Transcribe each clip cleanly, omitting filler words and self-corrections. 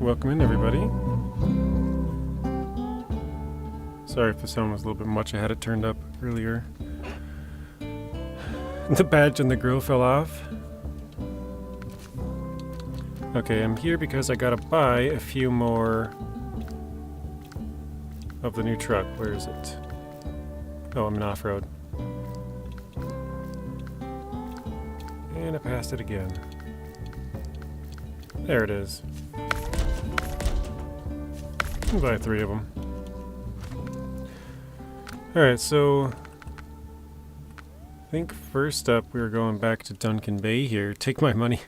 Welcome in, everybody. Sorry if the sound was a little bit much. I had it turned up earlier. The badge and the grill fell off. Okay, I'm here because I gotta buy a few more of the new truck. Where is it? Oh, I'm in off-road. And I passed it again. There it is. I'll buy 3 of them. Alright, so I think first up we were going back to Duncan Bay here. Take my money.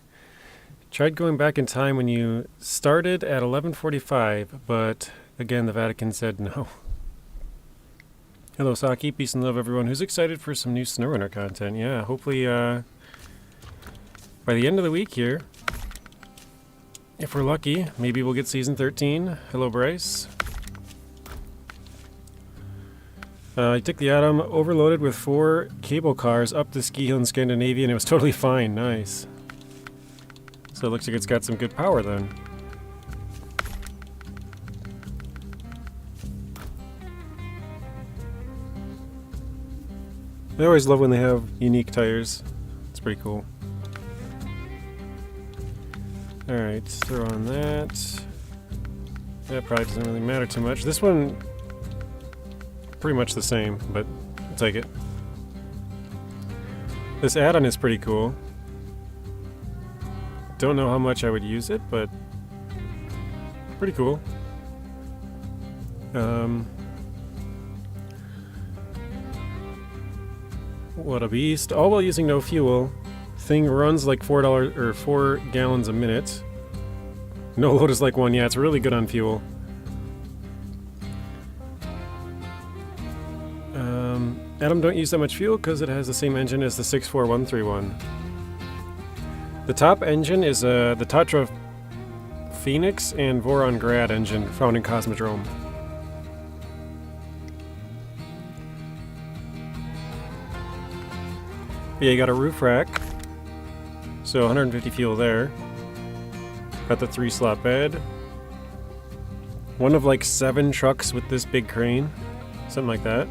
Tried going back in time when you started at 11:45, but again the Vatican said no. Hello Saki, peace and love everyone who's excited for some new SnowRunner content. Yeah, hopefully by the end of the week here, if we're lucky, maybe we'll get Season 13. Hello, Bryce. I took the Atom, overloaded with 4 cable cars up the ski hill in Scandinavia, and it was totally fine. Nice. So it looks like it's got some good power then. I always love when they have unique tires. It's pretty cool. Alright, throw on that. That probably doesn't really matter too much. This one, pretty much the same, but I'll take it. This add-on is pretty cool. Don't know how much I would use it, but pretty cool. What a beast. All while using no fuel. Thing runs like $4 or 4 gallons a minute. No load is like 1. Yeah, it's really good on fuel. Atom don't use that much fuel because it has the same engine as the 64131. The top engine is the Tatra Phoenix and Voron Grad engine found in Cosmodrome. Yeah, you got a roof rack. So 150 fuel there. Got the 3-slot bed. One of like 7 trucks with this big crane. Something like that.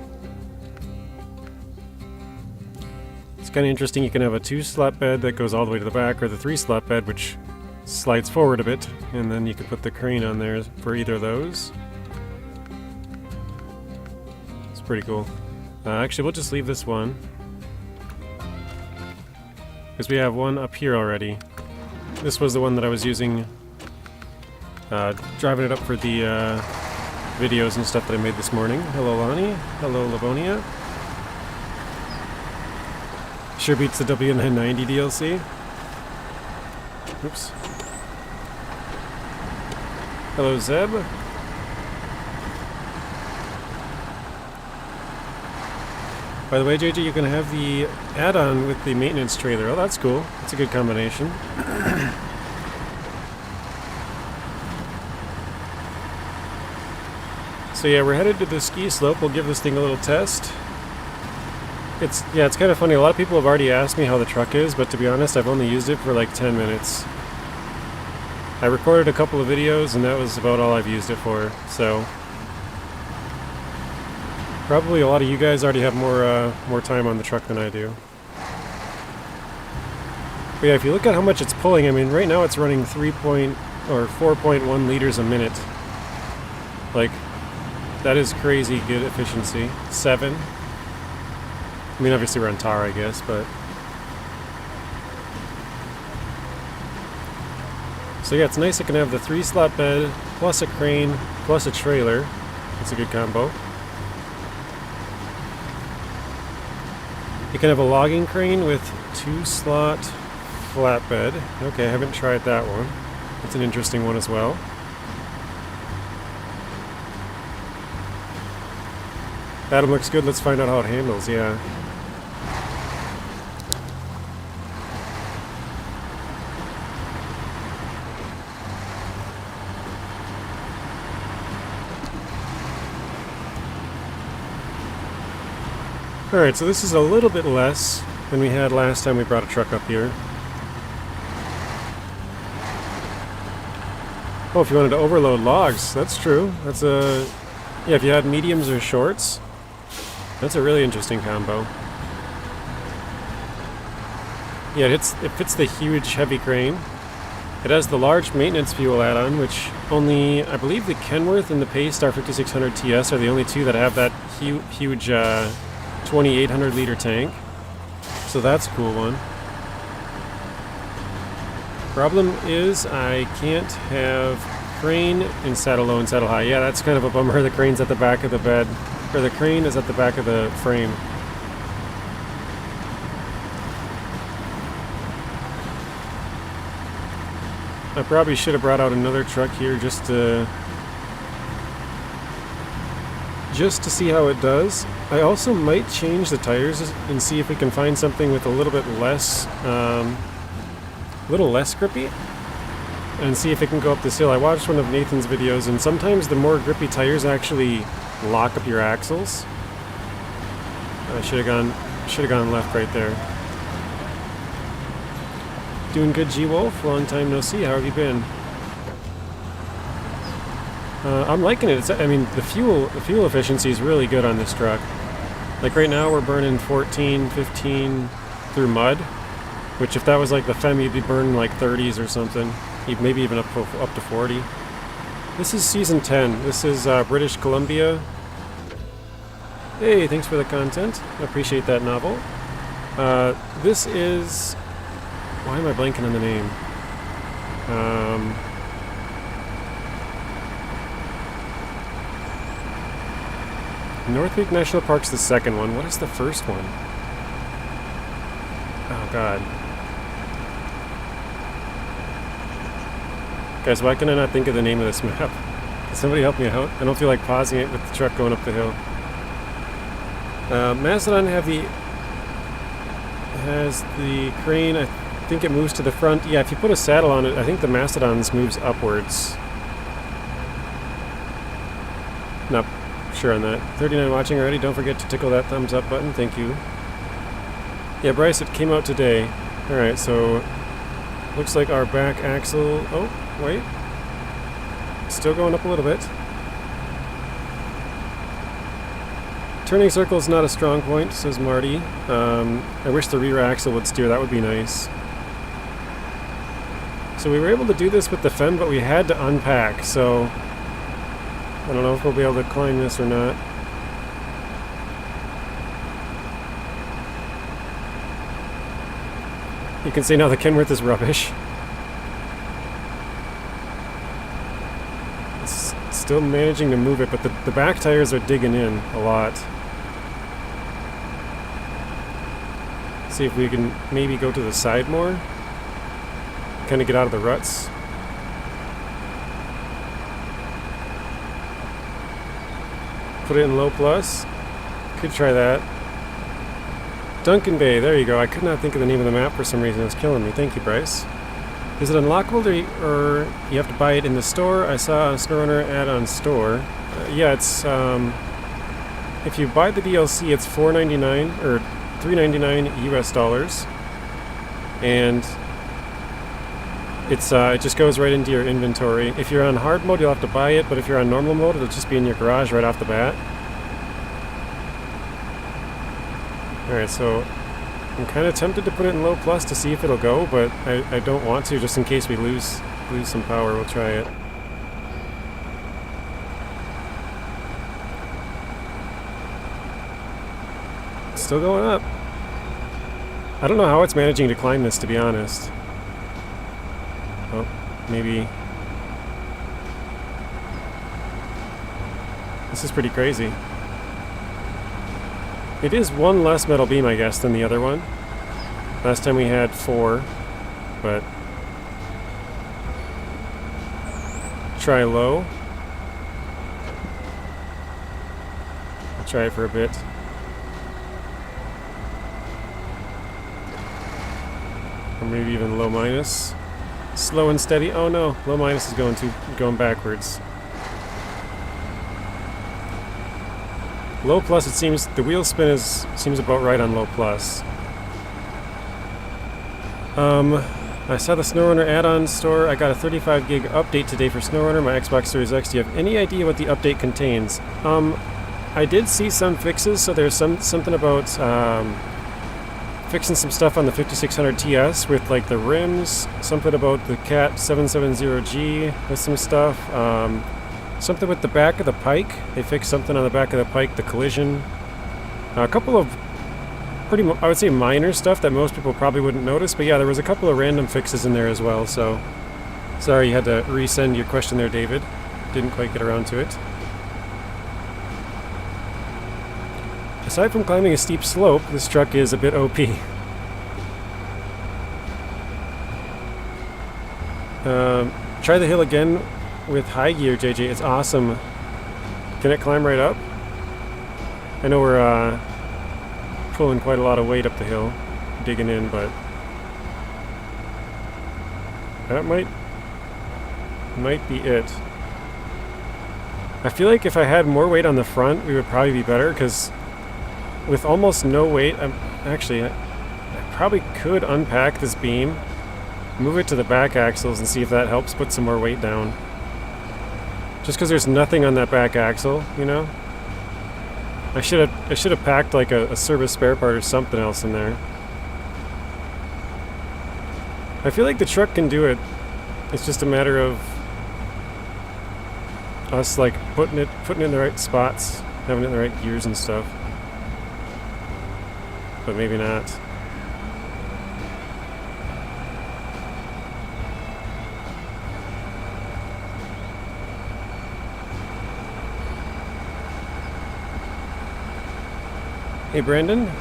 It's kind of interesting. You can have a 2-slot bed that goes all the way to the back, or the 3-slot bed which slides forward a bit, and then you can put the crane on there for either of those. It's pretty cool. Actually, we'll just leave this one, because we have one up here already. This was the one that I was using, driving it up for the videos and stuff that I made this morning. Hello Lonnie, hello Livonia. Sure beats the W990 DLC. Oops. Hello Zeb. By the way, JJ, you can have the add-on with the maintenance trailer. Oh, that's cool. That's a good combination. So yeah, we're headed to the ski slope. We'll give this thing a little test. It's kind of funny. A lot of people have already asked me how the truck is, but to be honest, I've only used it for like 10 minutes. I recorded a couple of videos, and that was about all I've used it for, so probably a lot of you guys already have more time on the truck than I do. But yeah, if you look at how much it's pulling, I mean, right now it's running 4.1 liters a minute. Like, that is crazy good efficiency. 7. I mean, obviously we're on tar, I guess, but so yeah, it's nice. It can have the 3-slot bed plus a crane plus a trailer. That's a good combo. You can have a logging crane with 2-slot flatbed. Okay, I haven't tried that one. It's an interesting one as well. Adam looks good. Let's find out how it handles. Yeah. Alright, so this is a little bit less than we had last time we brought a truck up here. Oh, if you wanted to overload logs, that's true. That's a... Yeah, if you had mediums or shorts, that's a really interesting combo. Yeah, it fits the huge heavy crane. It has the large maintenance fuel add-on, which only, I believe the Kenworth and the Paystar 5600 TS are the only two that have that huge 2,800 liter tank. So that's a cool one. Problem is, I can't have crane in saddle low and saddle high. Yeah, that's kind of a bummer. The crane's at the back of the bed. Or the crane is at the back of the frame. I probably should have brought out another truck here just to see how it does. I also might change the tires and see if we can find something with a little bit less, grippy, and see if it can go up this hill. I watched one of Nathan's videos, and sometimes the more grippy tires actually lock up your axles. I should have gone left right there. Doing good, G-Wolf. Long time no see. How have you been? I'm liking it. I mean, the fuel efficiency is really good on this truck. Like right now, we're burning 14, 15 through mud, which if that was like the Femme, you'd be burning like 30s or something. Maybe even up to 40. This is season 10. This is British Columbia. Hey, thanks for the content. I appreciate that novel. This is... Why am I blanking on the name? Northwick National Park's the second one. What is the first one? Oh, God. Guys, why can I not think of the name of this map? Can somebody help me out? I don't feel like pausing it with the truck going up the hill. Macedon has the crane. I think it moves to the front. Yeah, if you put a saddle on it, I think the Mastodon's moves upwards. Not sure on that. 39 watching already. Don't forget to tickle that thumbs up button. Thank you. Yeah, Bryce, it came out today. Alright, so looks like our back axle... Oh, wait. Still going up a little bit. Turning circle is not a strong point, says Marty. I wish the rear axle would steer. That would be nice. So we were able to do this with the Femme, but we had to unpack, so I don't know if we'll be able to climb this or not. You can see now the Kenworth is rubbish. It's still managing to move it, but the back tires are digging in a lot. See if we can maybe go to the side more. Kind of get out of the ruts. Put it in low plus. Could try that. Duncan Bay, there you go. I could not think of the name of the map for some reason. It was killing me. Thank you, Bryce. Is it unlockable or you have to buy it in the store? I saw a SnowRunner ad on store. Yeah, it's if you buy the DLC, it's $4.99 or $3.99 US dollars, and it just goes right into your inventory. If you're on hard mode, you'll have to buy it, but if you're on normal mode, it'll just be in your garage right off the bat. Alright, so I'm kind of tempted to put it in low plus to see if it'll go, but I don't want to, just in case we lose some power. We'll try it. Still going up. I don't know how it's managing to climb this, to be honest. Oh, maybe. This is pretty crazy. It is one less metal beam, I guess, than the other one. Last time we had 4, but... Try low. I'll try it for a bit. Or maybe even low minus. Slow and steady. Oh no, low minus is going backwards. Low plus, it seems the wheel spin seems about right on low plus. I saw the SnowRunner add-on store. I got a 35 gig update today for SnowRunner, my Xbox Series X. Do you have any idea what the update contains? I did see some fixes, so there's something about fixing some stuff on the 5600 TS with like the rims, something about the Cat 770G with some stuff, something with the back of the pike. They fixed something on the back of the pike, the collision. A couple of I would say minor stuff that most people probably wouldn't notice, but yeah, there was a couple of random fixes in there as well, so sorry you had to resend your question there, David. Didn't quite get around to it. Aside from climbing a steep slope, this truck is a bit OP. Try the hill again with high gear, JJ. It's awesome. Can it climb right up? I know we're pulling quite a lot of weight up the hill, digging in, but that might be it. I feel like if I had more weight on the front, we would probably be better, because with almost no weight, I probably could unpack this beam, move it to the back axles, and see if that helps put some more weight down. Just because there's nothing on that back axle, you know? I should have packed like a service spare part or something else in there. I feel like the truck can do it. It's just a matter of us like putting it in the right spots, having it in the right gears and stuff. But maybe not. Hey Brandon,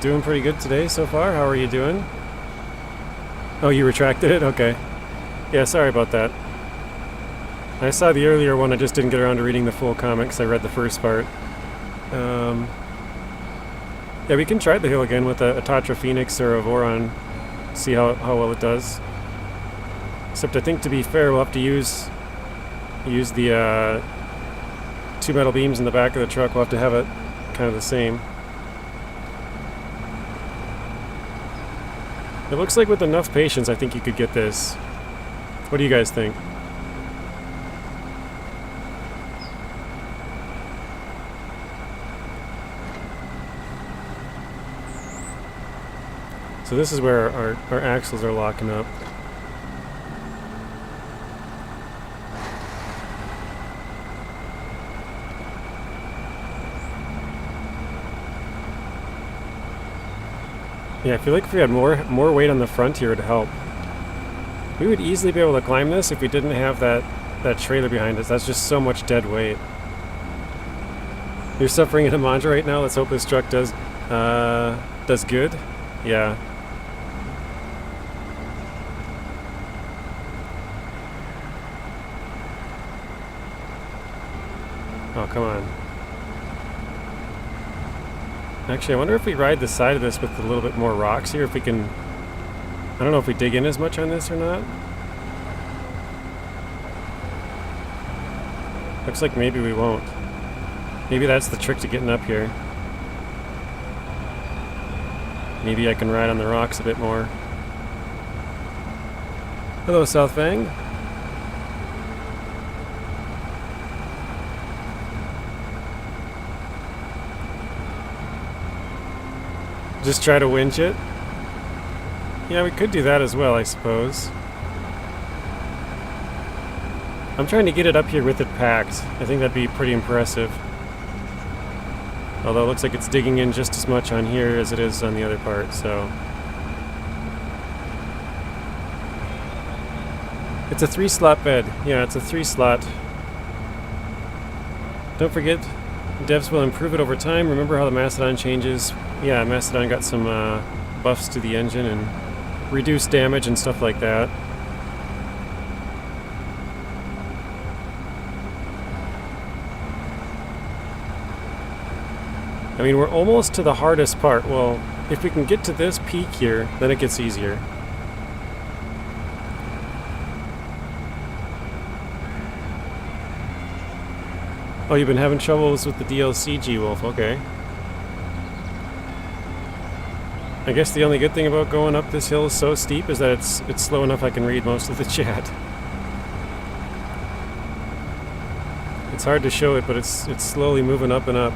doing pretty good today so far. How are you doing? Oh, you retracted it? Okay. Yeah, sorry about that. I saw the earlier one, I just didn't get around to reading the full comics. I read the first part. Yeah, we can try the hill again with a Tatra Phoenix or a Voron. See how well it does. Except I think, to be fair, we'll have to use the two metal beams in the back of the truck. We'll have to have it kind of the same. It looks like with enough patience, I think you could get this. What do you guys think? So this is where our axles are locking up. Yeah, I feel like if we had more weight on the front here, it would help. We would easily be able to climb this if we didn't have that trailer behind us. That's just so much dead weight. You're suffering in a Mantra right now. Let's hope this truck does good. Yeah. Oh, come on. Actually, I wonder if we ride the side of this with a little bit more rocks here, if we can... I don't know if we dig in as much on this or not. Looks like maybe we won't. Maybe that's the trick to getting up here. Maybe I can ride on the rocks a bit more. Hello, South Fang. Just try to winch it? Yeah, we could do that as well, I suppose. I'm trying to get it up here with it packed. I think that'd be pretty impressive. Although it looks like it's digging in just as much on here as it is on the other part, so... It's a 3-slot bed. Yeah, it's a 3-slot. Don't forget, devs will improve it over time. Remember how the Mastodon changes? Yeah, Mastodon got some buffs to the engine and reduced damage and stuff like that. I mean, we're almost to the hardest part. Well, if we can get to this peak here, then it gets easier. Oh, you've been having troubles with the DLC, G-Wolf. Okay. I guess the only good thing about going up this hill so steep is that it's slow enough I can read most of the chat. It's hard to show it, but it's slowly moving up and up.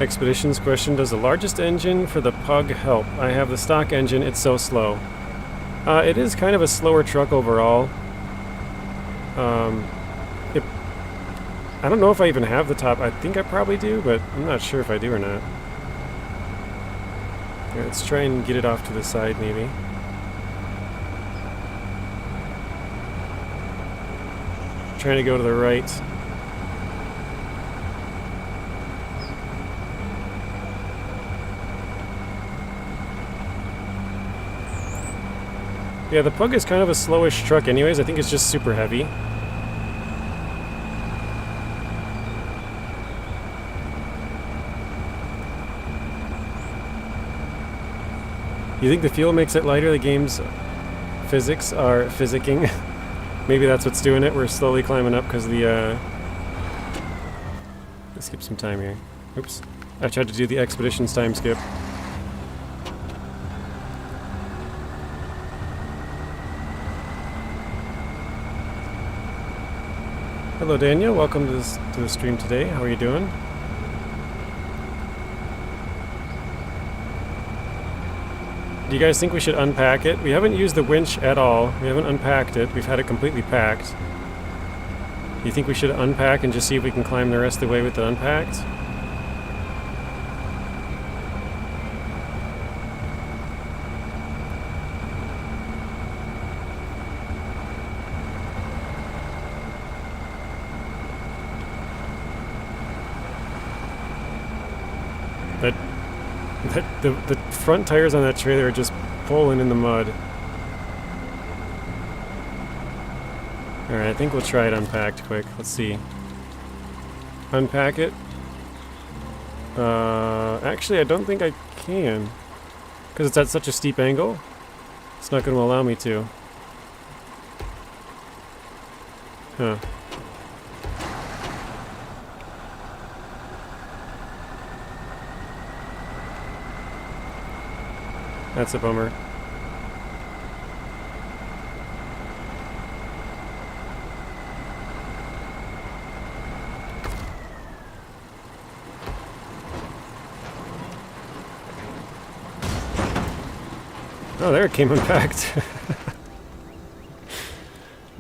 Expeditions question, does the largest engine for the Pug help? I have the stock engine, it's so slow. It is kind of a slower truck overall. I don't know if I even have the top. I think I probably do, but I'm not sure if I do or not. Here, let's try and get it off to the side maybe. Trying to go to the right. Yeah, the Pug is kind of a slowish truck anyways. I think it's just super heavy. You think the fuel makes it lighter? The game's physics are physicking. Maybe that's what's doing it. We're slowly climbing up because the... Let's skip some time here. Oops. I tried to do the expeditions time skip. Hello Daniel, welcome to the stream today. How are you doing? Do you guys think we should unpack it? We haven't used the winch at all. We haven't unpacked it. We've had it completely packed. Do you think we should unpack and just see if we can climb the rest of the way with it unpacked? The front tires on that trailer are just pulling in the mud. Alright, I think we'll try it unpacked quick. Let's see. Unpack it. Actually, I don't think I can. Because it's at such a steep angle. It's not going to allow me to. Huh. That's a bummer. Oh, there it came unpacked.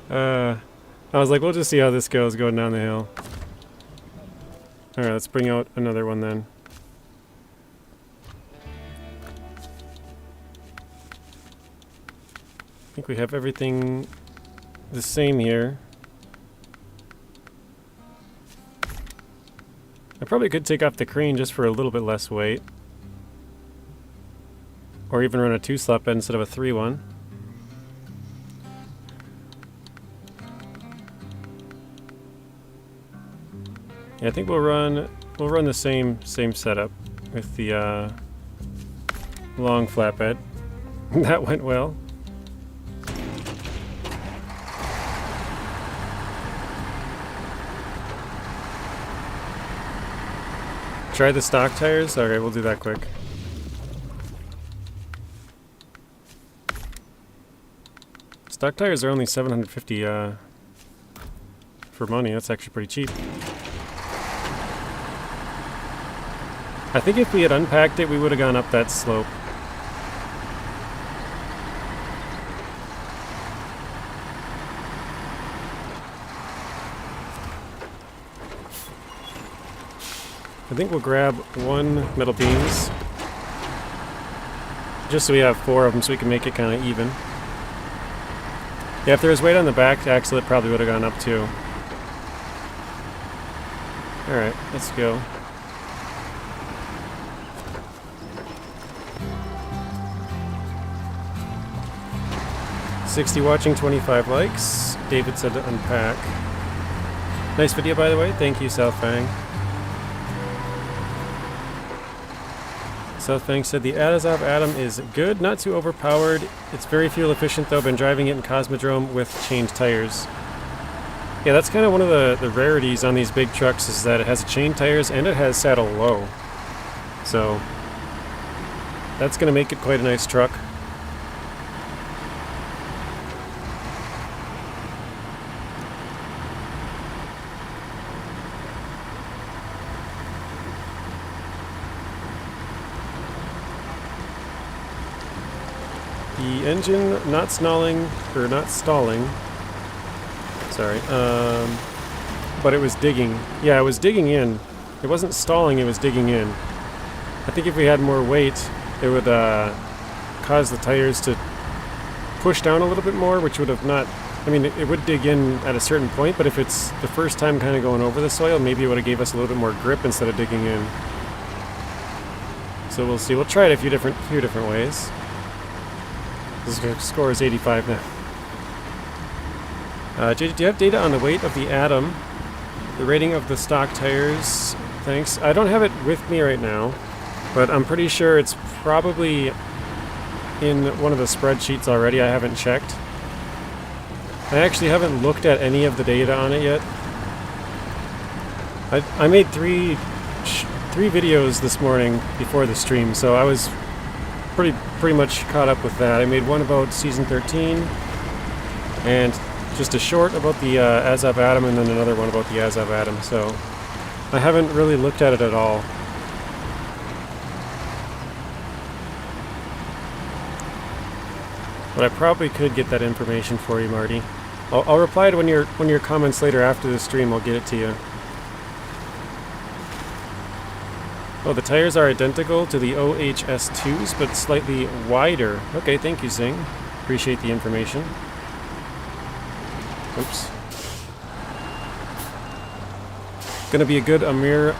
I was like, we'll just see how this goes going down the hill. Alright, let's bring out another one then. I think we have everything the same here. I probably could take off the crane just for a little bit less weight. Or even run a 2-slot bed instead of a 3-one. Yeah, I think we'll run the same setup with the long flatbed. That went well. Try the stock tires? Okay, we'll do that quick. Stock tires are only $750 for money. That's actually pretty cheap. I think if we had unpacked it, we would have gone up that slope. I think we'll grab 1 metal beams. Just so we have 4 of them so we can make it kind of even. Yeah, if there was weight on the back axle, it probably would have gone up too. Alright, let's go. $60 watching, 25 likes. David said to unpack. Nice video, by the way. Thank you, Southfang. Southfang said the Azov Atom is good, not too overpowered. It's very fuel efficient though. Been driving it in Cosmodrome with changed tires. Yeah, that's kind of one of the rarities on these big trucks is that it has chain tires and it has saddle low. So that's going to make it quite a nice truck. The engine not stalling, sorry, but it was digging. Yeah, it was digging in. It wasn't stalling, it was digging in. I think if we had more weight, it would cause the tires to push down a little bit more, which would have not... I mean, it would dig in at a certain point, but if it's the first time kind of going over the soil, maybe it would have gave us a little bit more grip instead of digging in. So we'll see. We'll try it a few different ways. This score is 85 now. JJ, do you have data on the weight of the Atom? The rating of the stock tires? Thanks. I don't have it with me right now, but I'm pretty sure it's probably in one of the spreadsheets already. I haven't checked. I actually haven't looked at any of the data on it yet. I made three videos this morning before the stream, so I was pretty much caught up with that. I made one about Season 13, and just a short about the Azov Atom, and then another one about the Azov Atom, so I haven't really looked at it at all. But I probably could get that information for you, Marty. I'll reply to one of your comments later after the stream. I'll get it to you. Oh, the tires are identical to the OHS2s, but slightly wider. Okay, thank you, Zing. Appreciate the information. Oops. Gonna be a good Amur,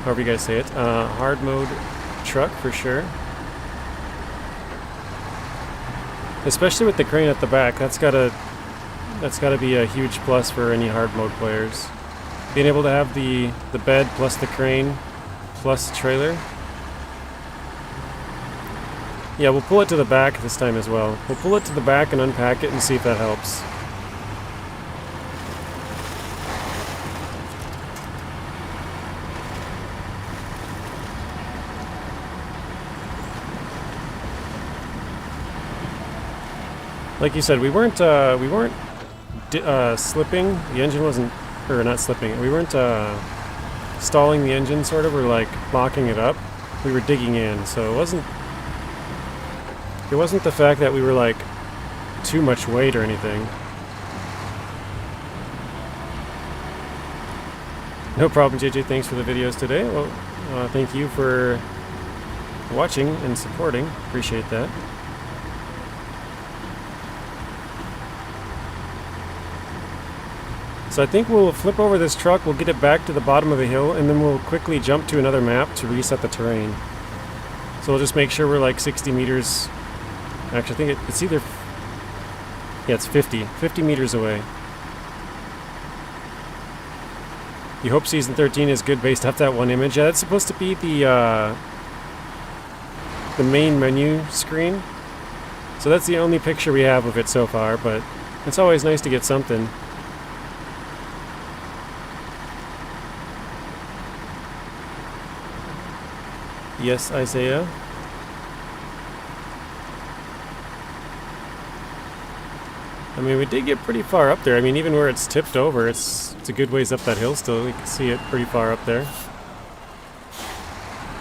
however you guys say it, hard mode truck for sure. Especially with the crane at the back, that's gotta be a huge plus for any hard mode players. Being able to have the bed plus the crane plus trailer. Yeah, we'll pull it to the back this time as well. We'll pull it to the back and unpack it and see if that helps. Like you said, we weren't slipping. The engine wasn't, or not slipping. We weren't stalling the engine, sort of, or like locking it up. We were digging in, so it wasn't the fact that we were like too much weight or anything. No problem, JJ. Thanks for the videos today. Well, thank you for watching and supporting. Appreciate that. So I think we'll flip over this truck, we'll get it back to the bottom of the hill, and then we'll quickly jump to another map to reset the terrain. So we'll just make sure we're like 60 meters... Actually, I think it's either... Yeah, it's 50 meters away. You hope Season 13 is good based off that one image. Yeah, that's supposed to be the main menu screen. So that's the only picture we have of it so far, but it's always nice to get something. Yes, Isaiah. I mean, we did get pretty far up there. I mean, even where it's tipped over, it's a good ways up that hill still. We can see it pretty far up there.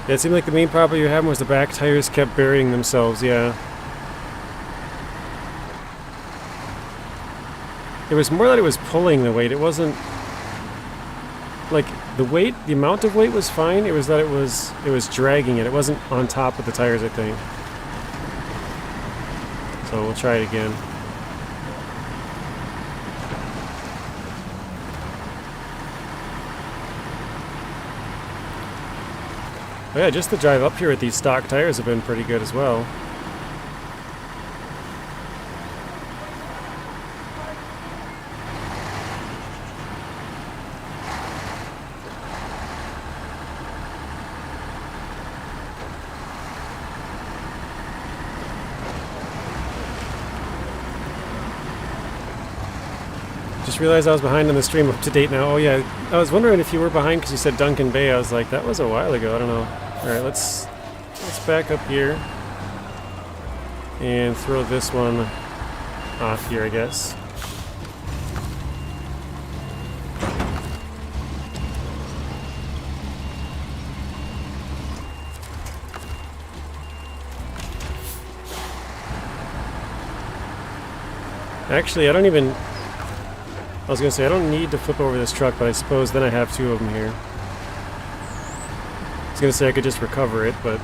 Yeah, it seemed like the main problem you were having was the back tires kept burying themselves, yeah. It was more that it was pulling the weight. It wasn't... Like, the weight, the amount of weight was fine. It was that it was dragging it. It wasn't on top of the tires, I think. So we'll try it again. Oh yeah, just the drive up here with these stock tires have been pretty good as well. Just realized I was behind on the stream. Up to date now. Oh yeah, I was wondering if you were behind because you said Duncan Bay. I was like, that was a while ago. I don't know. All right, let's back up here and throw this one off here, I guess. Actually, I was going to say, I don't need to flip over this truck, but I suppose then I have two of them here. I was going to say I could just recover it, but...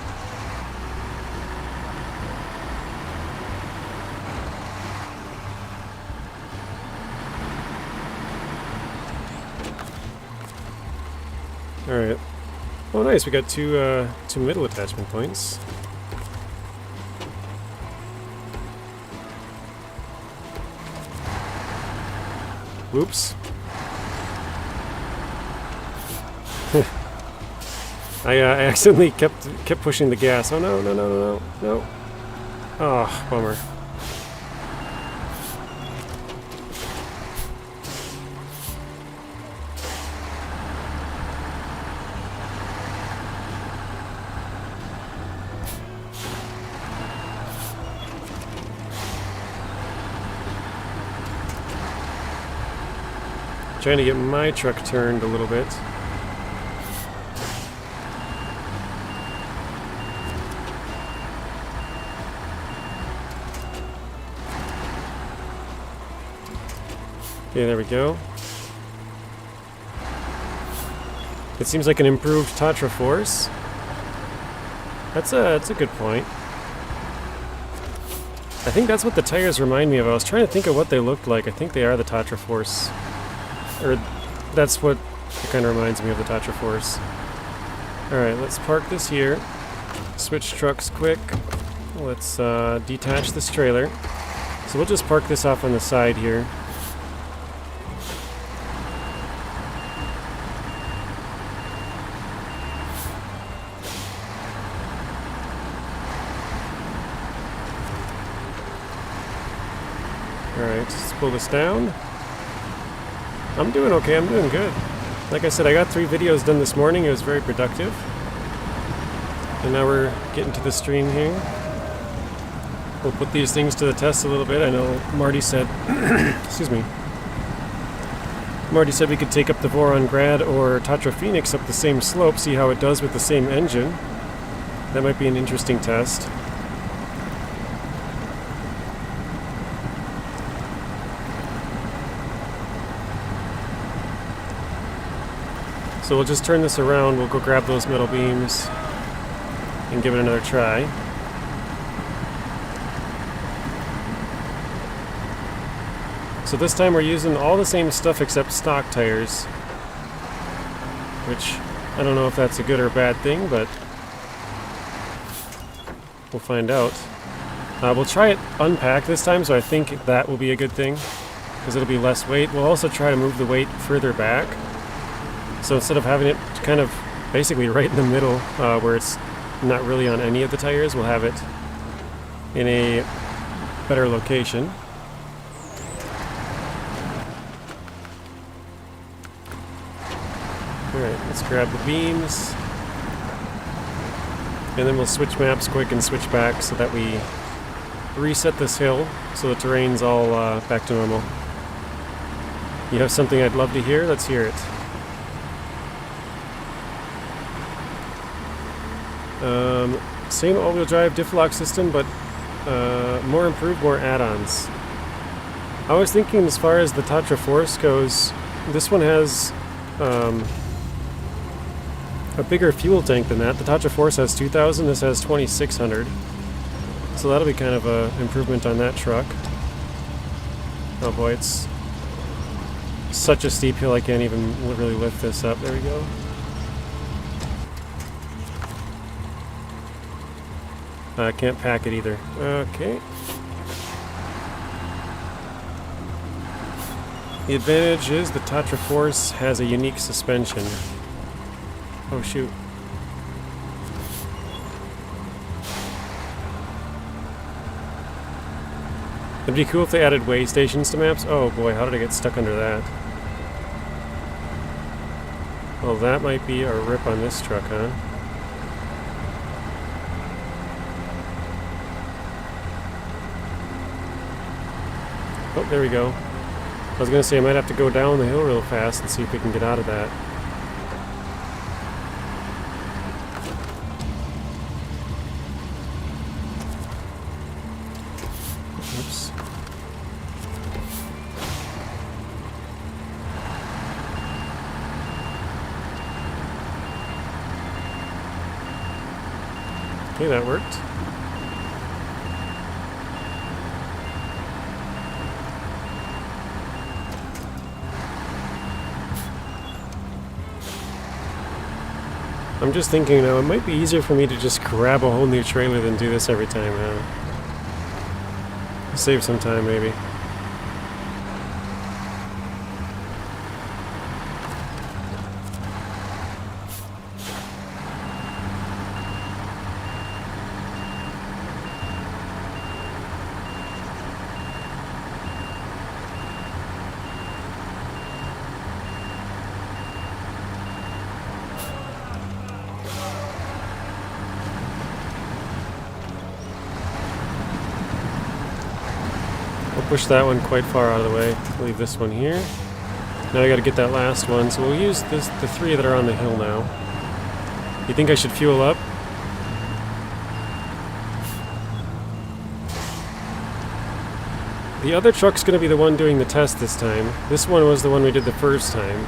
Alright. Oh nice, we got two middle attachment points. Whoops. I accidentally kept pushing the gas. Oh no, no, no, no, no, no. Oh, bummer. Trying to get my truck turned a little bit. Okay, there we go. It seems like an improved Tatra Force. That's a good point. I think that's what the tires remind me of. I was trying to think of what they looked like. I think they are the Tatra Force. Or that's what it kind of reminds me of, the Tatra Force. Alright, let's park this here. Switch trucks quick. Let's detach this trailer. So we'll just park this off on the side here. Alright, let's pull this down. I'm doing okay, I'm doing good. Like I said, I got 3 videos done this morning, it was very productive. And now we're getting to the stream here. We'll put these things to the test a little bit. I know Marty said, excuse me. Marty said we could take up the Voron Grad or Tatra Phoenix up the same slope, see how it does with the same engine. That might be an interesting test. So we'll just turn this around, we'll go grab those metal beams and give it another try. So this time we're using all the same stuff except stock tires, which I don't know if that's a good or bad thing, but we'll find out. We'll try it unpack this time, so I think that will be a good thing, because it'll be less weight. We'll also try to move the weight further back. So instead of having it kind of basically right in the middle, where it's not really on any of the tires, we'll have it in a better location. Alright, let's grab the beams. And then we'll switch maps quick and switch back so that we reset this hill so the terrain's all back to normal. You have something I'd love to hear? Let's hear it. Same all-wheel drive diff lock system, but more improved, more add-ons. I was thinking as far as the Tatra Force goes, this one has a bigger fuel tank than that. The Tatra Force has 2,000, this has 2,600. So that'll be kind of an improvement on that truck. Oh boy, it's such a steep hill I can't even really lift this up. There we go. I can't pack it either. Okay. The advantage is the Tatra Force has a unique suspension. Oh shoot. It'd be cool if they added way stations to maps. Oh boy, how did I get stuck under that? Well, that might be a rip on this truck, huh? Oh, there we go. I was gonna say I might have to go down the hill real fast and see if we can get out of that. Oops. Okay, that worked. I'm just thinking now, it might be easier for me to just grab a whole new trailer than do this every time now. Save some time, maybe. Push that one quite far out of the way. Leave this one here. Now I gotta get that last one, so we'll use the three that are on the hill now. You think I should fuel up? The other truck's gonna be the one doing the test this time. This one was the one we did the first time.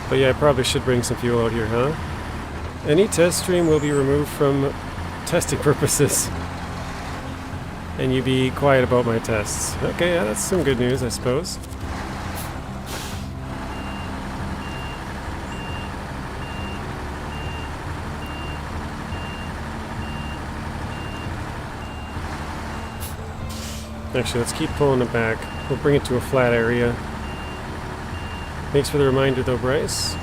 But yeah, I probably should bring some fuel out here, huh? Any test stream will be removed from testing purposes. And you be quiet about my tests. Okay, yeah, that's some good news, I suppose. Actually, let's keep pulling it back. We'll bring it to a flat area. Thanks for the reminder, though, Bryce.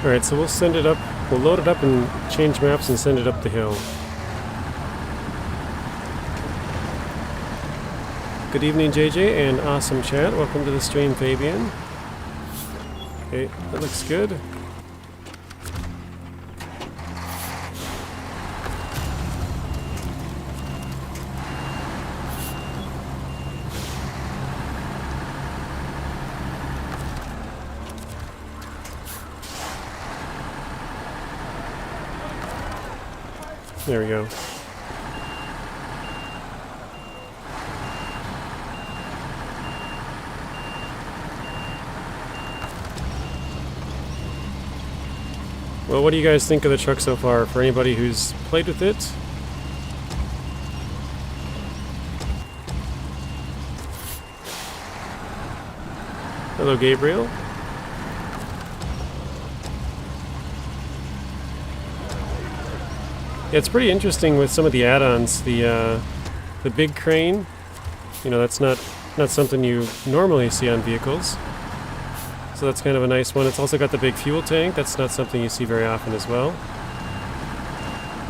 Alright, so we'll send it up, we'll load it up and change maps and send it up the hill. Good evening, JJ, and awesome chat. Welcome to the stream, Fabian. Okay, that looks good. There we go. Well, what do you guys think of the truck so far, for anybody who's played with it? Hello, Gabriel. Yeah, it's pretty interesting with some of the add-ons. The big crane, you know, that's not something you normally see on vehicles. So that's kind of a nice one. It's also got the big fuel tank. That's not something you see very often as well.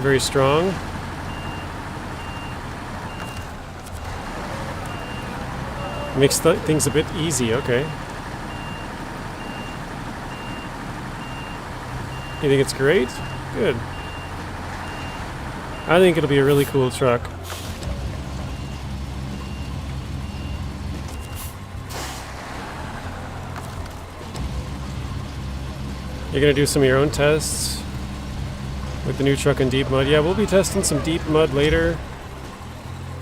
Very strong. Makes things a bit easy, okay. You think it's great? Good. I think it'll be a really cool truck. You're gonna do some of your own tests with the new truck in deep mud. Yeah, we'll be testing some deep mud later.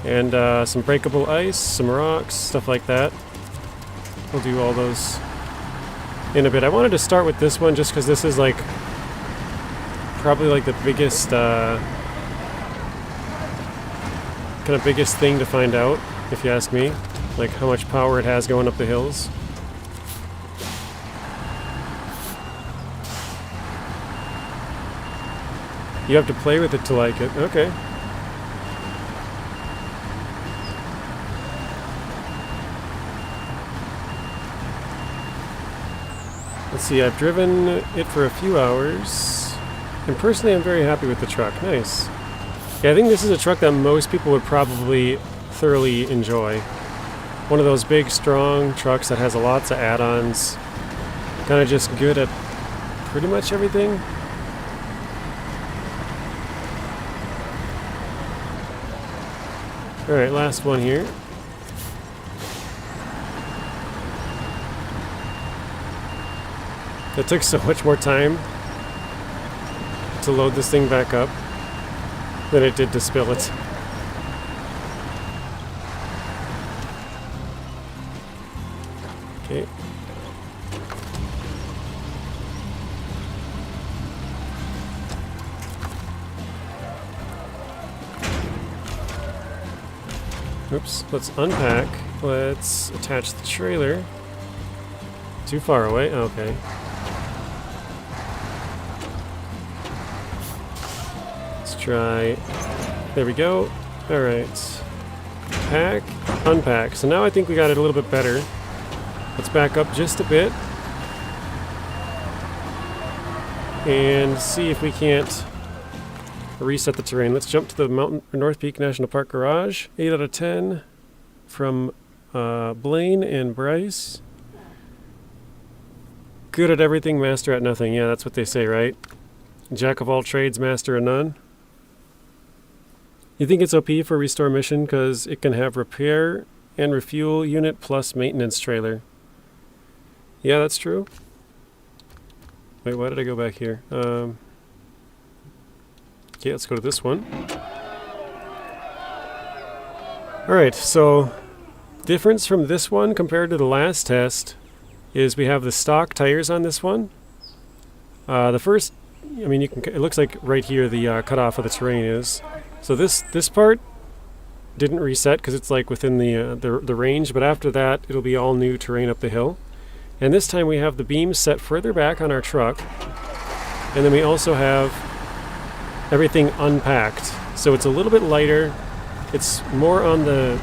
And some breakable ice, some rocks, stuff like that. We'll do all those in a bit. I wanted to start with this one just because this is like probably like the biggest kind of biggest thing to find out, if you ask me. Like how much power it has going up the hills. You have to play with it to like it. Okay. Let's see, I've driven it for a few hours, and personally I'm very happy with the truck. Nice. Yeah, I think this is a truck that most people would probably thoroughly enjoy. One of those big, strong trucks that has lots of add-ons. Kind of just good at pretty much everything. Alright, last one here. It took so much more time to load this thing back up than it did to spill it. Okay. Oops, let's unpack. Let's attach the trailer. Too far away? Okay. Let's try. There we go. Alright. Pack, unpack. So now I think we got it a little bit better. Let's back up just a bit. And see if we can't reset the terrain. Let's jump to the North Peak National Park garage. 8 out of 10 from Blaine and Bryce. Good at everything, master at nothing. Yeah, that's what they say, right? Jack of all trades, master of none. You think it's OP for restore mission because it can have repair and refuel unit plus maintenance trailer. Yeah, that's true. Wait, why did I go back here? Okay, let's go to this one. Alright, so difference from this one compared to the last test is we have the stock tires on this one. The first, I mean, it looks like right here the cutoff of the terrain is. So this part didn't reset because it's like within the range, but after that it'll be all new terrain up the hill. And this time we have the beams set further back on our truck, and then we also have everything unpacked. So it's a little bit lighter. It's more on the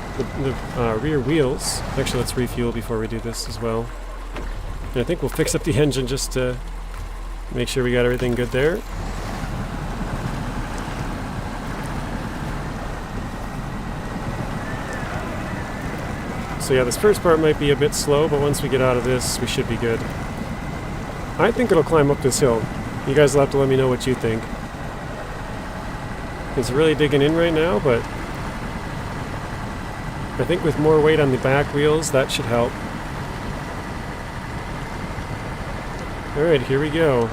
rear wheels. Actually, let's refuel before we do this as well. And I think we'll fix up the engine just to make sure we got everything good there. So yeah, this first part might be a bit slow, but once we get out of this, we should be good. I think it'll climb up this hill. You guys will have to let me know what you think. It's really digging in right now, but I think with more weight on the back wheels, that should help. Alright, here we go.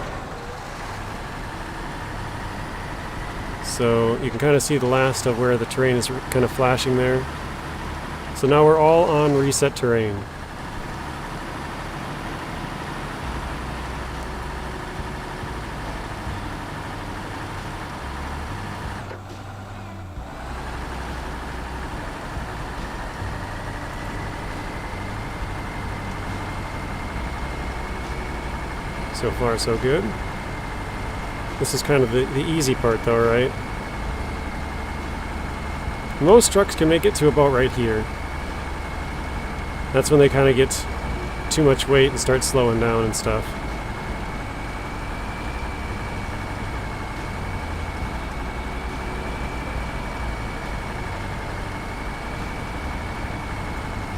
So you can kind of see the last of where the terrain is kind of flashing there. So now we're all on reset terrain. So far, so good. This is kind of the easy part though, right? Most trucks can make it to about right here. That's when they kind of get too much weight and start slowing down and stuff.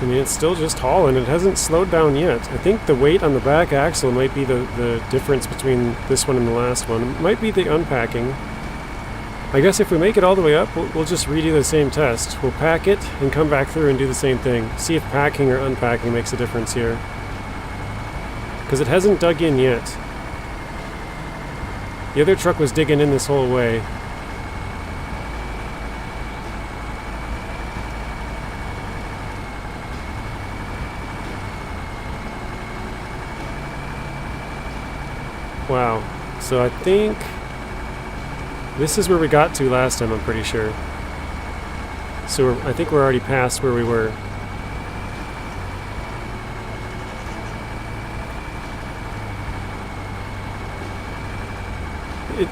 I mean, it's still just hauling. It hasn't slowed down yet. I think the weight on the back axle might be the difference between this one and the last one. It might be the unpacking. I guess if we make it all the way up, we'll just redo the same test. We'll pack it and come back through and do the same thing. See if packing or unpacking makes a difference here. Because it hasn't dug in yet. The other truck was digging in this whole way. Wow. So I think this is where we got to last time, I'm pretty sure. So I think we're already past where we were.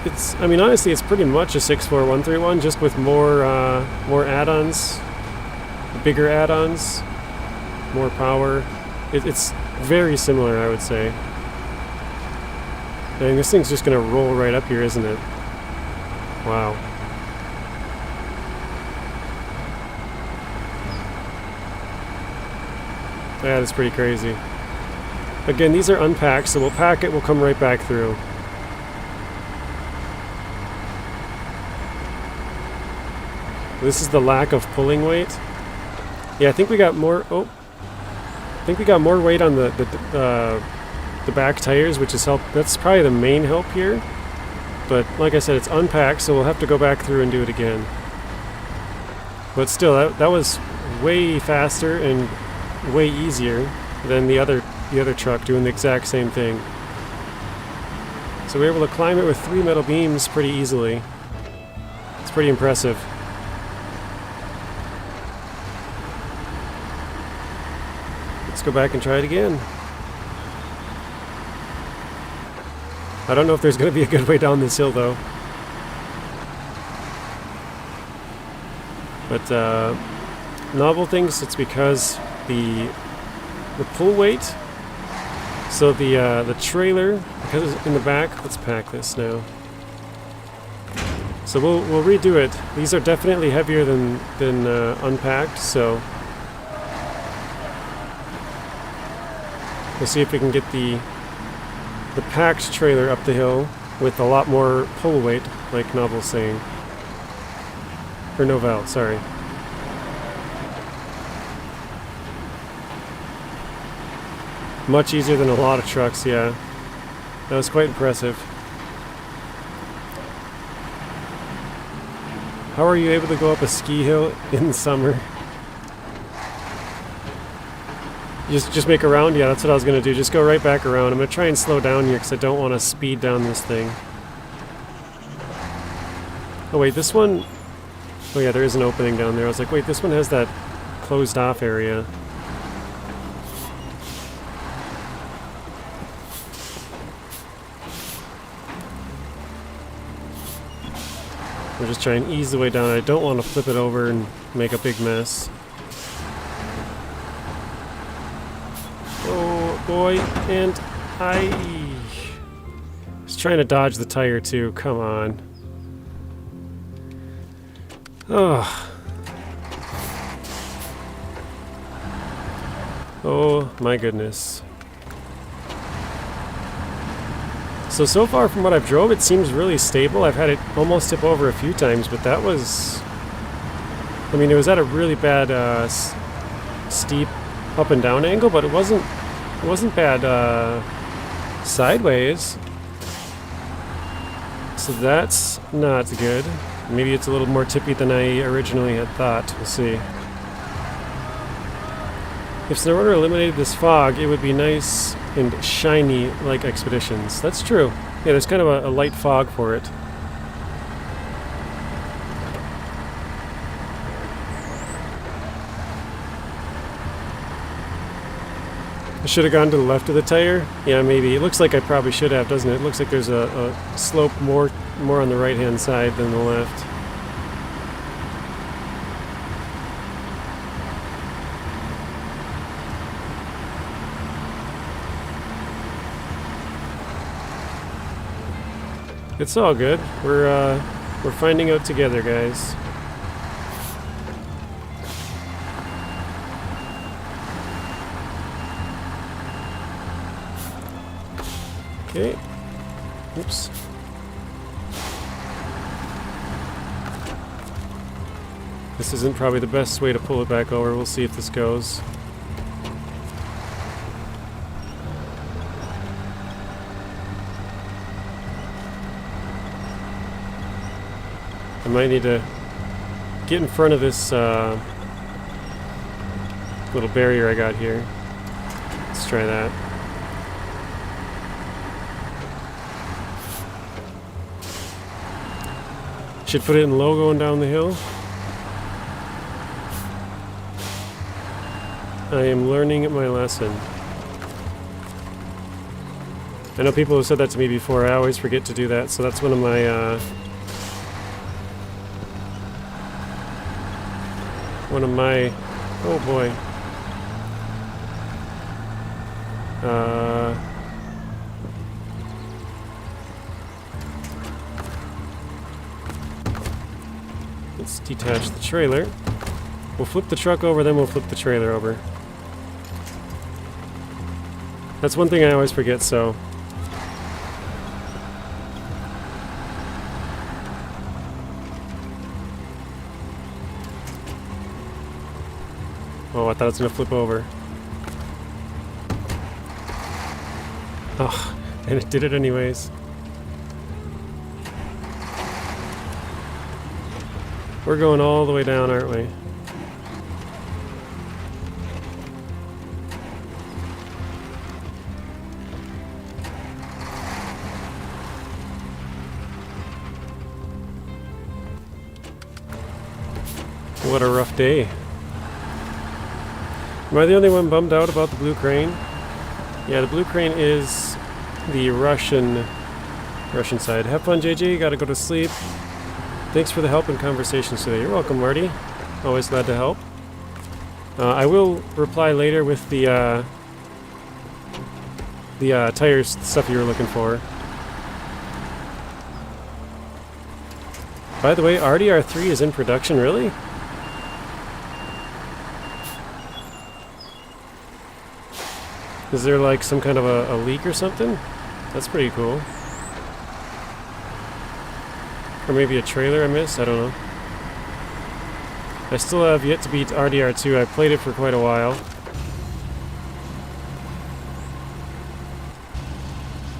It's, I mean, honestly, it's pretty much a 64131, just with more add-ons, bigger add-ons, more power. It's very similar, I would say. Dang, this thing's just gonna roll right up here, isn't it? Wow. Yeah, that's pretty crazy. Again, these are unpacked, so we'll pack it, we'll come right back through. This is the lack of pulling weight. Yeah, I think we got more. Oh, I think we got more weight on the back tires, which is help. That's probably the main help here. But like I said, it's unpacked, so we'll have to go back through and do it again. But still, that was way faster and way easier than the other truck doing the exact same thing. So we were able to climb it with 3 metal beams pretty easily. It's pretty impressive. Let's go back and try it again. I don't know if there's going to be a good way down this hill though. But Novel thinks it's because the pull weight. So the trailer, because it's in the back. Let's pack this now. So we'll redo it. These are definitely heavier than unpacked. So we'll see if we can get the packed trailer up the hill with a lot more pull weight, like Novel's saying. Or Novell, sorry. Much easier than a lot of trucks, yeah. That was quite impressive. How are you able to go up a ski hill in summer? Just make a round? Yeah, that's what I was going to do. Just go right back around. I'm going to try and slow down here because I don't want to speed down this thing. Oh wait, this one... Oh yeah, there is an opening down there. I was like, wait, this one has that closed off area. We're just trying to ease the way down. I don't want to flip it over and make a big mess. Oh boy, and I was trying to dodge the tire too. Come on. Oh. Oh my goodness. So far from what I've drove, it seems really stable. I've had it almost tip over a few times, but that was... I mean, it was at a really bad steep up and down angle, but it wasn't bad sideways. So that's not good. Maybe it's a little more tippy than I originally had thought. We'll see. If SnowRunner eliminated this fog, it would be nice and shiny like Expeditions. That's true. Yeah, there's kind of a light fog for it. I should have gone to the left of the tire. Yeah, maybe. It looks like I probably should have, doesn't it? It looks like there's a slope more on the right-hand side than the left. It's all good. We're finding out together, guys. Okay. Oops. This isn't probably the best way to pull it back over. We'll see if this goes. I might need to get in front of this little barrier I got here. Let's try that. Should put it in low going down the hill. I am learning my lesson. I know people have said that to me before. I always forget to do that, so that's one of my oh boy. Let's detach the trailer. We'll flip the truck over, then we'll flip the trailer over. That's one thing I always forget, so... Oh, I thought it was going to flip over. Oh, and it did it anyways. We're going all the way down, aren't we? What a rough day. Am I the only one bummed out about the blue crane? Yeah, the blue crane is the Russian side. Have fun, JJ. Gotta go to sleep. Thanks for the help and conversations today. You're welcome, Marty. Always glad to help. I will reply later with the tires stuff you were looking for. By the way, RDR3 is in production, really? Is there like some kind of a leak or something? That's pretty cool. Or maybe a trailer I missed? I don't know. I still have yet to beat RDR2. I played it for quite a while.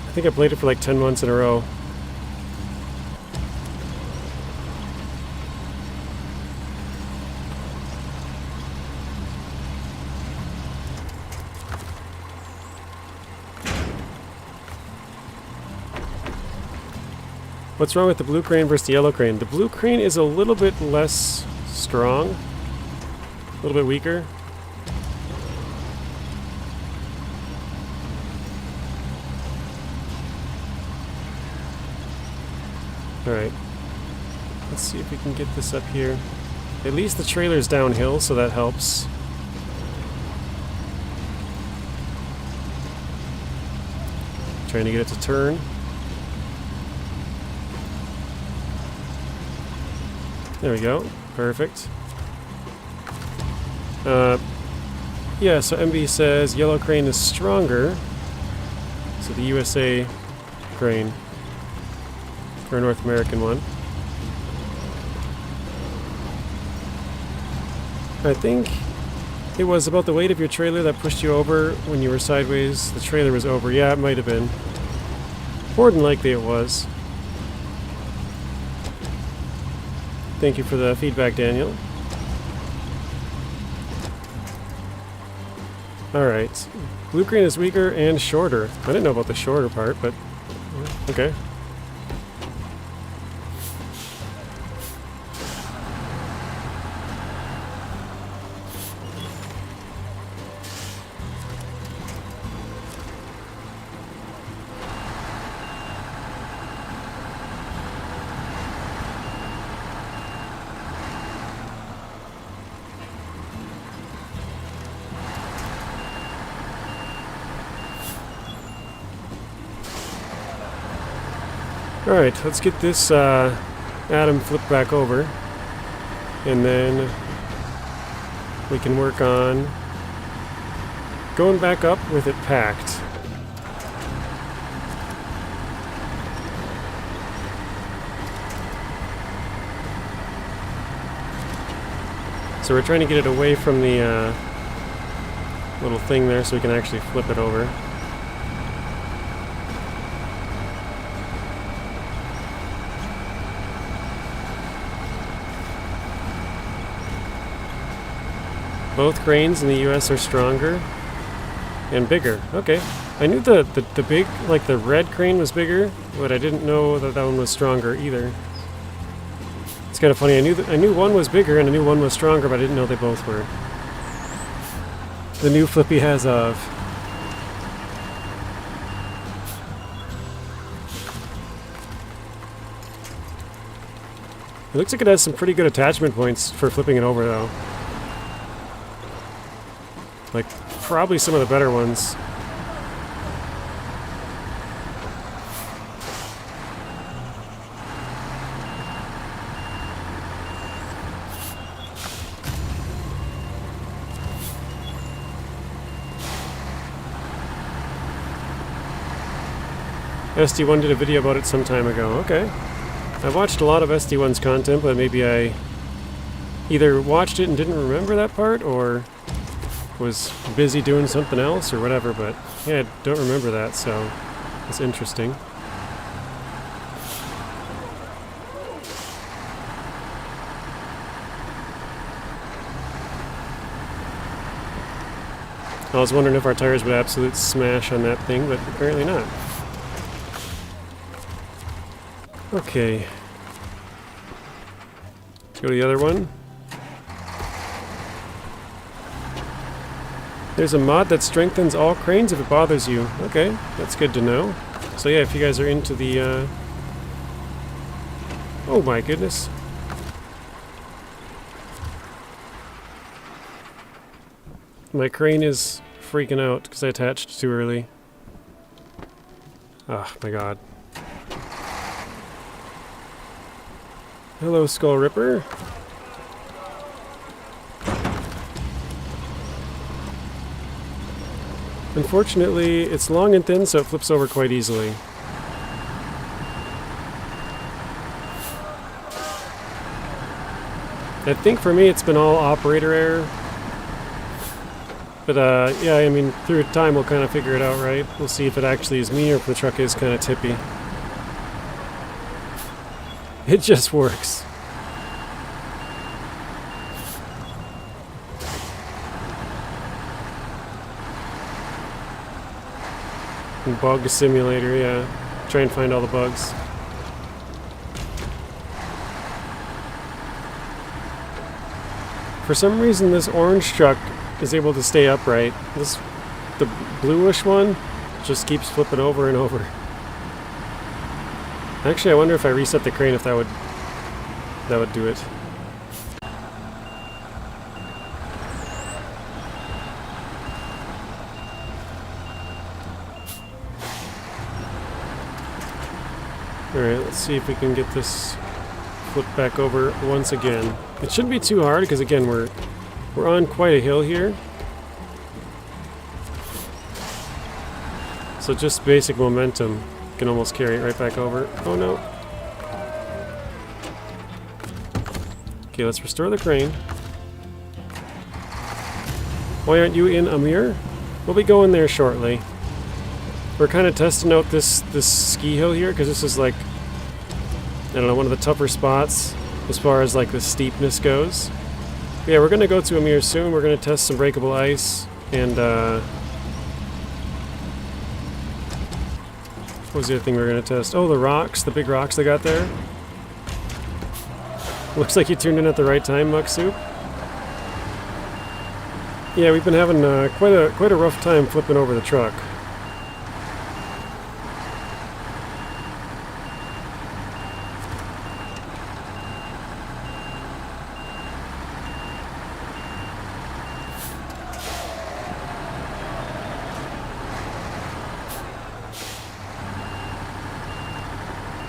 I think I played it for like 10 months in a row. What's wrong with the blue crane versus the yellow crane? The blue crane is a little bit less strong. A little bit weaker. Alright. Let's see if we can get this up here. At least the trailer's downhill, so that helps. Trying to get it to turn. There we go. Perfect. Yeah, so MB says yellow crane is stronger. So the USA crane. Or North American one. I think it was about the weight of your trailer that pushed you over when you were sideways. The trailer was over. Yeah, it might have been. More than likely it was. Thank you for the feedback, Daniel. Alright. Blue crane is weaker and shorter. I didn't know about the shorter part, but... okay. Alright, let's get this Atom flipped back over, and then we can work on going back up with it packed. So we're trying to get it away from the little thing there so we can actually flip it over. Both cranes in the US are stronger and bigger. Okay. I knew the big, like the red crane was bigger, but I didn't know that that one was stronger either. It's kind of funny. I knew one was bigger and I knew one was stronger, but I didn't know they both were. The new flippy Azov. It looks like it has some pretty good attachment points for flipping it over, though. Like, probably some of the better ones. SD1 did a video about it some time ago. Okay. I've watched a lot of SD1's content, but maybe I either watched it and didn't remember that part, or was busy doing something else, or whatever, but yeah, I don't remember that, so it's interesting. I was wondering if our tires would absolute smash on that thing, but apparently not. Okay. Let's go to the other one. There's a mod that strengthens all cranes if it bothers you. Okay, that's good to know. So yeah, if you guys are into the... Oh my goodness. My crane is freaking out because I attached too early. Oh my god. Hello, Skull Ripper. Unfortunately, it's long and thin, so it flips over quite easily. I think for me it's been all operator error. But yeah, I mean, through time we'll kind of figure it out, right? We'll see if it actually is me or if the truck is kind of tippy. It just works. Bug simulator, yeah. Try and find all the bugs. For some reason this orange truck is able to stay upright. The bluish one just keeps flipping over and over. Actually, I wonder if I reset the crane if that would do it. Alright, let's see if we can get this flipped back over once again. It shouldn't be too hard because again we're on quite a hill here. So just basic momentum can almost carry it right back over. Oh no. Okay, let's restore the crane. Why aren't you in Amir? We'll be going there shortly. We're kind of testing out this ski hill here because this is like, I don't know, one of the tougher spots as far as like the steepness goes. But yeah, we're going to go to Amir soon. We're going to test some breakable ice and what was the other thing we were going to test? Oh, the rocks, the big rocks they got there. Looks like you tuned in at the right time, Muck Soup. Yeah, we've been having quite a rough time flipping over the truck.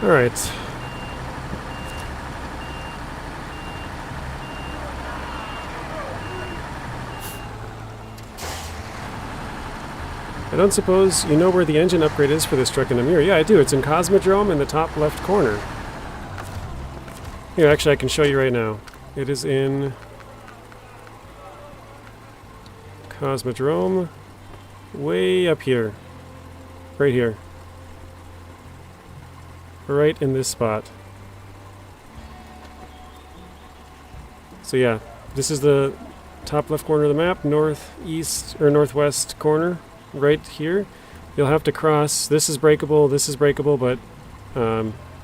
All right. I don't suppose you know where the engine upgrade is for this truck in Amir. Yeah, I do. It's in Cosmodrome in the top left corner. Here, actually, I can show you right now. It is in Cosmodrome, way up here. Right here. Right in this spot. So yeah, this is the top left corner of the map, northeast or northwest corner, right here. You'll have to cross. This is breakable, but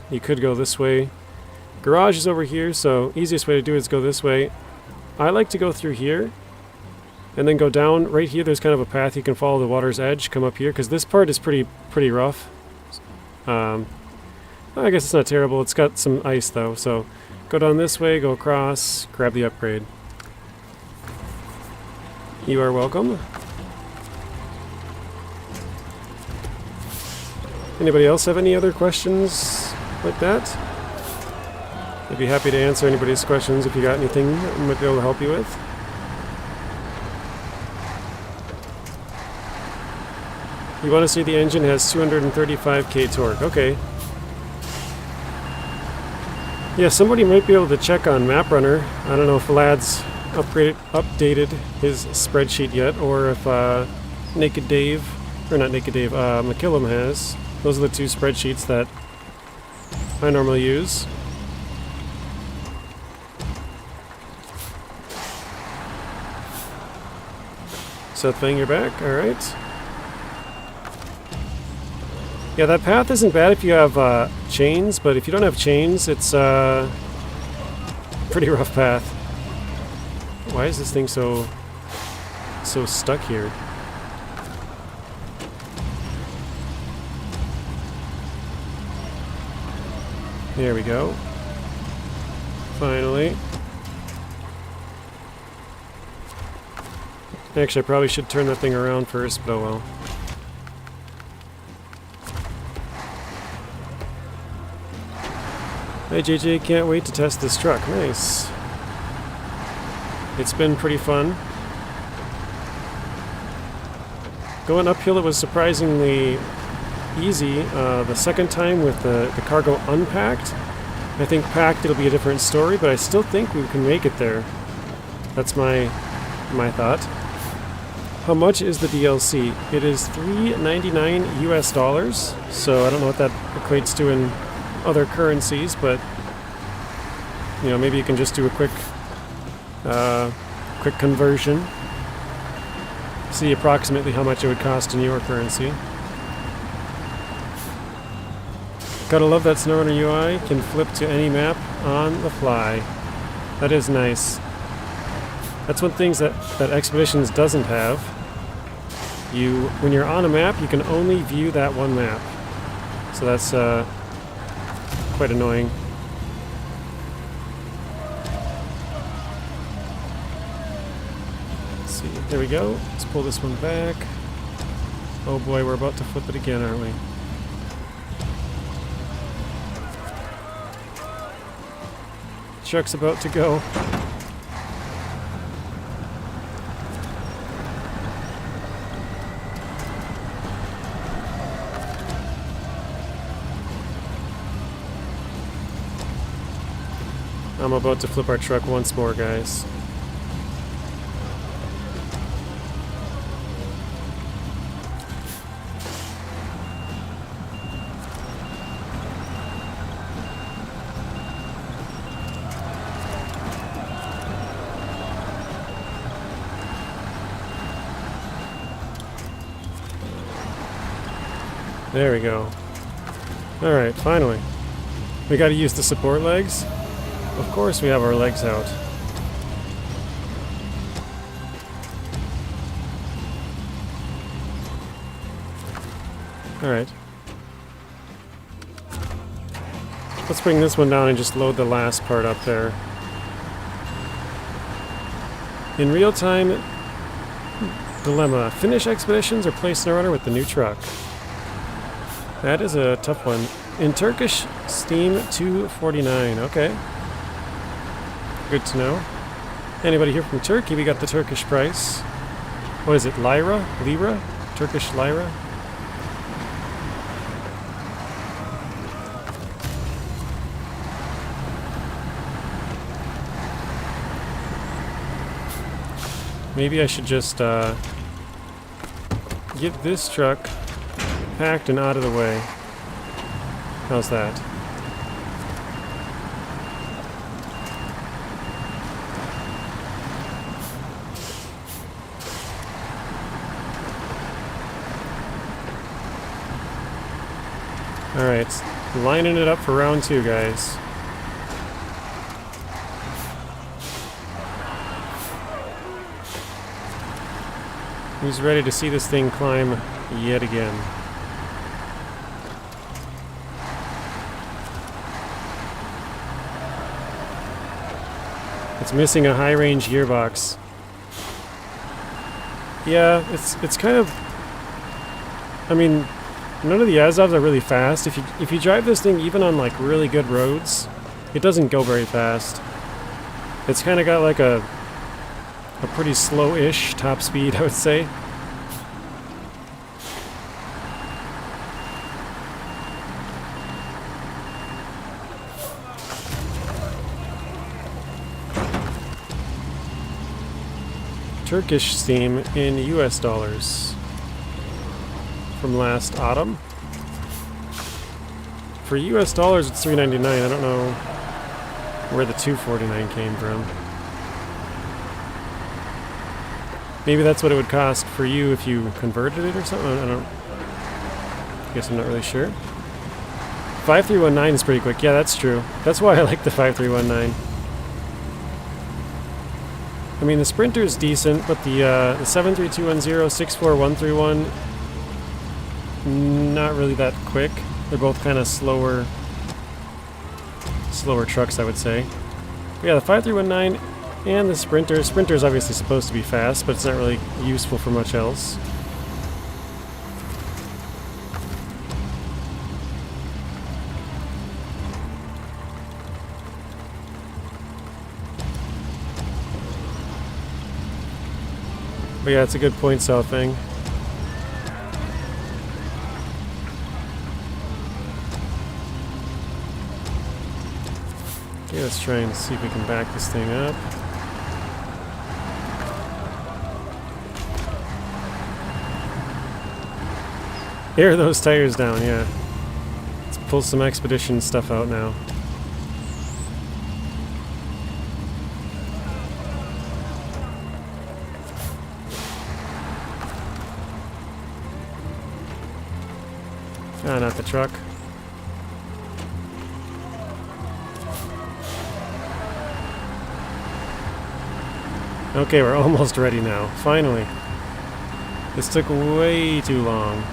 you could go this way. Garage is over here, so easiest way to do it is go this way. I like to go through here and then go down right here. There's kind of a path you can follow the water's edge, come up here, because this part is pretty rough. I guess it's not terrible. It's got some ice though, so go down this way, go across, grab the upgrade. You are welcome. Anybody else have any other questions like that? I'd be happy to answer anybody's questions if you got anything I might be able to help you with. You want to see the engine has 235k torque. Okay. Yeah, somebody might be able to check on MapRunner. I don't know if Vlad's updated his spreadsheet yet, or if Naked Dave, or not Naked Dave, McKillum has. Those are the two spreadsheets that I normally use. Seth Bang, you're back. Alright. Yeah, that path isn't bad if you have chains, but if you don't have chains, it's a pretty rough path. Why is this thing so stuck here? There we go. Finally. Actually, I probably should turn that thing around first, but oh well. Hey JJ, can't wait to test this truck. Nice. It's been pretty fun. Going uphill, it was surprisingly easy. The second time with the cargo unpacked. I think packed it'll be a different story, but I still think we can make it there. That's my thought. How much is the DLC? It is $3.99 US, so I don't know what that equates to in other currencies, but you know, maybe you can just do a quick conversion. See approximately how much it would cost in your currency. Gotta love that SnowRunner UI can flip to any map on the fly. That is nice. That's one thing that Expeditions doesn't have. When you're on a map, you can only view that one map. So that's quite annoying. Let's see, there we go. Let's pull this one back. Oh boy, we're about to flip it again, aren't we? Truck's about to go. I'm about to flip our truck once more, guys. There we go. Alright, finally. We gotta use the support legs. Of course we have our legs out. Alright. Let's bring this one down and just load the last part up there. In real time, dilemma. Finish Expeditions or play SnowRunner with the new truck? That is a tough one. In Turkish, Steam 249. Okay. Good to know. Anybody here from Turkey? We got the Turkish price. What is it? Lira? Lira? Turkish lira? Maybe I should just get this truck packed and out of the way. How's that? Alright, lining it up for round 2, guys. Who's ready to see this thing climb yet again? It's missing a high-range gearbox. Yeah, it's kind of... I mean, none of the Azovs are really fast. If you drive this thing even on like really good roads, it doesn't go very fast. It's kind of got like a pretty slow-ish top speed, I would say. Turkish Steam in US dollars from last autumn. For US dollars, it's $3.99. I don't know where the $2.49 came from. Maybe that's what it would cost for you if you converted it or something. I guess I'm not really sure. 5319 is pretty quick. Yeah, that's true. That's why I like the 5319. I mean, the Sprinter is decent, but the 73210, 64131, not really that quick. They're both kind of slower trucks, I would say. But yeah, the 5319 and the Sprinter. Sprinter is obviously supposed to be fast, but it's not really useful for much else. But yeah, it's a good point cell thing. Okay, let's try and see if we can back this thing up. Air those tires down, yeah. Let's pull some expedition stuff out now. Ah, not the truck. Okay, we're almost ready now. Finally. This took way too long.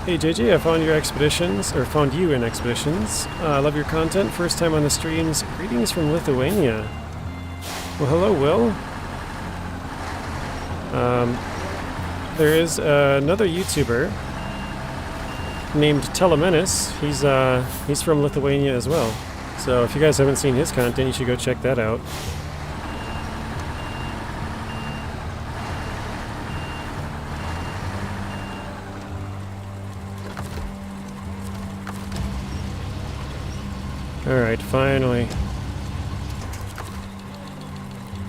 Hey JJ, I found your expeditions, or found you in expeditions. I love your content. First time on the streams. Greetings from Lithuania. Well, hello, Will. There is another YouTuber named Telemenis. He's from Lithuania as well. So if you guys haven't seen his content, you should go check that out. Alright, finally.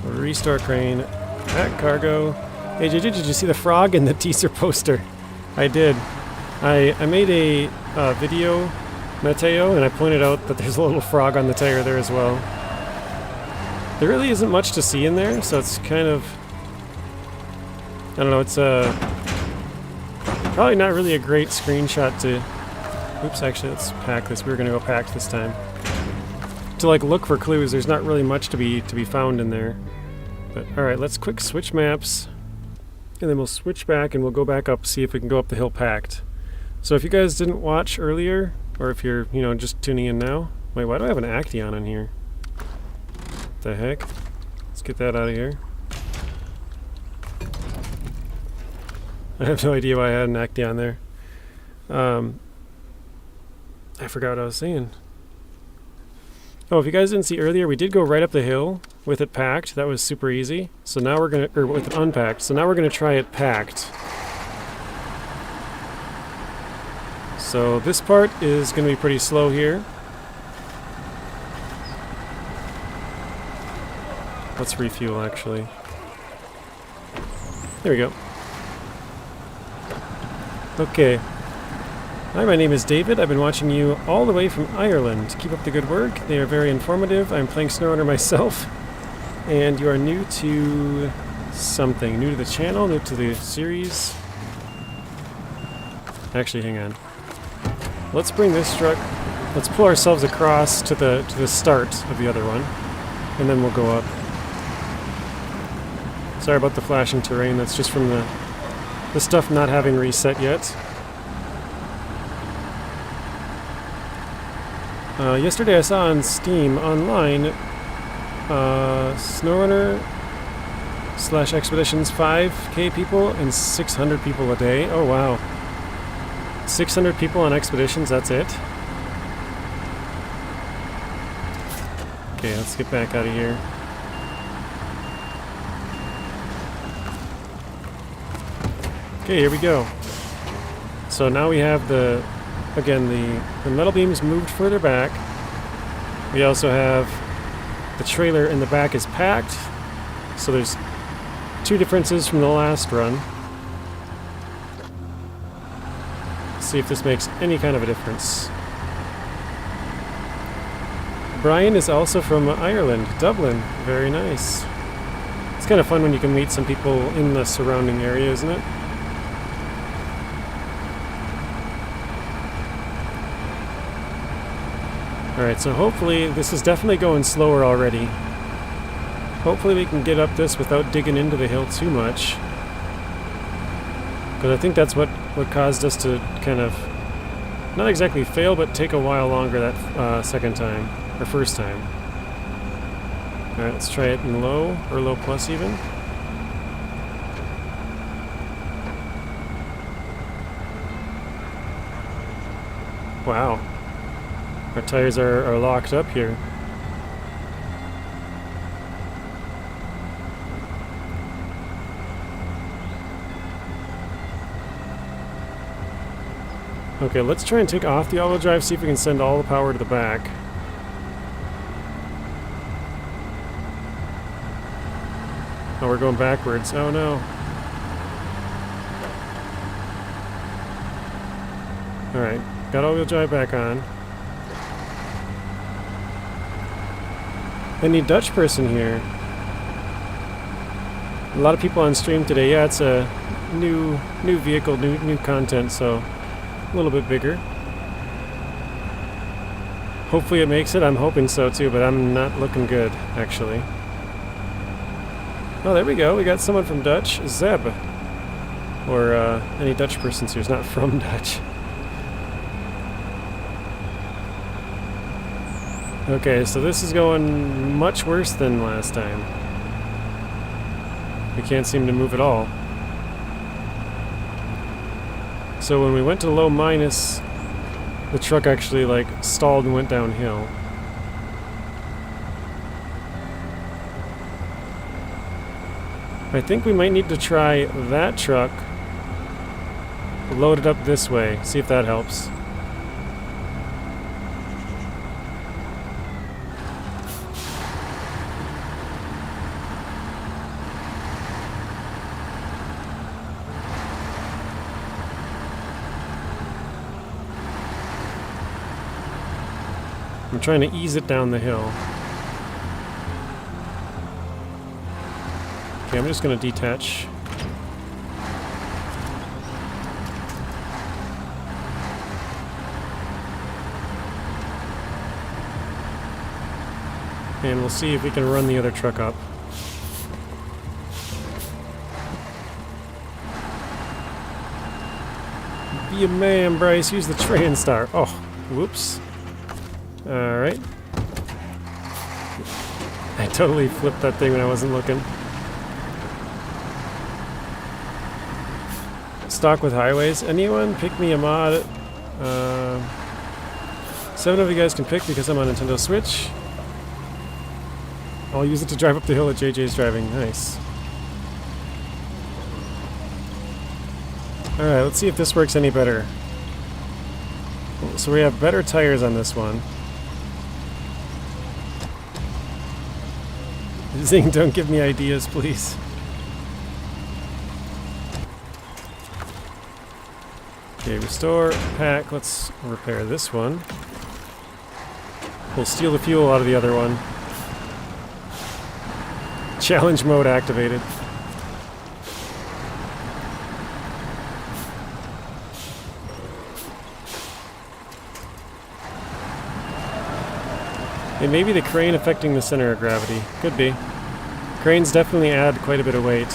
Restore crane. At cargo. Hey, did you see the frog in the teaser poster? I did. I made a video, Mateo, and I pointed out that there's a little frog on the tire there as well. There really isn't much to see in there, so it's kind of... I don't know, it's probably not really a great screenshot to... Oops, actually, let's pack this. We were going to go packed this time. To, like, look for clues, there's not really much to be found in there. But, alright, let's quick switch maps. And then we'll switch back and we'll go back up, see if we can go up the hill packed. So if you guys didn't watch earlier, or if you're, you know, just tuning in now... Wait, why do I have an Action on here? What the heck? Let's get that out of here. I have no idea why I had an Action there. I forgot what I was saying. Oh, if you guys didn't see earlier, we did go right up the hill with it packed. That was super easy. So now we're gonna, or with it unpacked. So now we're gonna try it packed. So this part is gonna be pretty slow here. Let's refuel actually. There we go. Okay. Hi, my name is David. I've been watching you all the way from Ireland. Keep up the good work. They are very informative. I'm playing SnowRunner myself. And you are new to something. New to the channel, new to the series. Actually, hang on. Let's bring this truck. Let's pull ourselves across to the start of the other one. And then we'll go up. Sorry about the flashing terrain. That's just from the stuff not having reset yet. Yesterday I saw on Steam online SnowRunner / Expeditions 5k people and 600 people a day. Oh wow. 600 people on Expeditions, that's it? Okay, let's get back out of here. Okay, here we go. So now we have again, the metal beams moved further back. We also have the trailer in the back is packed, so there's two differences from the last run. Let's see if this makes any kind of a difference. Brian is also from Ireland, Dublin. Very nice. It's kind of fun when you can meet some people in the surrounding area, isn't it? Alright, so hopefully, this is definitely going slower already. Hopefully we can get up this without digging into the hill too much. Because I think that's what caused us to kind of, not exactly fail, but take a while longer that second time, or first time. Alright, let's try it in low, or low plus even. Wow. Our tires are locked up here. Okay, let's try and take off the all-wheel drive, see if we can send all the power to the back. Oh, we're going backwards. Oh no. Alright, got all-wheel drive back on. Any Dutch person here? A lot of people on stream today. Yeah, it's a new vehicle, new content, so a little bit bigger. Hopefully it makes it. I'm hoping so too, but I'm not looking good, actually. Oh, there we go. We got someone from Dutch. Zeb. Or any Dutch persons who's not from Dutch. Okay, so this is going much worse than last time. We can't seem to move at all. So when we went to low minus, the truck actually like stalled and went downhill. I think we might need to try that truck, load it up this way, see if that helps. I'm trying to ease it down the hill. Okay, I'm just going to detach. And we'll see if we can run the other truck up. Be a man, Bryce. Use the train star. Oh, whoops. Alright. I totally flipped that thing when I wasn't looking. Stock with highways. Anyone pick me a mod? 7 of you guys can pick because I'm on Nintendo Switch. I'll use it to drive up the hill that JJ's driving. Nice. Alright, let's see if this works any better. So we have better tires on this one. Zing, don't give me ideas, please. Okay, restore, pack. Let's repair this one. We'll steal the fuel out of the other one. Challenge mode activated. It may be the crane affecting the center of gravity. Could be. Cranes definitely add quite a bit of weight.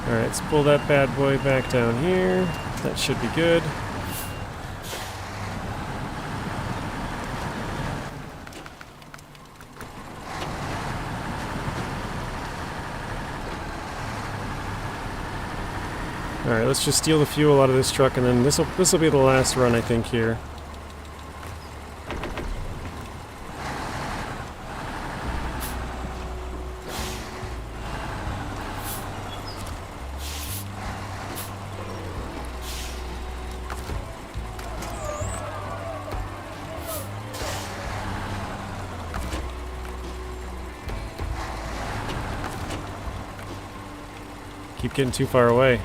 Alright, let's pull that bad boy back down here. That should be good. Alright, let's just steal the fuel out of this truck, and then this'll be the last run, I think, here. keep getting too far away.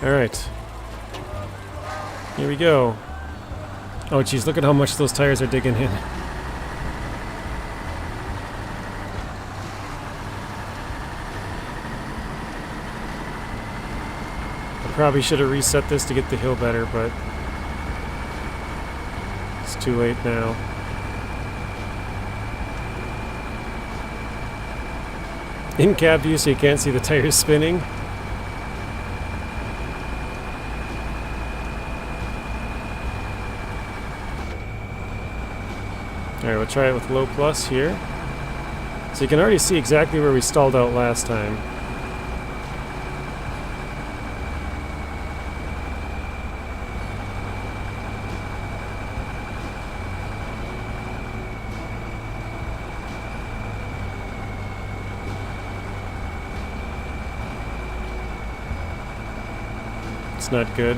Alright. Here we go. Oh geez, look at how much those tires are digging in. I probably should have reset this to get the hill better, but it's too late now. In cab view so you can't see the tires spinning. Alright, we'll try it with low plus here. So you can already see exactly where we stalled out last time. It's not good.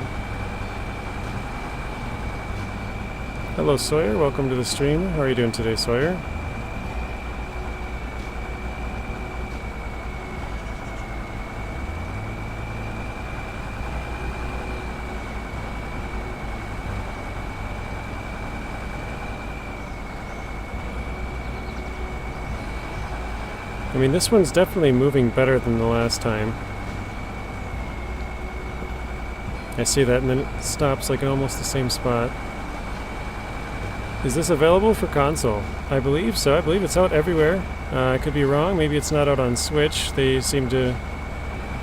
Hello Sawyer, welcome to the stream. How are you doing today, Sawyer? I mean, this one's definitely moving better than the last time. I see that and then it stops like in almost the same spot. Is this available for console? I believe so. I believe it's out everywhere. I could be wrong. Maybe it's not out on Switch. They seem to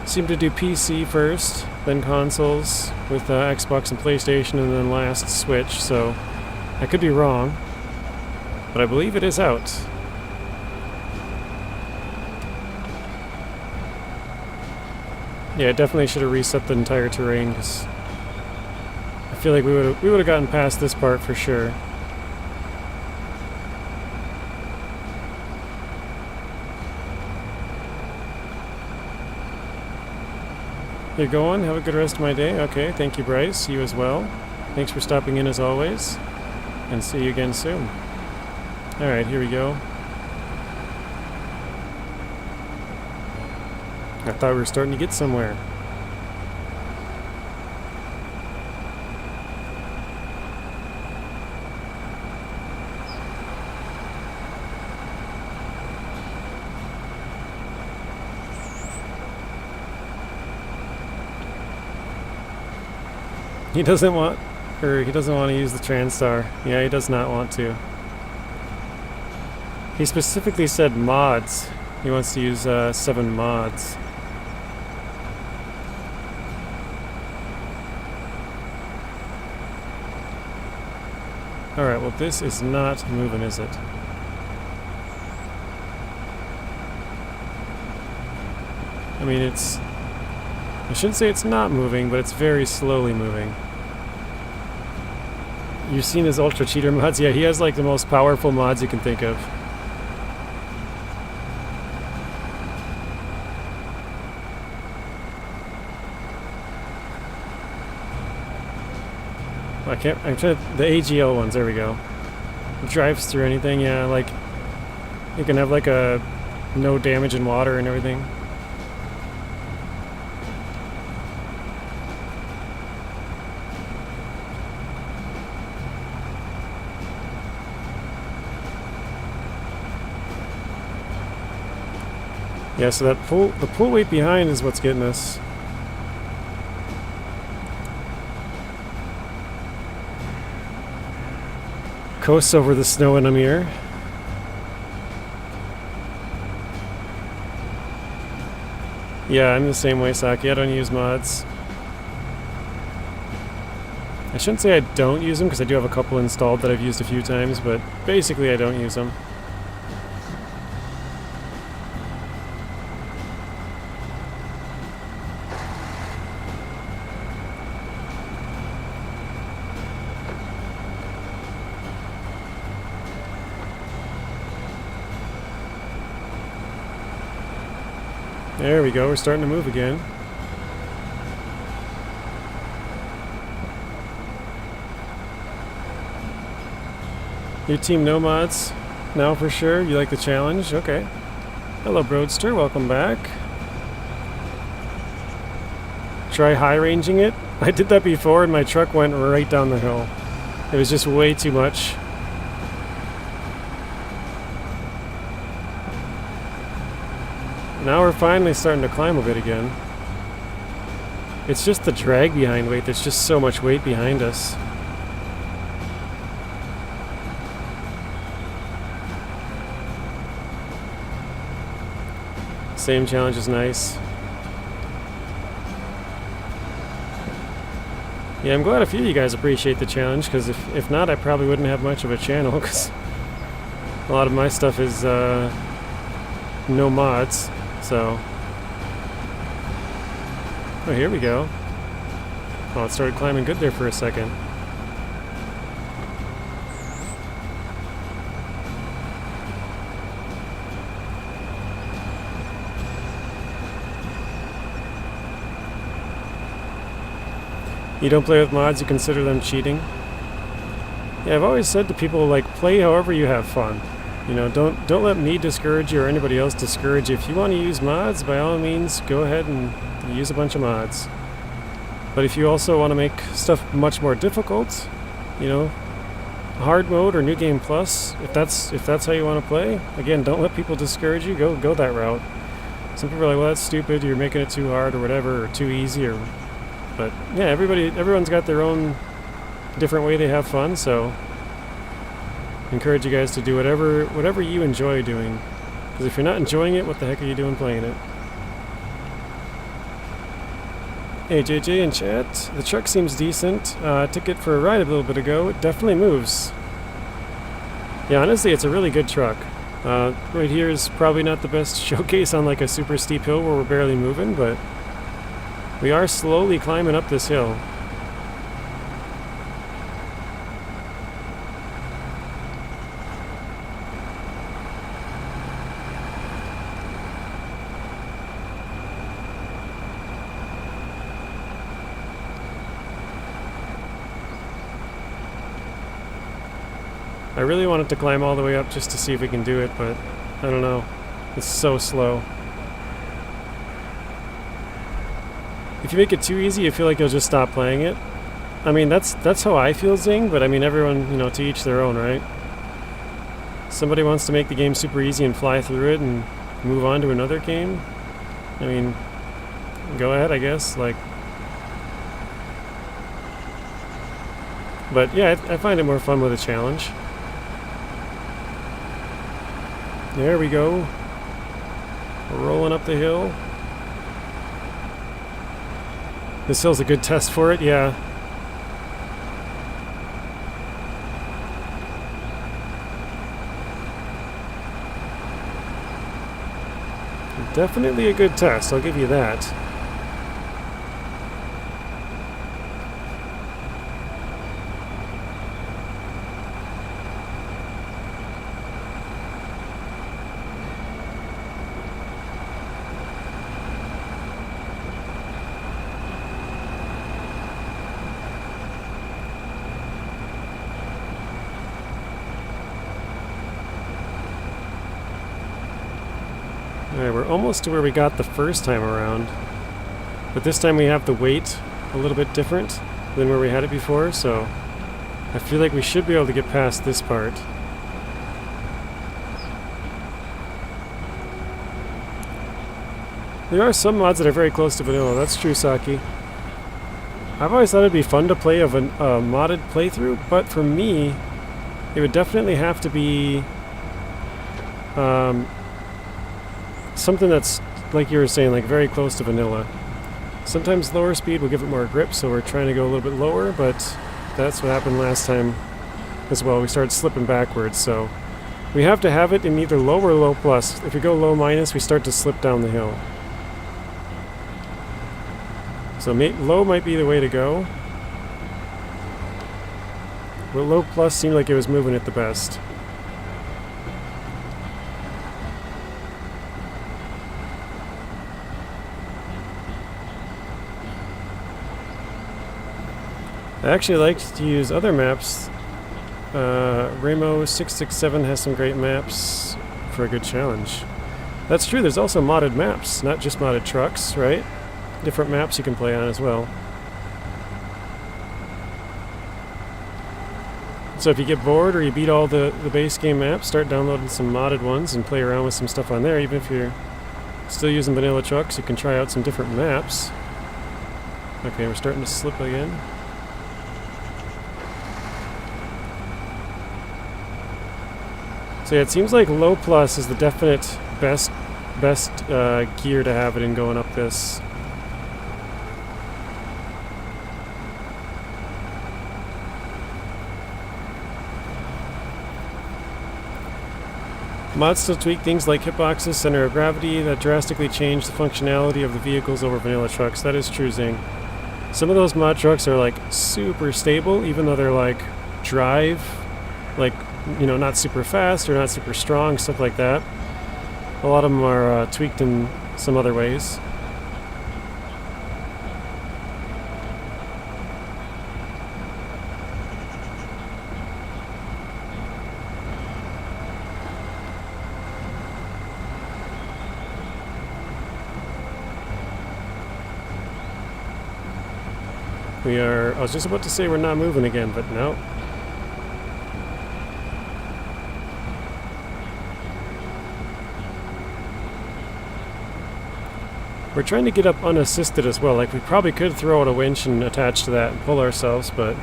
do PC first, then consoles with Xbox and PlayStation, and then last Switch. So I could be wrong, but I believe it is out. Yeah, I definitely should have reset the entire terrain because I feel like we would have gotten past this part for sure. You're going? Have a good rest of my day. Okay, thank you, Bryce. You as well. Thanks for stopping in as always. And see you again soon. Alright, here we go. I thought we were starting to get somewhere. He doesn't want to use the TranStar. Yeah, he does not want to. He specifically said mods. He wants to use 7 mods. Alright, well this is not moving, is it? I mean, I shouldn't say it's not moving, but it's very slowly moving. You've seen his Ultra Cheater mods? Yeah, he has like the most powerful mods you can think of. I'm trying to, the AGL ones, there we go. It drives through anything, yeah, like, you can have like a no damage in water and everything. Yeah, so the pull weight behind is what's getting us. Coasts over the snow in a mirror. Yeah, I'm the same way, Saki. I don't use mods. I shouldn't say I don't use them, because I do have a couple installed that I've used a few times, but basically I don't use them. There we go, we're starting to move again. Your team no mods now for sure. You like the challenge? Okay. Hello, Broadster. Welcome back. Try high ranging it. I did that before and my truck went right down the hill. It was just way too much. Now we're finally starting to climb a bit again. It's just the drag behind weight. There's just so much weight behind us. Same challenge is nice. Yeah, I'm glad a few of you guys appreciate the challenge, because if not, I probably wouldn't have much of a channel, because a lot of my stuff is no mods, so... Oh, here we go. Oh, it started climbing good there for a second. You don't play with mods, you consider them cheating? Yeah, I've always said to people, like, play however you have fun. You know, don't let me discourage you or anybody else discourage you. If you want to use mods, by all means, go ahead and use a bunch of mods. But if you also want to make stuff much more difficult, you know, hard mode or new game plus, if that's how you want to play, again, don't let people discourage you. Go that route. Some people are like, well, that's stupid. You're making it too hard or whatever, or too easy, or... But yeah, everyone's got their own different way they have fun, so encourage you guys to do whatever you enjoy doing. Because if you're not enjoying it, what the heck are you doing playing it? Hey JJ in chat, the truck seems decent. Took it for a ride a little bit ago. It definitely moves. Yeah, honestly, it's a really good truck. Right here is probably not the best showcase on like a super steep hill where we're barely moving, but we are slowly climbing up this hill. I really wanted to climb all the way up just to see if we can do it, but I don't know. It's so slow. If you make it too easy, you feel like you'll just stop playing it. I mean, that's how I feel, Zing, but I mean, everyone, you know, to each their own, right? Somebody wants to make the game super easy and fly through it and move on to another game. I mean, go ahead, I guess, like... But yeah, I find it more fun with a challenge. There we go. We're rolling up the hill. This hill's a good test for it, yeah. Definitely a good test, I'll give you that. Alright, we're almost to where we got the first time around. But this time we have the weight a little bit different than where we had it before, so I feel like we should be able to get past this part. There are some mods that are very close to vanilla, that's true, Saki. I've always thought it'd be fun to play a modded playthrough, but for me, it would definitely have to be something that's, like you were saying, like very close to vanilla. Sometimes lower speed will give it more grip, so we're trying to go a little bit lower, but that's what happened last time as well. We started slipping backwards, so we have to have it in either low or low plus. If we go low minus, we start to slip down the hill. So low might be the way to go. But low plus seemed like it was moving it the best. I actually like to use other maps Ramo667 has some great maps for a good challenge. That's true, there's also modded maps, not just modded trucks, right? Different maps you can play on as well. So if you get bored or you beat all the base game maps, start downloading some modded ones and play around with some stuff on there. Even if you're still using vanilla trucks, you can try out some different maps. Okay, we're starting to slip again. So yeah, it seems like low plus is the definite best gear to have it in going up this. Mods still tweak things like hitboxes, center of gravity, that drastically change the functionality of the vehicles over vanilla trucks. That is true, Zing. Some of those mod trucks are like super stable, even though they're like drive, like, you know, not super fast or not super strong, stuff like that. A lot of them are tweaked in some other ways. I was just about to say we're not moving again, but no. We're trying to get up unassisted as well. Like, we probably could throw out a winch and attach to that and pull ourselves, but...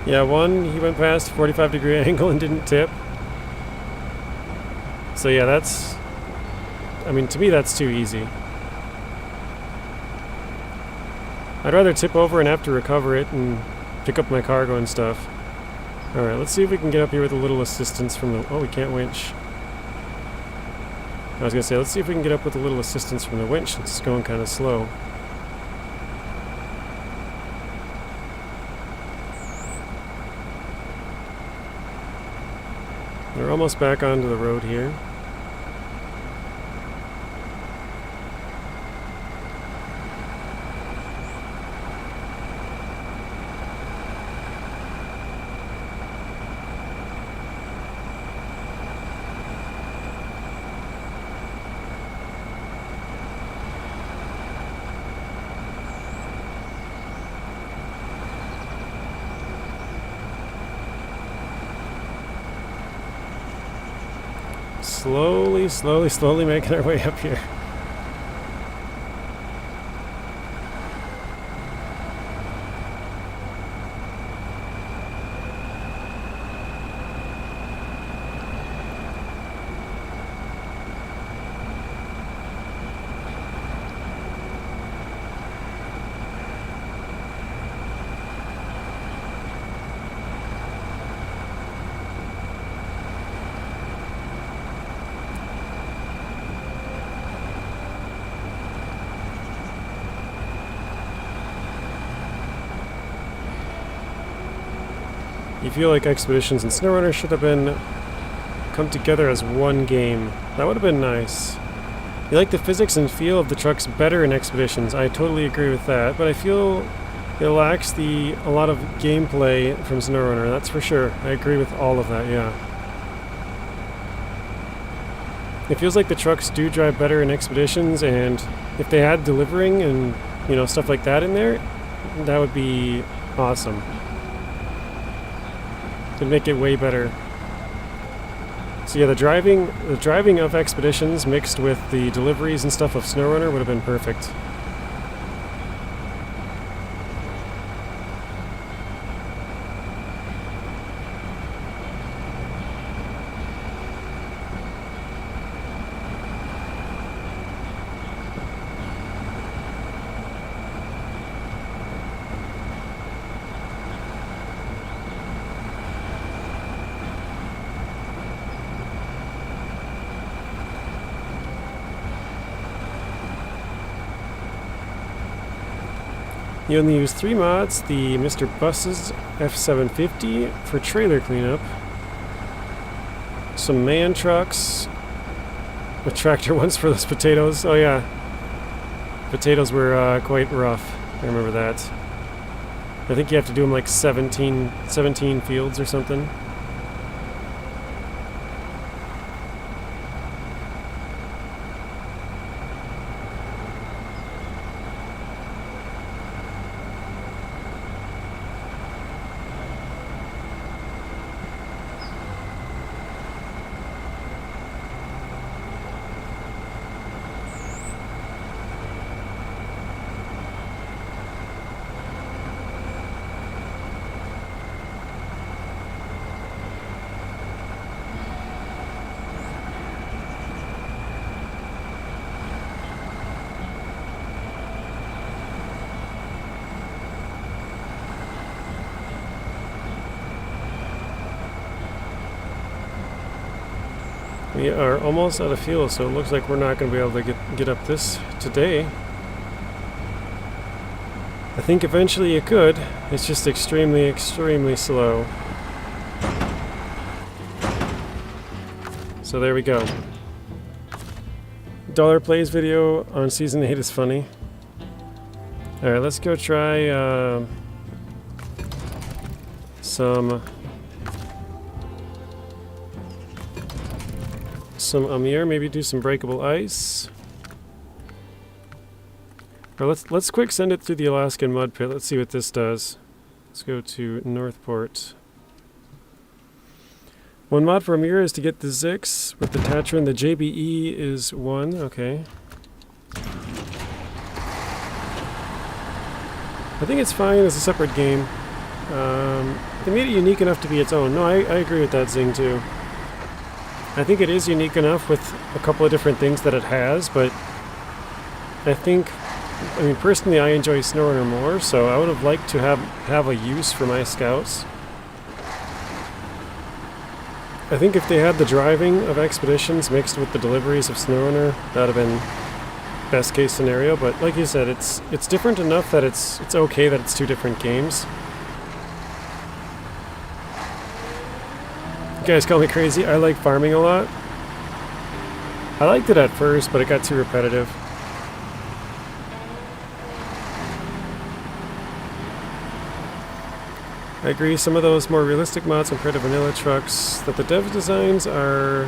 yeah, he went past 45-degree angle and didn't tip. So yeah, that's... I mean, to me that's too easy. I'd rather tip over and have to recover it and pick up my cargo and stuff. Alright, let's see if we can get up here with a little assistance from the... oh, we can't winch. I was going to say, let's see if we can get up with a little assistance from the winch. It's going kind of slow. We're almost back onto the road here. Slowly making our way up here. You feel like Expeditions and SnowRunner should have been come together as one game. That would have been nice. You like the physics and feel of the trucks better in Expeditions. I totally agree with that, but I feel it lacks a lot of gameplay from SnowRunner, that's for sure. I agree with all of that, yeah. It feels like the trucks do drive better in Expeditions, and if they had delivering and, you know, stuff like that in there, that would be awesome. It'd make it way better. So yeah, the driving of Expeditions mixed with the deliveries and stuff of SnowRunner would have been perfect. You only use 3 mods, the Mr. Bus's F750 for trailer cleanup, some man trucks, a tractor once for those potatoes. Oh yeah, potatoes were quite rough, I remember that. I think you have to do them like 17 fields or something. We are almost out of fuel, so it looks like we're not going to be able to get up this today. I think eventually you could. It's just extremely, extremely slow. So there we go. Dollar Plays video on Season 8 is funny. Alright, let's go try some Amir, maybe do some breakable ice. Or let's quick send it through the Alaskan mud pit. Let's see what this does. Let's go to Northport. One mod for Amir is to get the Zix with the Tatran. The JBE is 1. Okay. I think it's fine as a separate game. They made it unique enough to be its own. No, I agree with that, Zing, too. I think it is unique enough with a couple of different things that it has, but I mean, personally, I enjoy SnowRunner more, so I would have liked to have a use for my scouts. I think if they had the driving of Expeditions mixed with the deliveries of SnowRunner, that would have been best case scenario, but like you said, it's different enough that it's okay that it's two different games. You guys call me crazy. I like farming a lot. I liked it at first, but it got too repetitive. I agree, some of those more realistic mods compared to vanilla trucks that the dev designs are...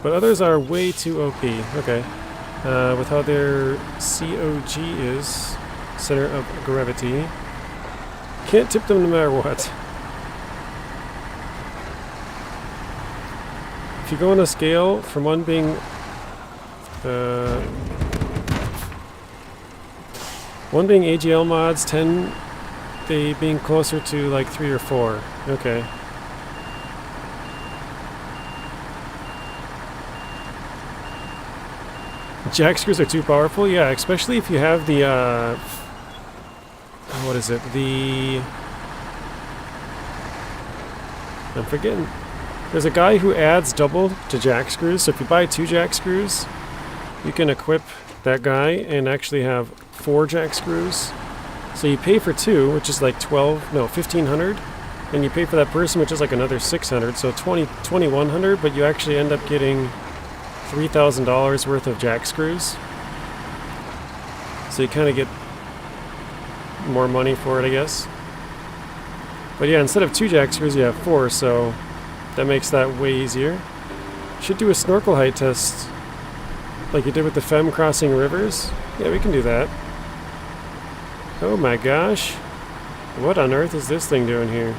But others are way too OP. Okay. With how their COG is, center of gravity. Can't tip them no matter what. If you go on a scale from one being AGL mods, 10 they being closer to like 3 or 4. Okay. Jack screws are too powerful? Yeah, especially if you have the what is it? I'm forgetting. There's a guy who adds double to jack screws, so if you buy 2 jack screws, you can equip that guy and actually have 4 jack screws. So you pay for 2, which is like 1,500, and you pay for that person, which is like another 600, so 2,100, but you actually end up getting $3,000 worth of jack screws. So you kind of get more money for it, I guess. But yeah, instead of 2 jack screws, you have 4, so that makes that way easier. Should do a snorkel height test like you did with the Fem crossing rivers. Yeah, we can do that. Oh my gosh. What on earth is this thing doing here?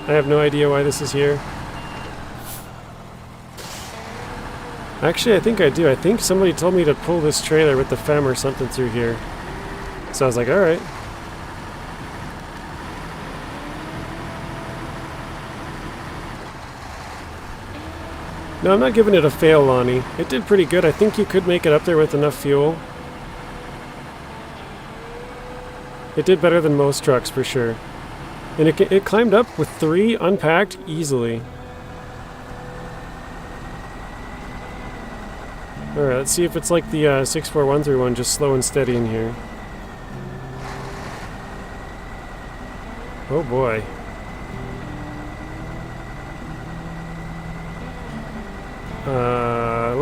I have no idea why this is here. Actually, I think I do. I think somebody told me to pull this trailer with the Fem or something through here. So I was like, alright. No, I'm not giving it a fail, Lonnie. It did pretty good. I think you could make it up there with enough fuel. It did better than most trucks, for sure. And it climbed up with 3 unpacked easily. Alright, let's see if it's like the 64131, just slow and steady in here. Oh boy.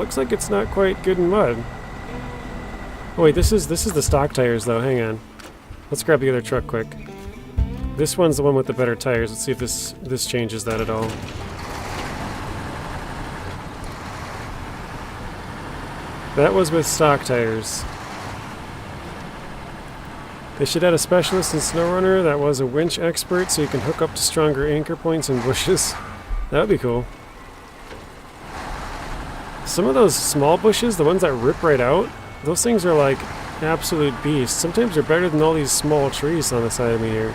looks like it's not quite good in mud. Oh wait, this is the stock tires though. Hang on. Let's grab the other truck quick. This one's the one with the better tires. Let's see if this changes that at all. That was with stock tires. They should add a specialist in SnowRunner that was a winch expert so you can hook up to stronger anchor points in bushes. That would be cool. Some of those small bushes, the ones that rip right out, those things are like absolute beasts. Sometimes they're better than all these small trees on the side of me here.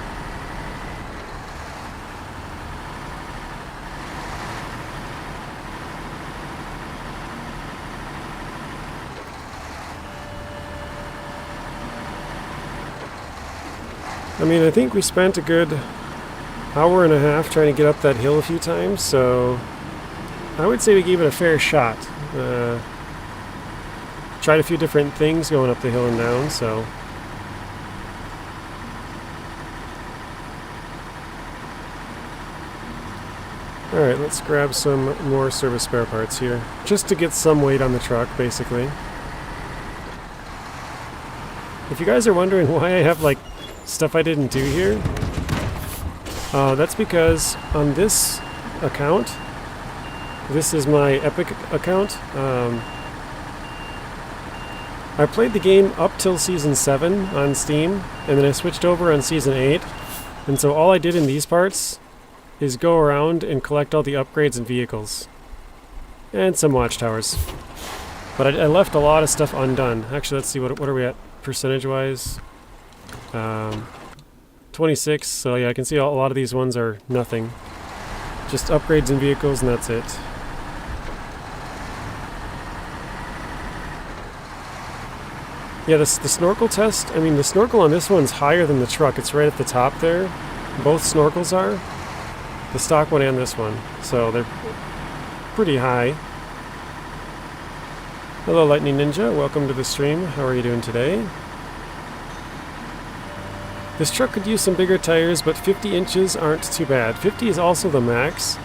I mean, I think we spent a good hour and a half trying to get up that hill a few times, so I would say we gave it a fair shot. Tried a few different things going up the hill and down, so. Alright, let's grab some more service spare parts here, just to get some weight on the truck, basically. If you guys are wondering why I have, like, stuff I didn't do here, that's because on this account, this is my Epic account, I played the game up till Season 7 on Steam, and then I switched over on Season 8, and so all I did in these parts is go around and collect all the upgrades and vehicles. And some watchtowers. But I left a lot of stuff undone. Actually, let's see, what are we at percentage-wise? 26, so yeah, I can see a lot of these ones are nothing. Just upgrades and vehicles, and that's it. Yeah, the snorkel test, I mean, the snorkel on this one's higher than the truck. It's right at the top there. Both snorkels are. The stock one and this one. So they're pretty high. Hello, Lightning Ninja. Welcome to the stream. How are you doing today? This truck could use some bigger tires, but 50 inches aren't too bad. 50 is also the max.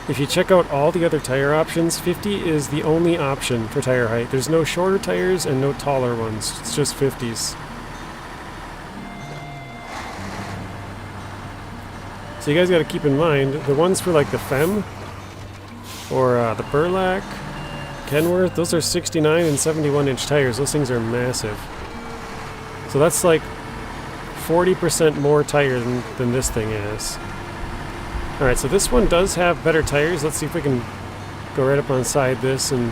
If you check out all the other tire options, 50 is the only option for tire height. There's no shorter tires and no taller ones. It's just 50s. So you guys got to keep in mind, the ones for like the Femme, or the Burlak, Kenworth, those are 69 and 71 inch tires. Those things are massive. So that's like 40% more tire than this thing is. Alright, so this one does have better tires. Let's see if we can go right up on side this and...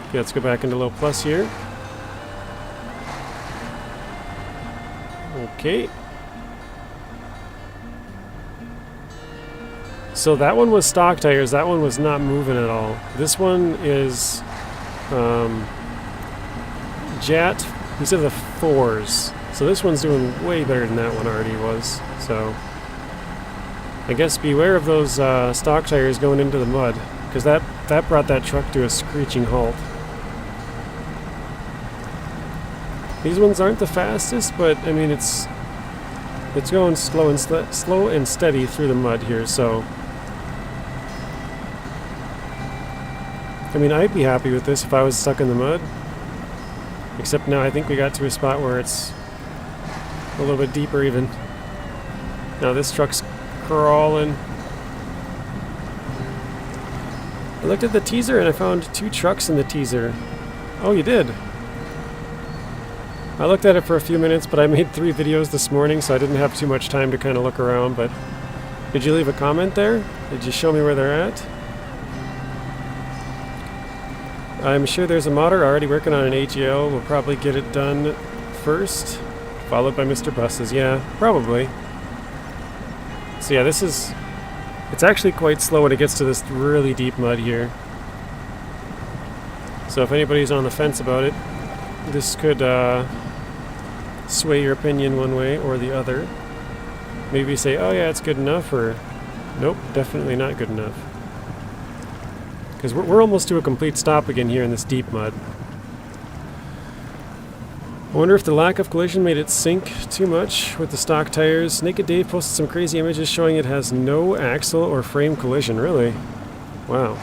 Okay, let's go back into low plus here. Okay. So that one was stock tires. That one was not moving at all. This one is Jat. These are the 4s. So this one's doing way better than that one already was. So I guess beware of those stock tires going into the mud, because that brought that truck to a screeching halt. These ones aren't the fastest, but I mean it's going slow and steady through the mud here. So I mean, I'd be happy with this if I was stuck in the mud. Except now I think we got to a spot where it's a little bit deeper even. Now this truck's crawling. I looked at the teaser and I found 2 trucks in the teaser. Oh, you did? I looked at it for a few minutes, but I made 3 videos this morning, so I didn't have too much time to kind of look around. But did you leave a comment there? Did you show me where they're at? I'm sure there's a modder already working on an AGL. We'll probably get it done first, followed by Mr. Buses. Yeah, probably. So yeah, it's actually quite slow when it gets to this really deep mud here. So if anybody's on the fence about it, this could sway your opinion one way or the other. Maybe say, oh yeah, it's good enough, or nope, definitely not good enough. Because we're almost to a complete stop again here in this deep mud. I wonder if the lack of collision made it sink too much with the stock tires. Naked Dave posted some crazy images showing it has no axle or frame collision, really? Wow.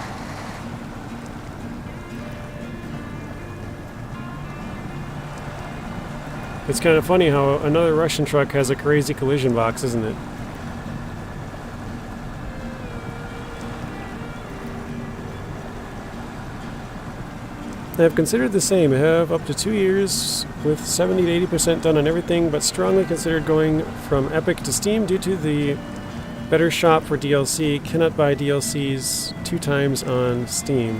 It's kind of funny how another Russian truck has a crazy collision box, isn't it? I have considered the same. I have up to 2 years with 70 to 80% done on everything, but strongly considered going from Epic to Steam due to the better shop for DLC. Cannot buy DLCs 2 times on Steam.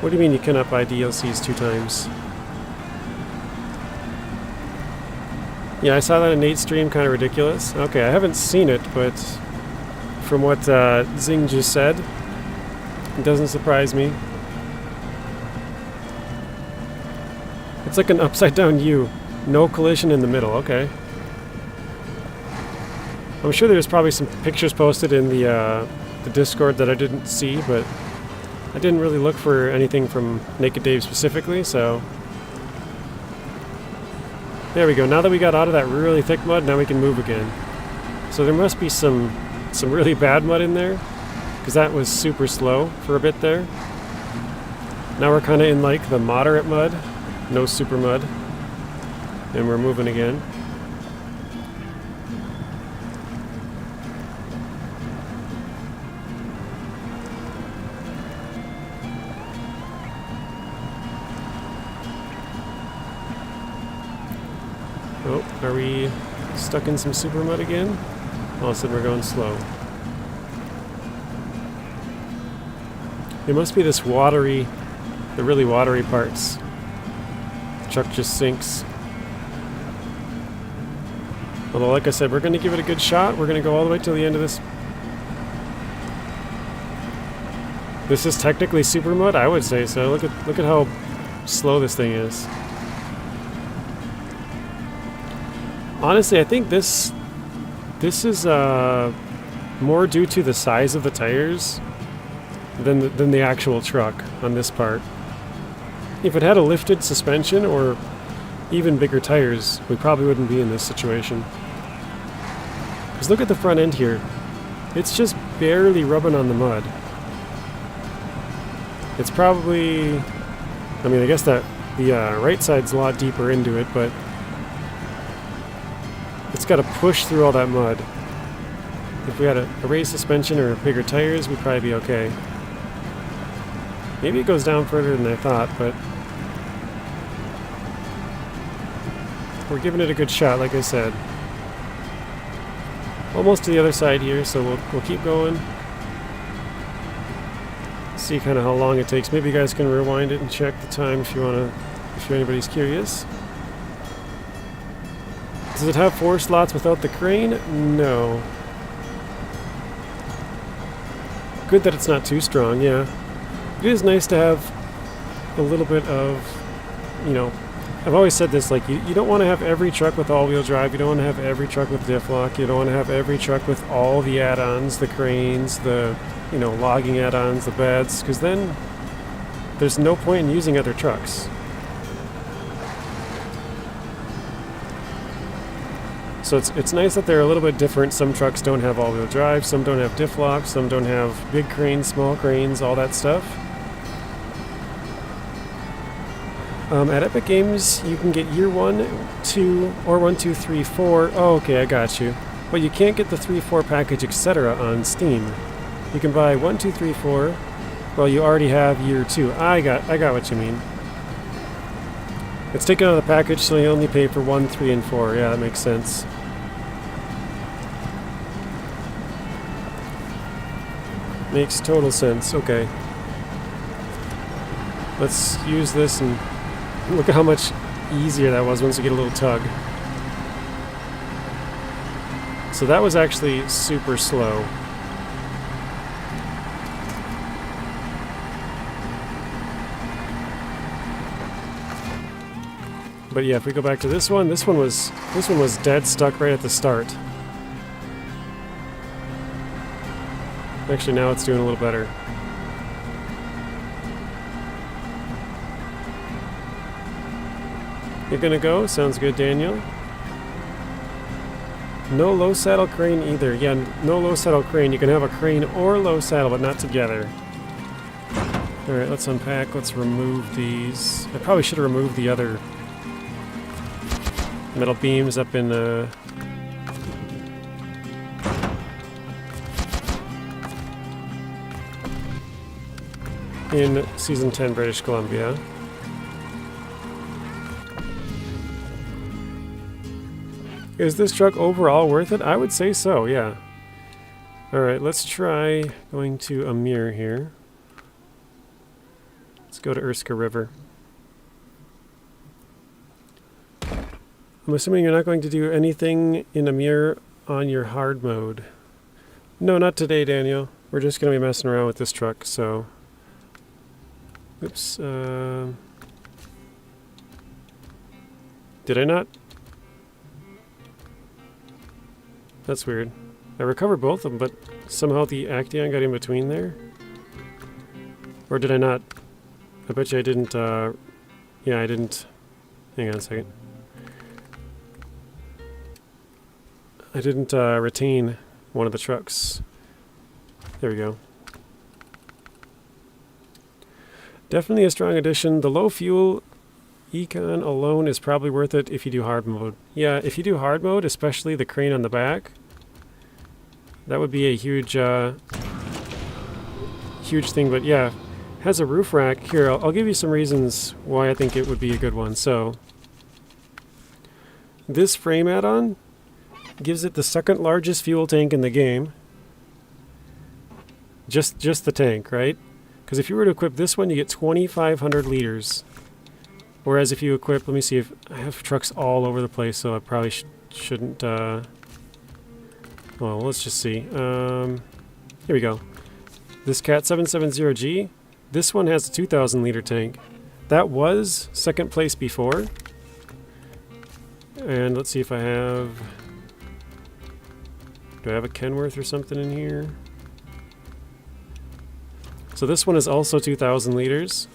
What do you mean you cannot buy DLCs 2 times? Yeah, I saw that in Nate's stream, kind of ridiculous. Okay, I haven't seen it, but from what Zing just said, it doesn't surprise me. It's like an upside down U. No collision in the middle, okay. I'm sure there's probably some pictures posted in the Discord that I didn't see, but I didn't really look for anything from Naked Dave specifically, so... There we go. Now that we got out of that really thick mud, now we can move again. So there must be some really bad mud in there, because that was super slow for a bit there. Now we're kind of in like the moderate mud, no super mud, and we're moving again. Oh, are we stuck in some super mud again? All of a sudden we're going slow. It must be this watery, the really watery parts. The truck just sinks. Although, like I said, we're going to give it a good shot. We're going to go all the way till the end of this. This is technically super mud? I would say so. Look at how slow this thing is. Honestly, I think this is more due to the size of the tires than the actual truck on this part. If it had a lifted suspension or even bigger tires, we probably wouldn't be in this situation. Because look at the front end here. It's just barely rubbing on the mud. It's probably... I mean, I guess that the right side's a lot deeper into it, but it's got to push through all that mud. If we had a raised suspension or bigger tires, we'd probably be okay. Maybe it goes down further than I thought, but we're giving it a good shot, like I said. Almost to the other side here, so we'll keep going. See kind of how long it takes. Maybe you guys can rewind it and check the time if you want to, if anybody's curious. Does it have 4 slots without the crane? No. Good that it's not too strong, yeah. It is nice to have a little bit of, you know, I've always said this, like, you don't want to have every truck with all-wheel drive, you don't want to have every truck with diff lock, you don't want to have every truck with all the add-ons, the cranes, the, you know, logging add-ons, the beds, because then there's no point in using other trucks. So it's nice that they're a little bit different. Some trucks don't have all-wheel drive, some don't have diff lock, some don't have big cranes, small cranes, all that stuff. At Epic Games, you can get year 1, 2, or 1, 2, 3, 4. Oh, okay, I got you. But you can't get the 3, 4 package, etc. on Steam. You can buy 1, 2, 3, 4. Well, you already have year 2. I got what you mean. It's taken out of the package, so you only pay for 1, 3, and 4. Yeah, that makes sense. Makes total sense. Okay. Let's use this and look at how much easier that was once you get a little tug. So that was actually super slow. But yeah, if we go back to this one was dead stuck right at the start. Actually, now it's doing a little better. You're gonna go? Sounds good, Daniel. No low saddle crane either. Yeah, no low saddle crane. You can have a crane or low saddle, but not together. Alright, let's unpack. Let's remove these. I probably should have removed the other metal beams up in Season 10 British Columbia. Is this truck overall worth it? I would say so, yeah. Alright, let's try going to Amir here. Let's go to Urska River. I'm assuming you're not going to do anything in Amir on your hard mode. No, not today, Daniel. We're just going to be messing around with this truck, so... Oops. Did I not? That's weird. I recovered both of them, but somehow the Acteon got in between there? Or did I not? I bet you I didn't, yeah, I didn't. Hang on a second. I didn't retain one of the trucks. There we go. Definitely a strong addition. The low fuel econ alone is probably worth it if you do hard mode. Yeah, if you do hard mode, especially the crane on the back, that would be a huge, huge thing. But yeah, has a roof rack. Here, I'll give you some reasons why I think it would be a good one. So, this frame add-on gives it the second largest fuel tank in the game. Just the tank, right? Because if you were to equip this one, you get 2,500 liters. Whereas if you equip, let me see, if I have trucks all over the place, so I probably shouldn't, well, let's just see. Here we go. This Cat 770G, this one has a 2,000 liter tank. That was second place before. And let's see if I have, do I have a Kenworth or something in here? So this one is also 2,000 liters.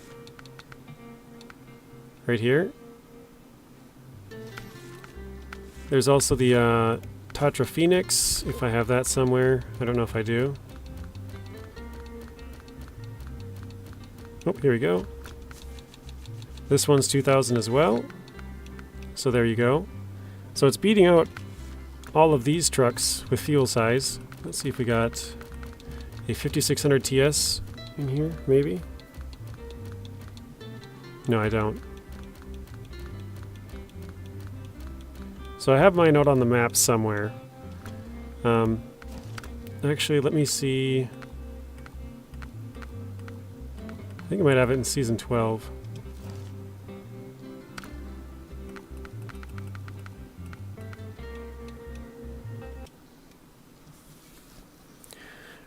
Right here. There's also the Tatra Phoenix, if I have that somewhere. I don't know if I do. Oh, here we go. This one's 2,000 as well. So there you go. So it's beating out all of these trucks with fuel size. Let's see if we got a 5600 TS in here, maybe? No, I don't. So I have mine out on the map somewhere. Actually, let me see. I think I might have it in Season 12.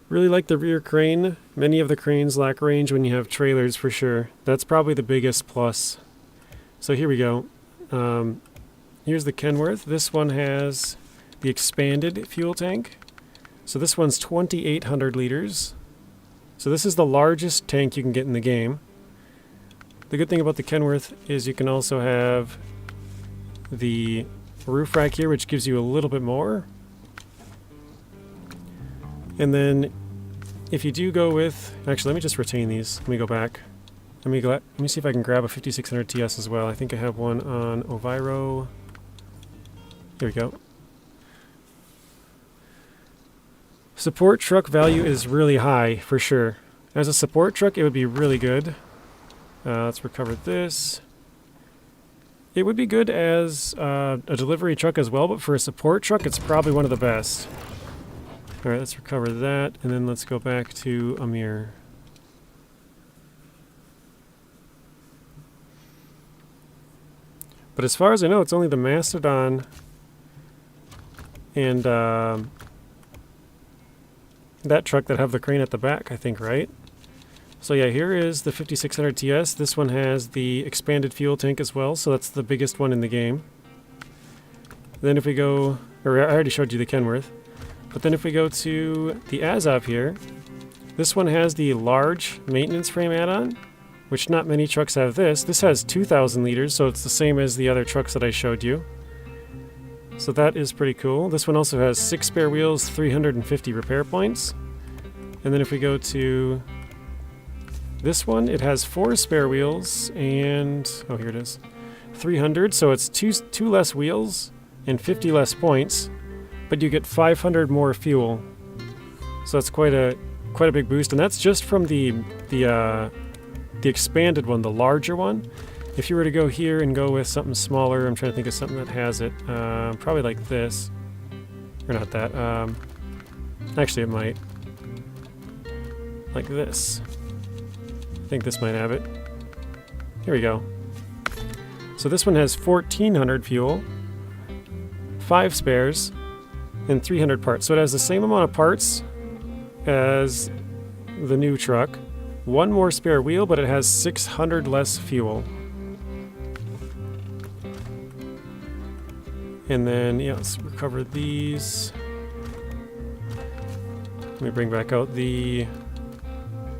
Really like the rear crane. Many of the cranes lack range when you have trailers, for sure. That's probably the biggest plus. So here we go. Here's the Kenworth. This one has the expanded fuel tank. So this one's 2,800 liters. So this is the largest tank you can get in the game. The good thing about the Kenworth is you can also have the roof rack here, which gives you a little bit more. And then if you do go with, actually let me just retain these. Let me go back. Let me see if I can grab a 5600 TS as well. I think I have one on Oviro. Here we go. Support truck value is really high, for sure. As a support truck, it would be really good. Let's recover this. It would be good as a delivery truck as well, but for a support truck, it's probably one of the best. Alright, let's recover that, and then let's go back to Amir. But as far as I know, it's only the Mastodon and that truck that have the crane at the back, I think, right? So yeah, here is the 5600 TS. This one has the expanded fuel tank as well, so that's the biggest one in the game. Then if we go, or I already showed you the Kenworth. But then if we go to the Azov here, this one has the large maintenance frame add-on. which not many trucks have this. This has 2,000 liters, so it's the same as the other trucks that I showed you. So that is pretty cool. This one also has 6 spare wheels, 350 repair points. And then if we go to this one, it has 4 spare wheels and, oh, here it is, 300. So it's two less wheels and 50 less points, but you get 500 more fuel. So that's quite a big boost, and that's just from the expanded one, the larger one. If you were to go here and go with something smaller, I'm trying to think of something that has it, probably like this, or not that. Actually, it might, like this. I think this might have it. Here we go. So this one has 1,400 fuel, 5 spares, and 300 parts. So it has the same amount of parts as the new truck. 1 more spare wheel, but it has 600 less fuel. And then, yeah, let's recover these. Let me bring back out the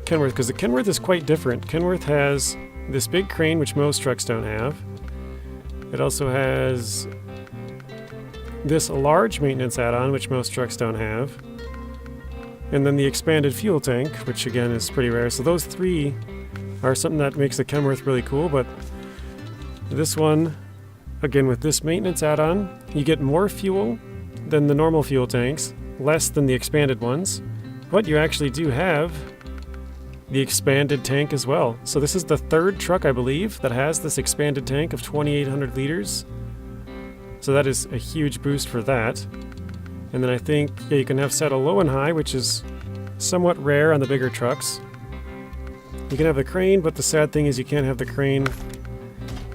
Kenworth, because the Kenworth is quite different. Kenworth has this big crane, which most trucks don't have. It also has this large maintenance add-on, which most trucks don't have. And then the expanded fuel tank, which again is pretty rare. So those 3 are something that makes the Kenworth really cool, but this one, again with this maintenance add-on, you get more fuel than the normal fuel tanks, less than the expanded ones, but you actually do have the expanded tank as well. So this is the 3rd truck, I believe, that has this expanded tank of 2,800 liters. So that is a huge boost for that. And then I think, yeah, you can have saddle low and high, which is somewhat rare on the bigger trucks. You can have the crane, but the sad thing is you can't have the crane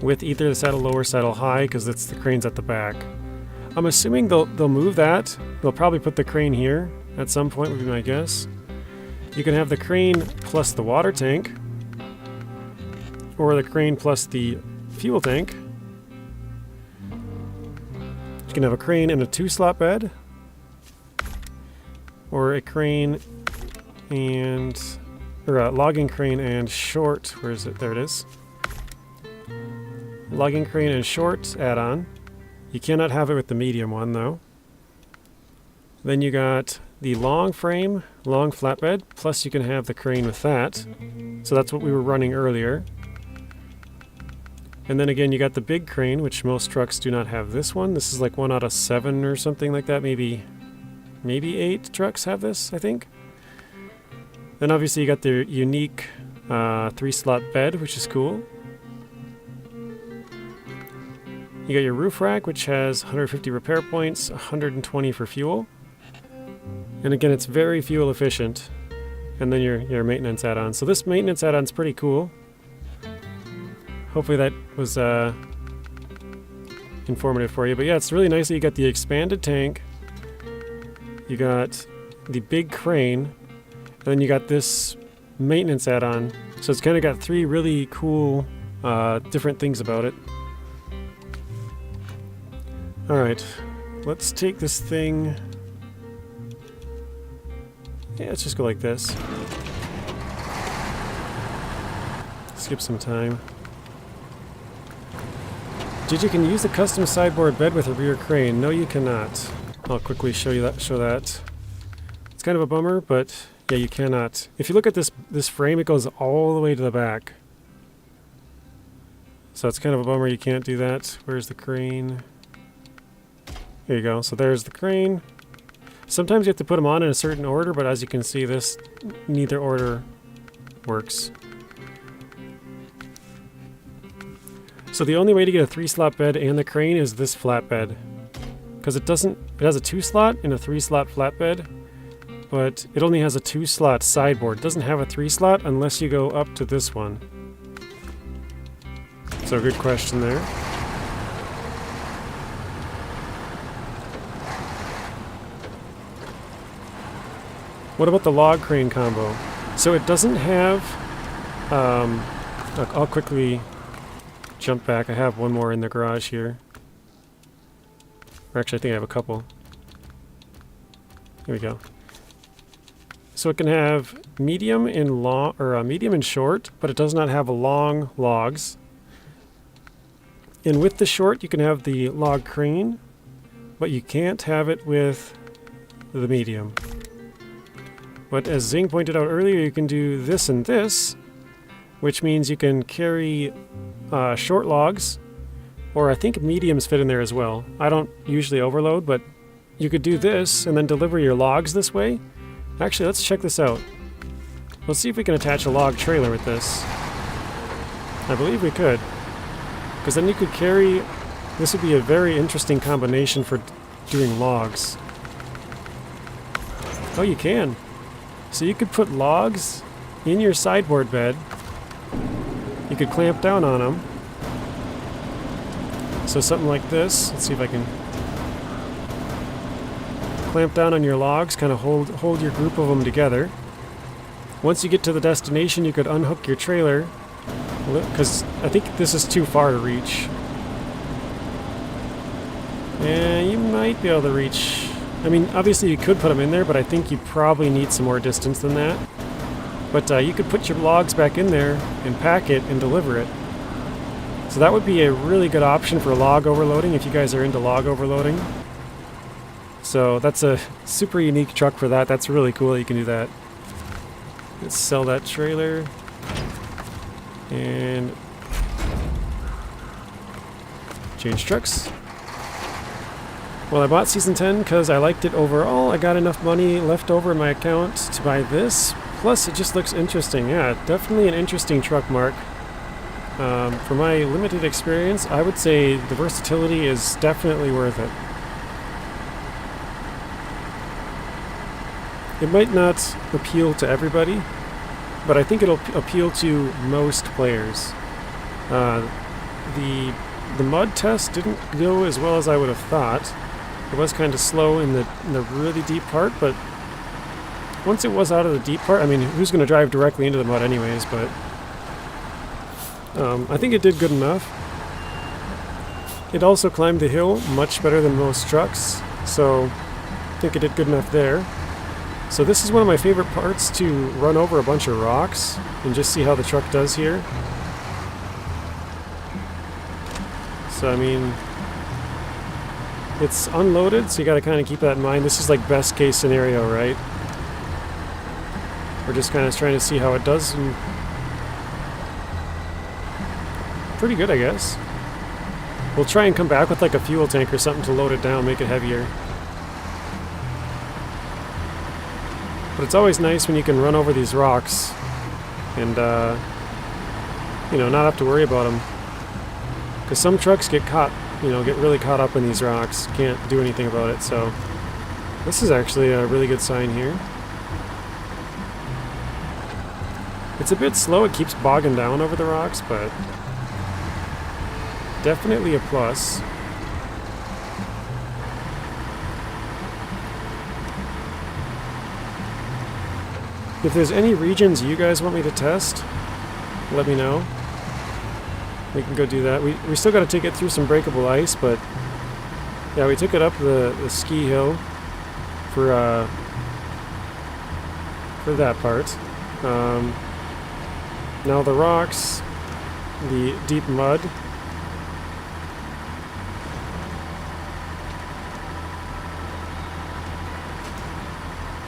with either the saddle low or saddle high, because it's the crane's at the back. I'm assuming they'll move that. They'll probably put the crane here at some point, would be my guess. You can have the crane plus the water tank, or the crane plus the fuel tank. You can have a crane and a 2-slot bed, or a crane and, or a logging crane and short, where is it? There it is. Logging crane and short add-on. You cannot have it with the medium one though. Then you got the long frame, long flatbed, plus you can have the crane with that. So that's what we were running earlier. And then again, you got the big crane, which most trucks do not have this one. This is like 1 out of 7 or something like that. Maybe 8 trucks have this, I think. Then obviously you got the unique 3-slot bed, which is cool. You got your roof rack, which has 150 repair points, 120 for fuel. And again, it's very fuel efficient. And then your maintenance add-on. So this maintenance add-on is pretty cool. Hopefully that was informative for you. But yeah, it's really nice that you got the expanded tank. You got the big crane. And then you got this maintenance add-on. So it's kind of got 3 really cool different things about it. Alright, let's take this thing. Yeah, let's just go like this. Skip some time. JJ, can you use the custom sideboard bed with a rear crane? No, you cannot. I'll quickly show that. It's kind of a bummer, but yeah, you cannot. If you look at this frame, it goes all the way to the back. So it's kind of a bummer you can't do that. Where's the crane? Here you go. So there's the crane. Sometimes you have to put them on in a certain order, but as you can see, neither order works. So the only way to get a 3-slot bed and the crane is this flatbed. Because it has a 2-slot and a 3-slot flatbed, but it only has a 2-slot sideboard. It doesn't have a 3-slot unless you go up to this one. So good question there. What about the log crane combo? So it doesn't have, I'll quickly jump back. I have one more in the garage here. Or actually, I think I have a couple. Here we go. So it can have medium and long, or medium and short, but it does not have long logs. And with the short, you can have the log crane, but you can't have it with the medium. But as Zing pointed out earlier, you can do this and this, which means you can carry short logs, or I think mediums fit in there as well. I don't usually overload, but you could do this and then deliver your logs this way. Actually, let's check this out. Let's see if we can attach a log trailer with this. I believe we could. Because then you could carry... This would be a very interesting combination for doing logs. Oh, you can. So you could put logs in your sideboard bed. You could clamp down on them. So something like this. Let's see if I can... Clamp down on your logs, kind of hold your group of them together. Once you get to the destination, you could unhook your trailer, because I think this is too far to reach. And you might be able to reach... I mean, obviously you could put them in there, but I think you probably need some more distance than that. But you could put your logs back in there and pack it and deliver it. So that would be a really good option for log overloading if you guys are into log overloading. So that's a super unique truck for that. That's really cool that you can do that. Let's sell that trailer. And change trucks. Well, I bought Season 10 because I liked it overall. I got enough money left over in my account to buy this. Plus, it just looks interesting. Yeah, definitely an interesting truck, Mark. For my limited experience, I would say the versatility is definitely worth it. It might not appeal to everybody, but I think it'll appeal to most players. The mud test didn't go as well as I would have thought. It was kind of slow in the really deep part, but once it was out of the deep part, I mean, who's going to drive directly into the mud anyways, but I think it did good enough. It also climbed the hill much better than most trucks, so I think it did good enough there. So this is one of my favorite parts, to run over a bunch of rocks and just see how the truck does here. So I mean, it's unloaded, so you gotta kind of keep that in mind. This is like best case scenario, right? We're just kind of trying to see how it does, and pretty good, I guess. We'll try and come back with like a fuel tank or something to load it down, make it heavier. But it's always nice when you can run over these rocks and, you know, not have to worry about them. Because some trucks get caught, you know, get really caught up in these rocks. Can't do anything about it, so this is actually a really good sign here. It's a bit slow, it keeps bogging down over the rocks, but definitely a plus. If there's any regions you guys want me to test, let me know. We can go do that. We still got to take it through some breakable ice, but yeah, we took it up the ski hill for that part. Now the rocks, the deep mud.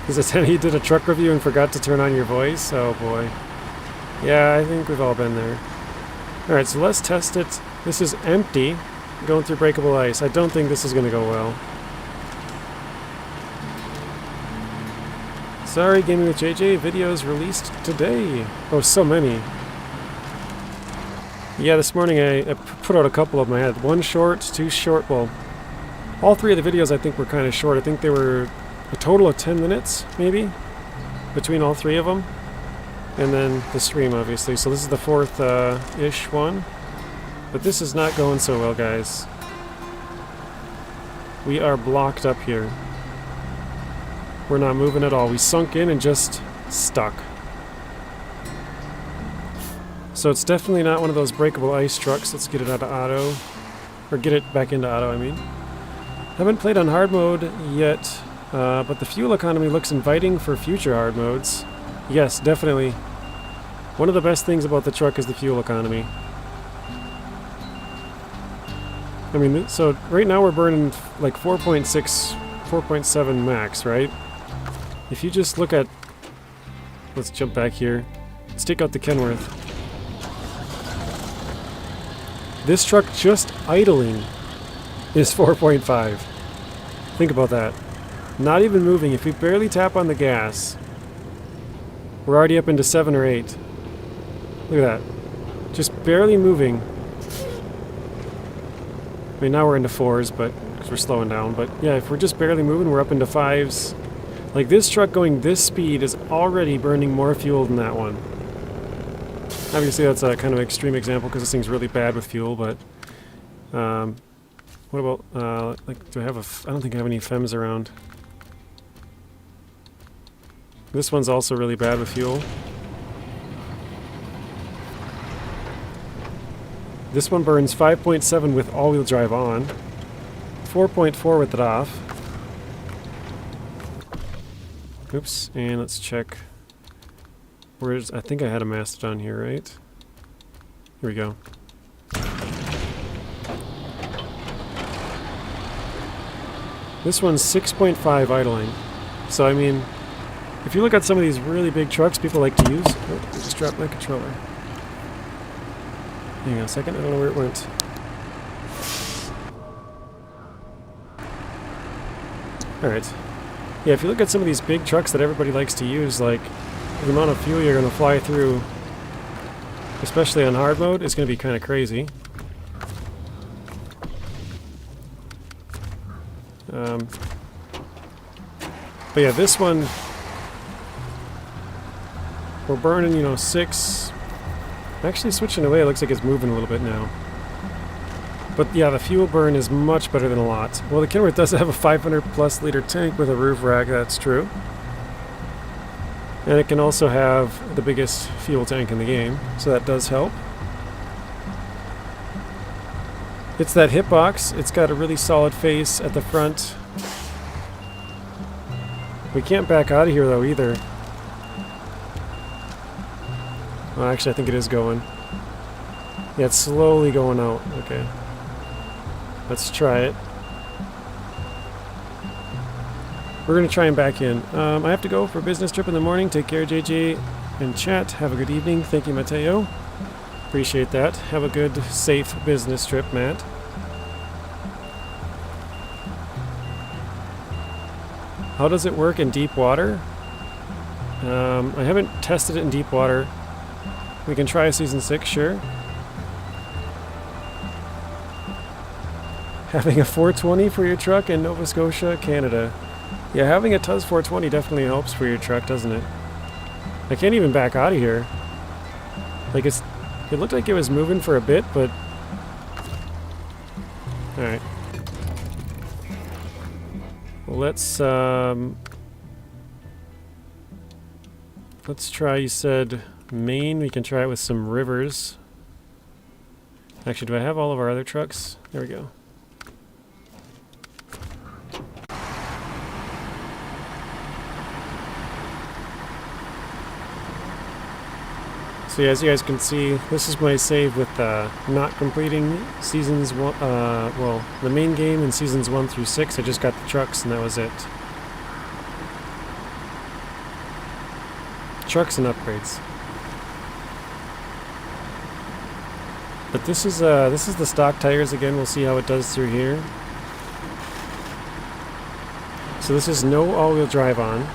Is it he did a truck review and forgot to turn on your voice? Oh boy. Yeah, I think we've all been there. Alright, so let's test it. This is empty, going through breakable ice. I don't think this is going to go well. Sorry, Gaming with JJ, videos released today. Oh, so many. Yeah, this morning I put out a couple of them. I had one short, two short. Well, all three of the videos I think were kind of short. I think they were a total of 10 minutes, maybe, between all three of them. And then the stream, obviously. So this is the fourth-ish one. But this is not going so well, guys. We are blocked up here. We're not moving at all. We sunk in and just stuck. So it's definitely not one of those breakable ice trucks. Let's get it out of auto. Or get it back into auto, I mean. Haven't played on hard mode yet But the fuel economy looks inviting for future hard modes. Yes, definitely. One of the best things about the truck is the fuel economy. I mean, so right now we're burning like 4.6, 4.7 max, right? If you just look at... Let's jump back here. Let's take out the Kenworth. This truck just idling is 4.5. Think about that. Not even moving. If we barely tap on the gas, we're already up into 7 or 8. Look at that. Just barely moving. I mean, now we're into 4s, but because we're slowing down. But yeah, if we're just barely moving, we're up into 5s. Like, this truck going this speed is already burning more fuel than that one. Obviously, that's a kind of extreme example because this thing's really bad with fuel, but... what about, like, do I have I don't think I have any FEMs around. This one's also really bad with fuel. This one burns 5.7 with all-wheel drive on. 4.4 with it off. Oops, and let's check. Where's... I think I had a Mastodon here, right? Here we go. This one's 6.5 idling. So, I mean, if you look at some of these really big trucks people like to use... Oh, I just dropped my controller. Hang on a second, I don't know where it went. Alright. Yeah, if you look at some of these big trucks that everybody likes to use, like, the amount of fuel you're going to fly through, especially on hard mode, is going to be kind of crazy. But yeah, this one, we're burning, you know, 6. Actually switching away, it looks like it's moving a little bit now. But yeah, the fuel burn is much better than a lot. Well, the Kenworth does have a 500 plus liter tank with a roof rack, that's true. And it can also have the biggest fuel tank in the game, so that does help. It's that hitbox. It's got a really solid face at the front. We can't back out of here though either. Well, actually I think it is going. Yeah, it's slowly going out. Okay. Let's try it. We're going to try and back in. I have to go for a business trip in the morning. Take care, JJ and chat. Have a good evening. Thank you, Mateo. Appreciate that. Have a good, safe business trip, Matt. How does it work in deep water? I haven't tested it in deep water. We can try a Season 6, sure. Having a 420 for your truck in Nova Scotia, Canada. Yeah, having a Tuz 420 definitely helps for your truck, doesn't it? I can't even back out of here. Like, it looked like it was moving for a bit, but... Alright. Let's try, you said, Maine. We can try it with some rivers. Actually, do I have all of our other trucks? There we go. So yeah, as you guys can see, this is my save with not completing seasons one. Well, the main game in seasons 1 through 6. I just got the trucks, and that was it. Trucks and upgrades. But this is the stock tires again. We'll see how it does through here. So this is no all-wheel drive on.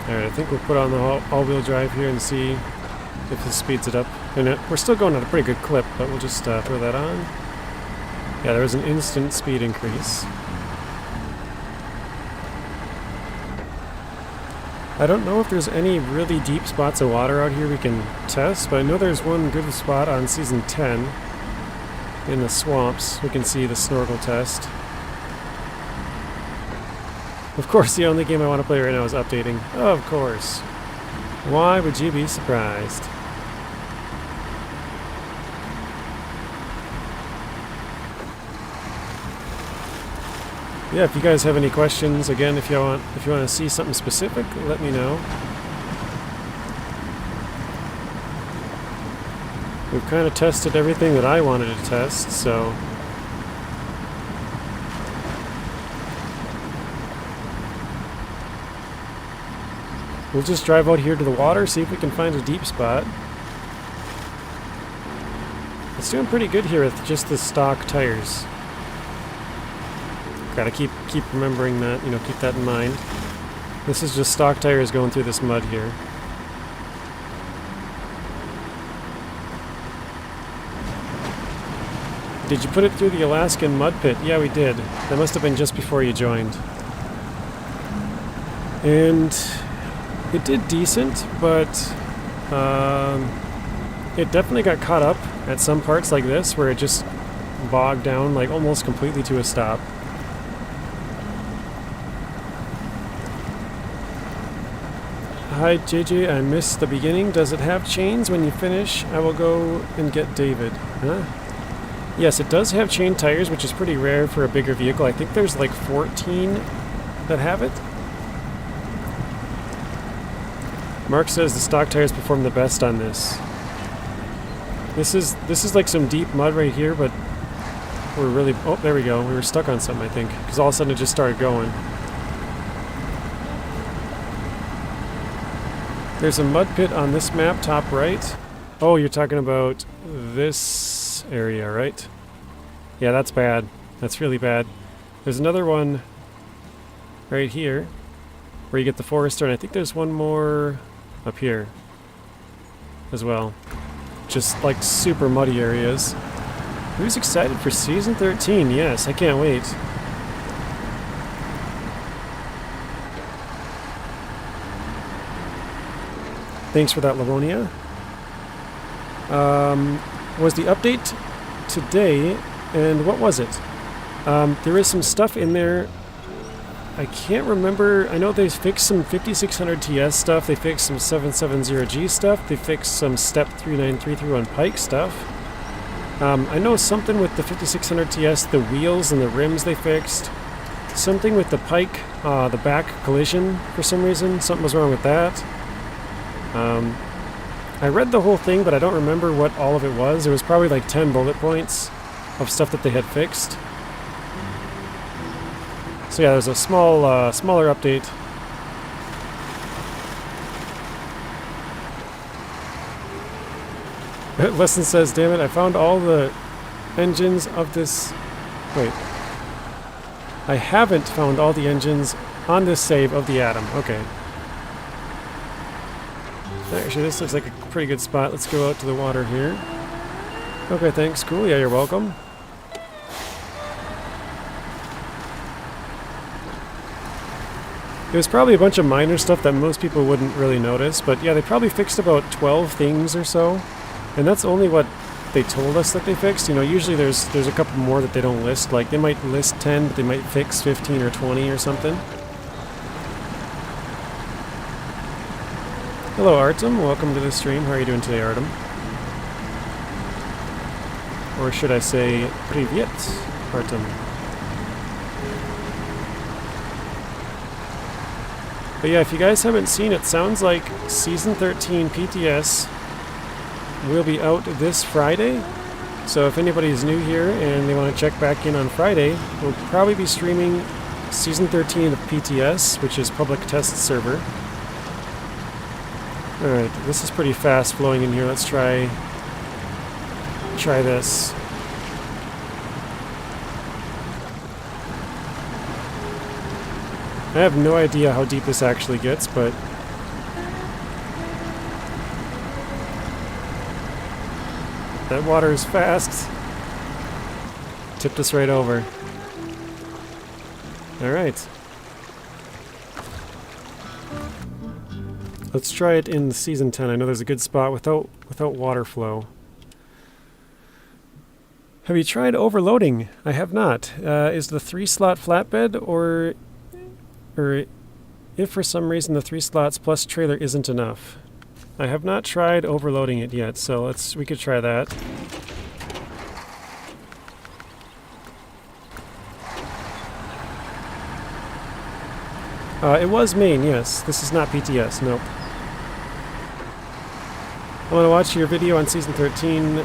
Alright, I think we'll put on the all-wheel drive here and see if this speeds it up. And we're still going at a pretty good clip, but we'll just throw that on. Yeah, there was an instant speed increase. I don't know if there's any really deep spots of water out here we can test, but I know there's one good spot on Season 10 in the swamps. We can see the snorkel test. Of course, the only game I want to play right now is updating. Of course. Why would you be surprised? Yeah, if you guys have any questions, again, if you want to see something specific, let me know. We've kind of tested everything that I wanted to test, so we'll just drive out here to the water, see if we can find a deep spot. It's doing pretty good here with just the stock tires. Gotta keep remembering that, you know, keep that in mind. This is just stock tires going through this mud here. Did you put it through the Alaskan mud pit? Yeah, we did. That must have been just before you joined. And it did decent, but it definitely got caught up at some parts like this where it just bogged down like almost completely to a stop. Hi JJ, I missed the beginning. Does it have chains? When you finish, I will go and get David. Huh? Yes, it does have chain tires, which is pretty rare for a bigger vehicle. I think there's like 14 that have it. Mark says the stock tires perform the best on this. This is like some deep mud right here, but we're really... Oh, there we go. We were stuck on something, I think, because all of a sudden it just started going. There's a mud pit on this map, top right. Oh, you're talking about this area, right? Yeah, that's bad. That's really bad. There's another one right here where you get the Forester, and I think there's one more up here as well. Just like super muddy areas. Who's excited for Season 13? Yes, I can't wait. Thanks for that, Livonia. Was the update today, and what was it? There is some stuff in there. I can't remember. I know they fixed some 5600 TS stuff. They fixed some 770G stuff. They fixed some Step 39331 Pike stuff. I know something with the 5600 TS, the wheels and the rims they fixed. Something with the Pike, the back collision for some reason. Something was wrong with that. I read the whole thing, but I don't remember what all of it was. It was probably like 10 bullet points of stuff that they had fixed. So yeah, there's a smaller update. Lesson says, damn it, I found all the engines of this... Wait. I haven't found all the engines on this save of the Atom. Okay. Actually, this looks like a pretty good spot. Let's go out to the water here. Okay, thanks. Cool. Yeah, you're welcome. It was probably a bunch of minor stuff that most people wouldn't really notice, but yeah, they probably fixed about 12 things or so, and that's only what they told us that they fixed. You know, usually there's a couple more that they don't list. Like, they might list 10, but they might fix 15 or 20 or something. Hello, Artem. Welcome to the stream. How are you doing today, Artem? Or should I say, Privyet, Artem. But yeah, if you guys haven't seen it, sounds like Season 13 PTS will be out this Friday. So if anybody's new here and they want to check back in on Friday, we'll probably be streaming Season 13 of PTS, which is Public Test Server. Alright, this is pretty fast flowing in here. Let's try this. I have no idea how deep this actually gets, but that water is fast. Tipped us right over. Alright. Let's try it in Season 10. I know there's a good spot without water flow. Have you tried overloading? I have not. Is the 3-slot flatbed or if for some reason the 3 slots plus trailer isn't enough? I have not tried overloading it yet, so we could try that. It was main, yes. This is not PTS, nope. I want to watch your video on Season 13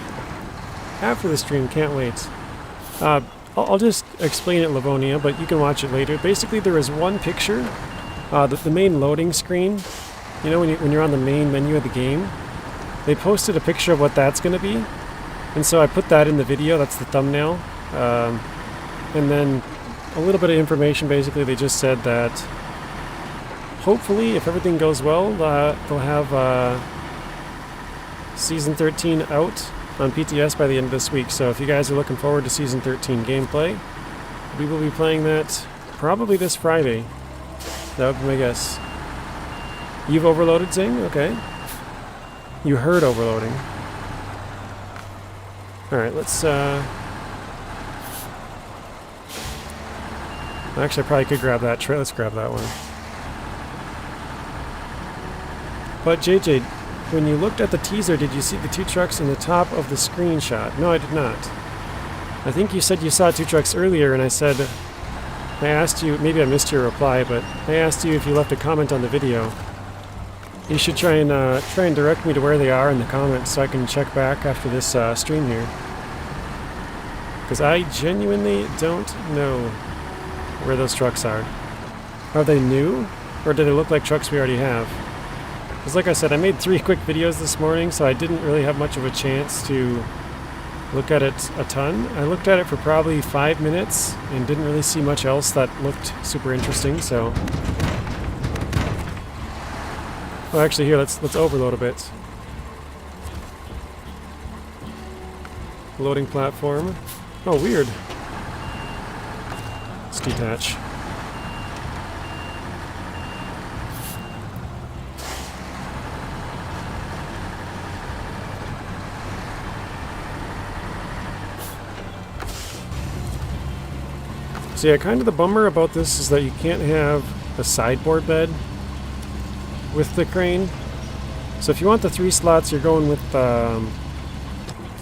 after the stream, can't wait. I'll just explain it, Livonia, but you can watch it later. Basically, there is one picture, the main loading screen. You know, when you're on the main menu of the game, they posted a picture of what that's going to be. And so I put that in the video, that's the thumbnail. And then a little bit of information, basically, they just said that hopefully, if everything goes well, they'll have Season 13 out on PTS by the end of this week. So if you guys are looking forward to Season 13 gameplay, we will be playing that probably this Friday. That would be my guess. You've overloaded, Zing? Okay. You heard overloading. Alright, let's actually, I probably could grab that. Let's grab that one. But JJ, when you looked at the teaser, did you see the 2 trucks in the top of the screenshot? No, I did not. I think you said you saw 2 trucks earlier, and I asked you, maybe I missed your reply, but I asked you if you left a comment on the video. You should try and direct me to where they are in the comments so I can check back after this stream here. Because I genuinely don't know where those trucks are. Are they new? Or do they look like trucks we already have? Because like I said, I made 3 quick videos this morning, so I didn't really have much of a chance to look at it a ton. I looked at it for probably 5 minutes and didn't really see much else that looked super interesting, so... Oh, actually here, let's overload a bit. Loading platform. Oh, weird. Let's detach. So yeah, kind of the bummer about this is that you can't have a sideboard bed with the crane. So if you want the 3 slots, you're going with, yeah,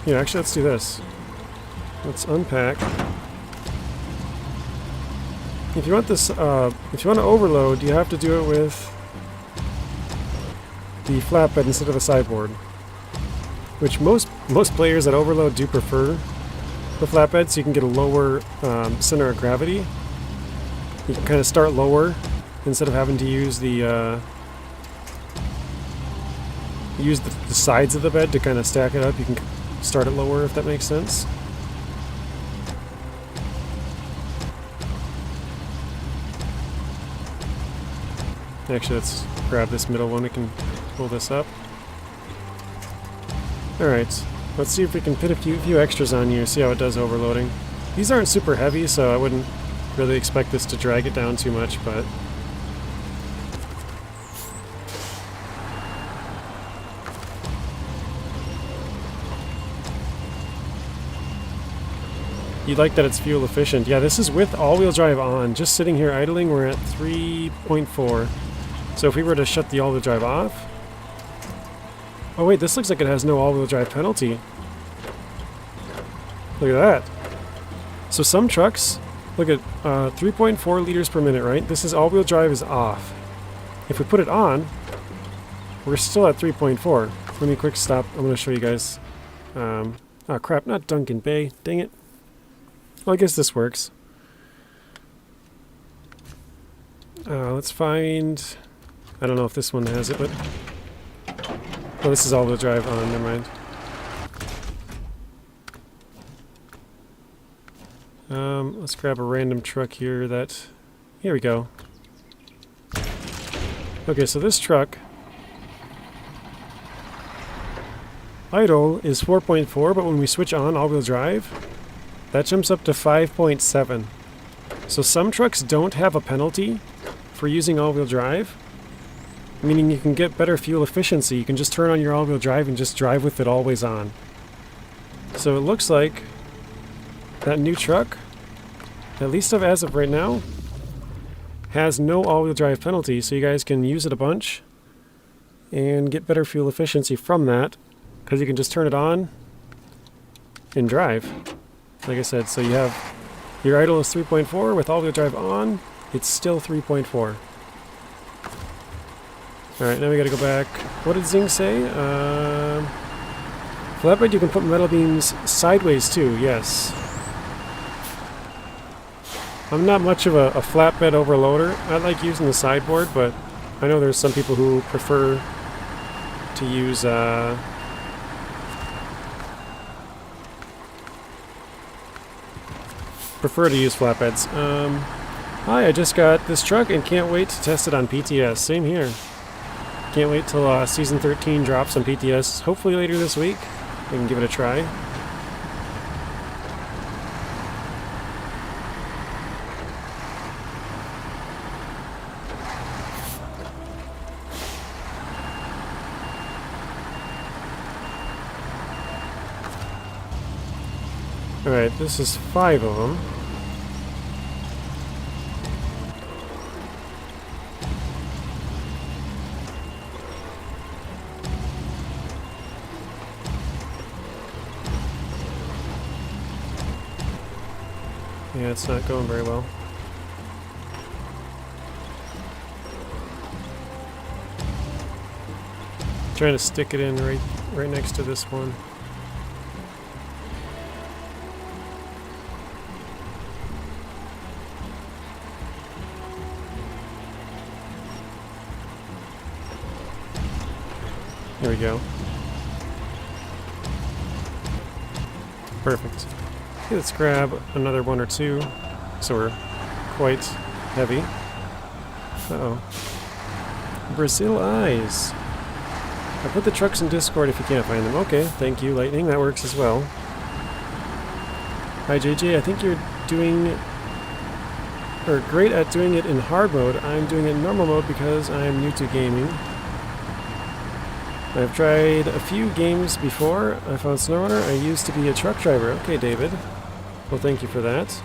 actually let's do this. Let's unpack. If you want this, if you want to overload, you have to do it with the flatbed instead of a sideboard. Which most players that overload do prefer the flatbed, so you can get a lower center of gravity. You can kind of start lower instead of having to use the sides of the bed to kind of stack it up. You can start it lower, if that makes sense. Actually, let's grab this middle one. We can pull this up. Alright, let's see if we can fit a few extras on you, see how it does overloading. These aren't super heavy, so I wouldn't really expect this to drag it down too much, but... You like that it's fuel efficient. Yeah, this is with all-wheel drive on. Just sitting here idling, we're at 3.4. So if we were to shut the all-wheel drive off... Oh wait, this looks like it has no all-wheel drive penalty. Look at that. So some trucks, look at 3.4 liters per minute, right? This is all-wheel drive is off. If we put it on, we're still at 3.4. Let me quick stop. I'm going to show you guys. Oh crap, not Duncan Bay. Dang it. Well, I guess this works. Let's find... I don't know if this one has it, but... Oh, this is all-wheel drive on, never mind. Let's grab a random truck here that... Here we go. Okay, so this truck... idle is 4.4, but when we switch on all-wheel drive, that jumps up to 5.7. So some trucks don't have a penalty for using all-wheel drive, meaning you can get better fuel efficiency. You can just turn on your all-wheel drive and just drive with it always on. So it looks like that new truck, at least as of right now, has no all-wheel drive penalty, so you guys can use it a bunch and get better fuel efficiency from that, because you can just turn it on and drive. Like I said, so you have your idle is 3.4 with all-wheel drive on, it's still 3.4. Alright, now we gotta go back. What did Zing say? Flatbed, you can put metal beams sideways too, yes. I'm not much of a flatbed overloader. I like using the sideboard, but I know there's some people who prefer to use flatbeds. Hi, I just got this truck and can't wait to test it on PTS. Same here. Can't wait till Season 13 drops on PTS. Hopefully later this week. We can give it a try. Alright, this is 5 of them. Yeah, it's not going very well. Trying to stick it in right next to this one. There we go. Perfect. Okay, let's grab another one or two, so we're quite heavy. Uh-oh. Brazil eyes. I put the trucks in Discord if you can't find them. Okay, thank you, Lightning. That works as well. Hi, JJ. I think you're great at doing it in hard mode. I'm doing it in normal mode because I'm new to gaming. I've tried a few games before. I found SnowRunner. I used to be a truck driver. Okay, David. Well, thank you for that.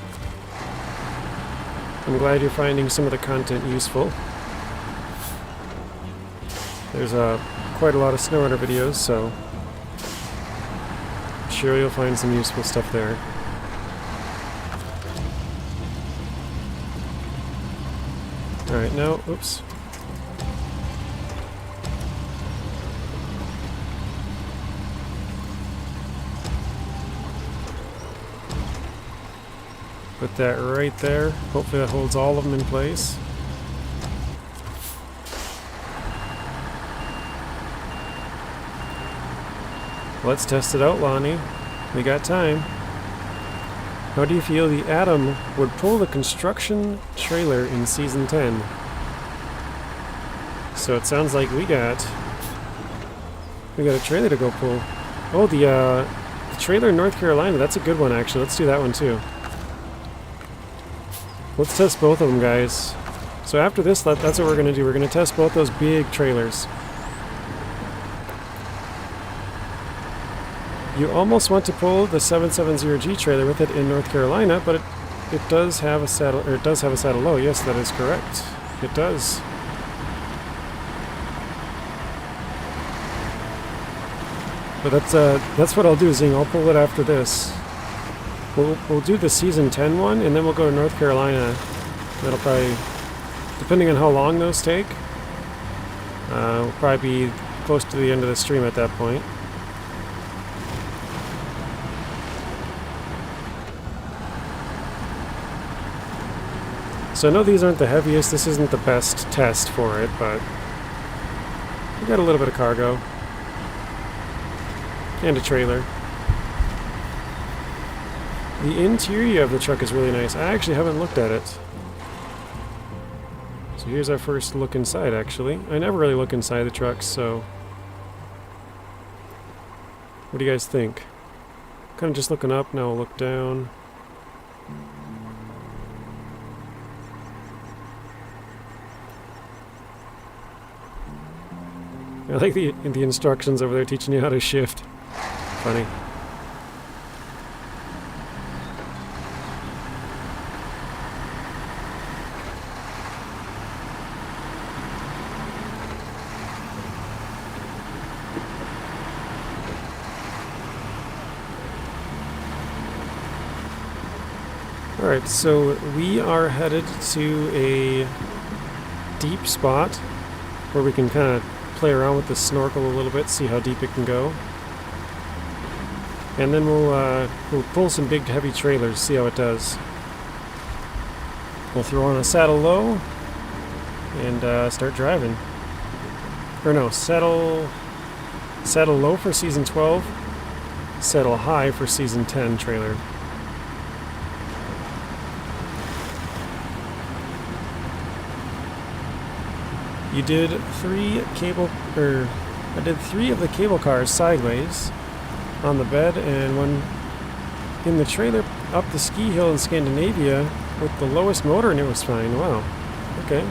I'm glad you're finding some of the content useful. There's quite a lot of SnowRunner videos, so I'm sure you'll find some useful stuff there. Alright, now, oops. Put that right there. Hopefully that holds all of them in place. Let's test it out, Lonnie. We got time. How do you feel the Atom would pull the construction trailer in Season 10? So it sounds like we got a trailer to go pull. Oh, the trailer in North Carolina. That's a good one, actually. Let's do that one, too. Let's test both of them, guys. So after this, that's what we're going to do. We're going to test both those big trailers. You almost want to pull the 770G trailer with it in North Carolina, but it does have a saddle, or it does have a saddle low. Yes, that is correct. It does. But that's what I'll do, Zing. I'll pull it after this. We'll do the Season 10 one, and then we'll go to North Carolina. That'll probably, depending on how long those take, we'll probably be close to the end of the stream at that point. So I know these aren't the heaviest, this isn't the best test for it, but we got a little bit of cargo. And a trailer. The interior of the truck is really nice. I actually haven't looked at it. So here's our first look inside, actually. I never really look inside the trucks, so... What do you guys think? Kind of just looking up, now we'll look down. I like the instructions over there teaching you how to shift. Funny. Alright, so we are headed to a deep spot where we can kind of play around with the snorkel a little bit, see how deep it can go. And then we'll pull some big heavy trailers, see how it does. We'll throw on a saddle low and start driving. Or no, saddle low for season 12, saddle high for season 10 trailer. You did I did 3 of the cable cars sideways on the bed, and one in the trailer up the ski hill in Scandinavia with the lowest motor, and it was fine. Wow. Okay.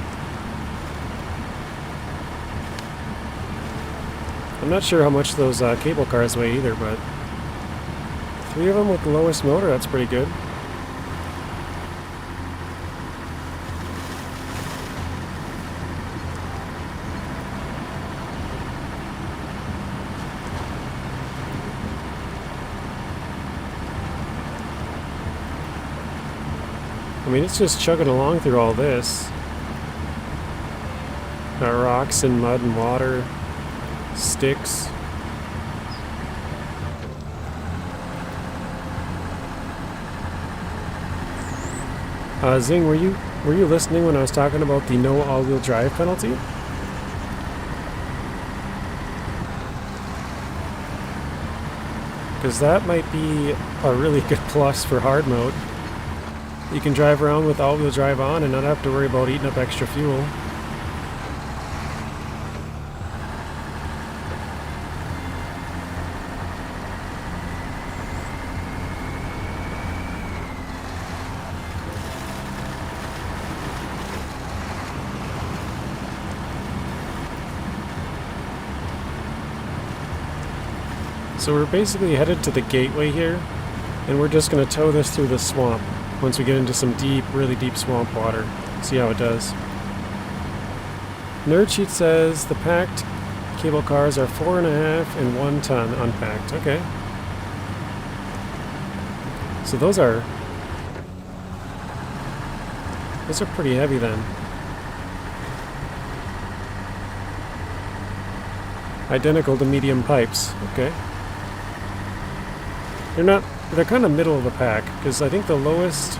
I'm not sure how much those cable cars weigh either, but 3 of them with the lowest motor, that's pretty good. I mean, it's just chugging along through all this. Got rocks and mud and water, sticks. Zing, were you listening when I was talking about the no all-wheel drive penalty? Because that might be a really good plus for hard mode. You can drive around with all-wheel drive on and not have to worry about eating up extra fuel. So we're basically headed to the gateway here, and we're just going to tow this through the swamp once we get into some deep, really deep swamp water. See how it does. Nerd Sheet says the packed cable cars are 4.5 and 1 ton unpacked. Okay. So those are pretty heavy then. Identical to medium pipes. Okay. They're kind of middle of the pack, because I think the lowest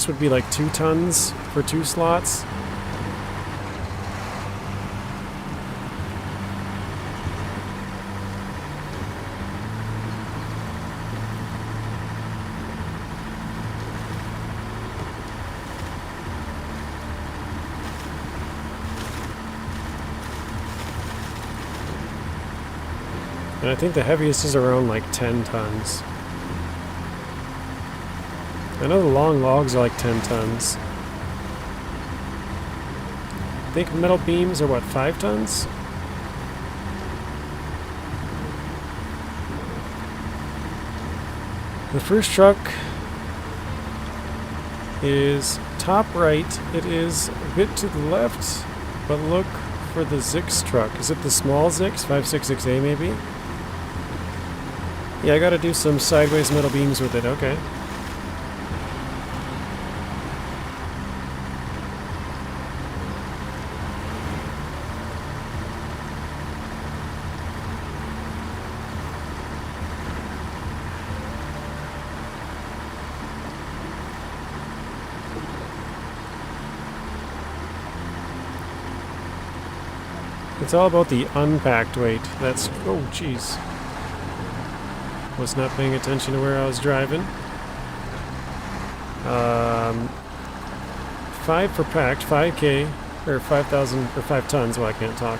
would be like 2 tons for 2 slots. And I think the heaviest is around like 10 tons. I know the long logs are like 10 tons. I think metal beams are what, 5 tons? The first truck is top right. It is a bit to the left, but look for the Zix truck. Is it the small Zix? 566A maybe? Yeah, I gotta do some sideways metal beams with it. Okay. It's all about the unpacked weight. That's... oh, jeez. Was not paying attention to where I was driving. 5 for packed, 5K, or 5,000, or 5 tons, well I can't talk.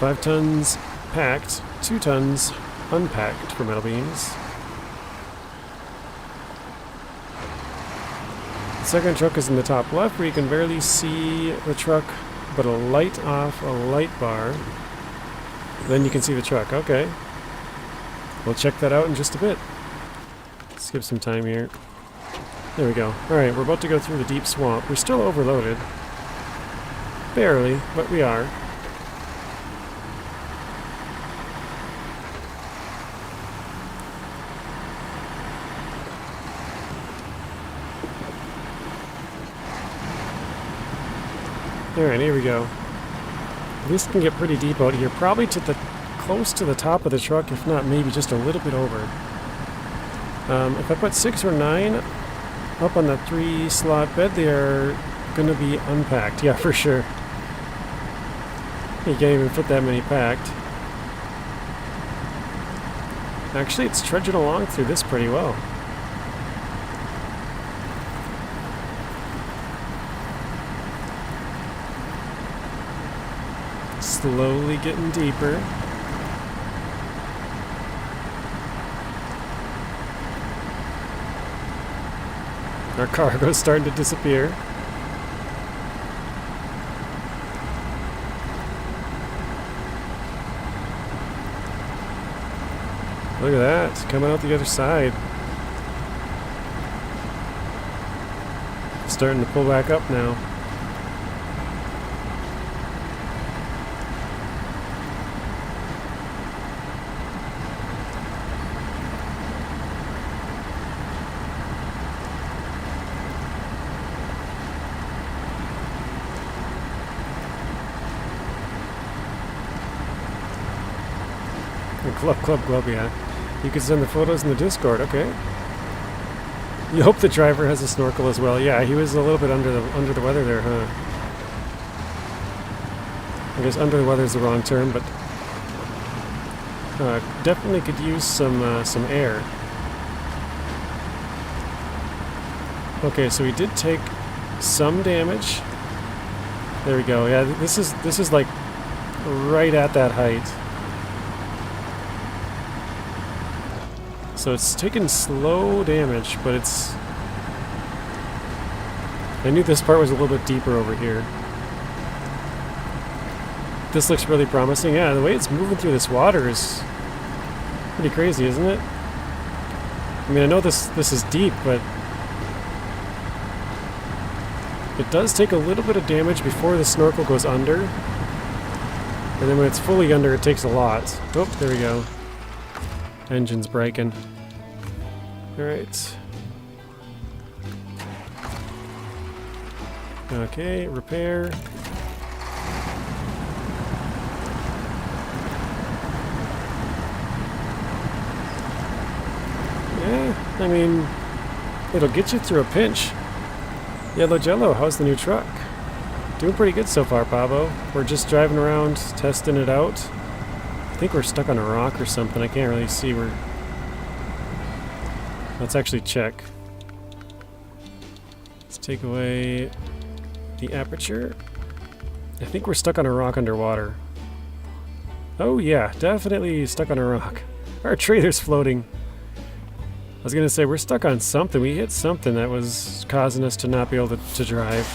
5 tons packed, 2 tons unpacked for metal beams. The second truck is in the top left where you can barely see the truck, but a light off a light bar. Then you can see the truck. Okay. We'll check that out in just a bit. Skip some time here. There we go. Alright, we're about to go through the deep swamp. We're still overloaded. Barely, but we are. Alright, here we go. This can get pretty deep out here. Probably to the close to the top of the truck, if not maybe just a little bit over. If I put 6 or 9 up on the 3-slot bed, they are going to be unpacked. Yeah, for sure. You can't even fit that many packed. Actually, it's trudging along through this pretty well. Slowly getting deeper. Our cargo's starting to disappear. Look at that, coming out the other side. Starting to pull back up now. Club, yeah. You can send the photos in the Discord, okay. You hope the driver has a snorkel as well. Yeah, he was a little bit under the weather there, huh? I guess under the weather is the wrong term, but definitely could use some air. Okay, so he did take some damage. There we go. Yeah, this is like right at that height. So it's taken slow damage, but it's... I knew this part was a little bit deeper over here. This looks really promising. Yeah, the way it's moving through this water is pretty crazy, isn't it? I mean, I know this is deep, but it does take a little bit of damage before the snorkel goes under. And then when it's fully under, it takes a lot. Oh, there we go. Engine's breaking. Alright. Okay, repair. Yeah, I mean, it'll get you through a pinch. Yellow Jello, how's the new truck? Doing pretty good so far, Pavo. We're just driving around, testing it out. I think we're stuck on a rock or something. I can't really see where... Let's actually check. Let's take away the aperture. I think we're stuck on a rock underwater. Oh yeah, definitely stuck on a rock. Our trailer's floating. I was gonna say, we're stuck on something. We hit something that was causing us to not be able to drive.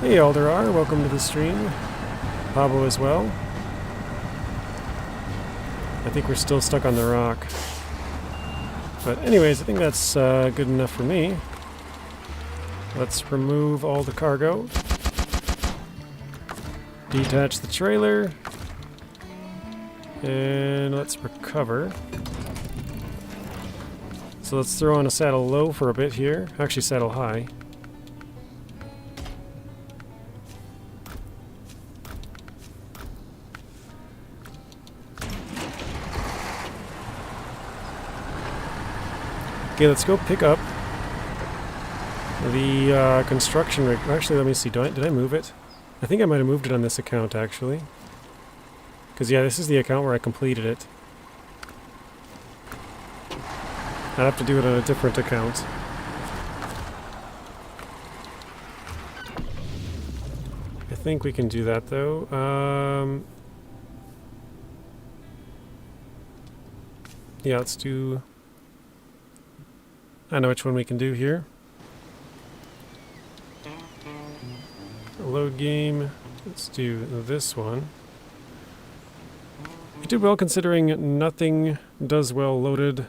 Hey Alderar, welcome to the stream. Pablo as well. I think we're still stuck on the rock. But anyways, I think that's good enough for me. Let's remove all the cargo. Detach the trailer. And let's recover. So let's throw on a saddle low for a bit here. Actually, saddle high. Okay, let's go pick up the construction rig. Actually, let me see. Did I move it? I think I might have moved it on this account, actually. Because, yeah, this is the account where I completed it. I'd have to do it on a different account. I think we can do that, though. Yeah, let's do... I know which one we can do here. Load game. Let's do this one. It did well considering nothing does well loaded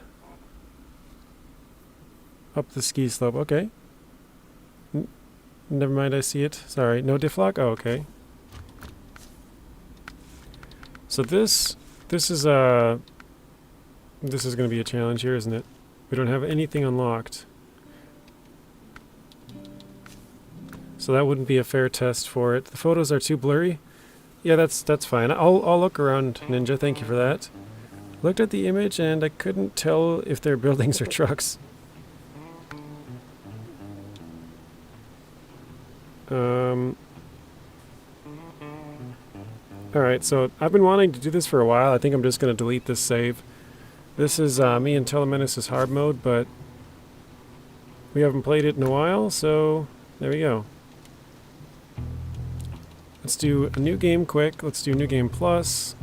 up the ski slope. Okay. Never mind, I see it. Sorry, no diff lock? Oh, okay. So this is going to be a challenge here, isn't it? We don't have anything unlocked. So that wouldn't be a fair test for it. The photos are too blurry. Yeah, that's fine. I'll look around, Ninja. Thank you for that. Looked at the image and I couldn't tell if they're buildings or trucks. Alright, so I've been wanting to do this for a while. I think I'm just going to delete this save. This is me and Telemenace's hard mode, but we haven't played it in a while, so there we go. Let's do a new game quick. Let's do new game plus.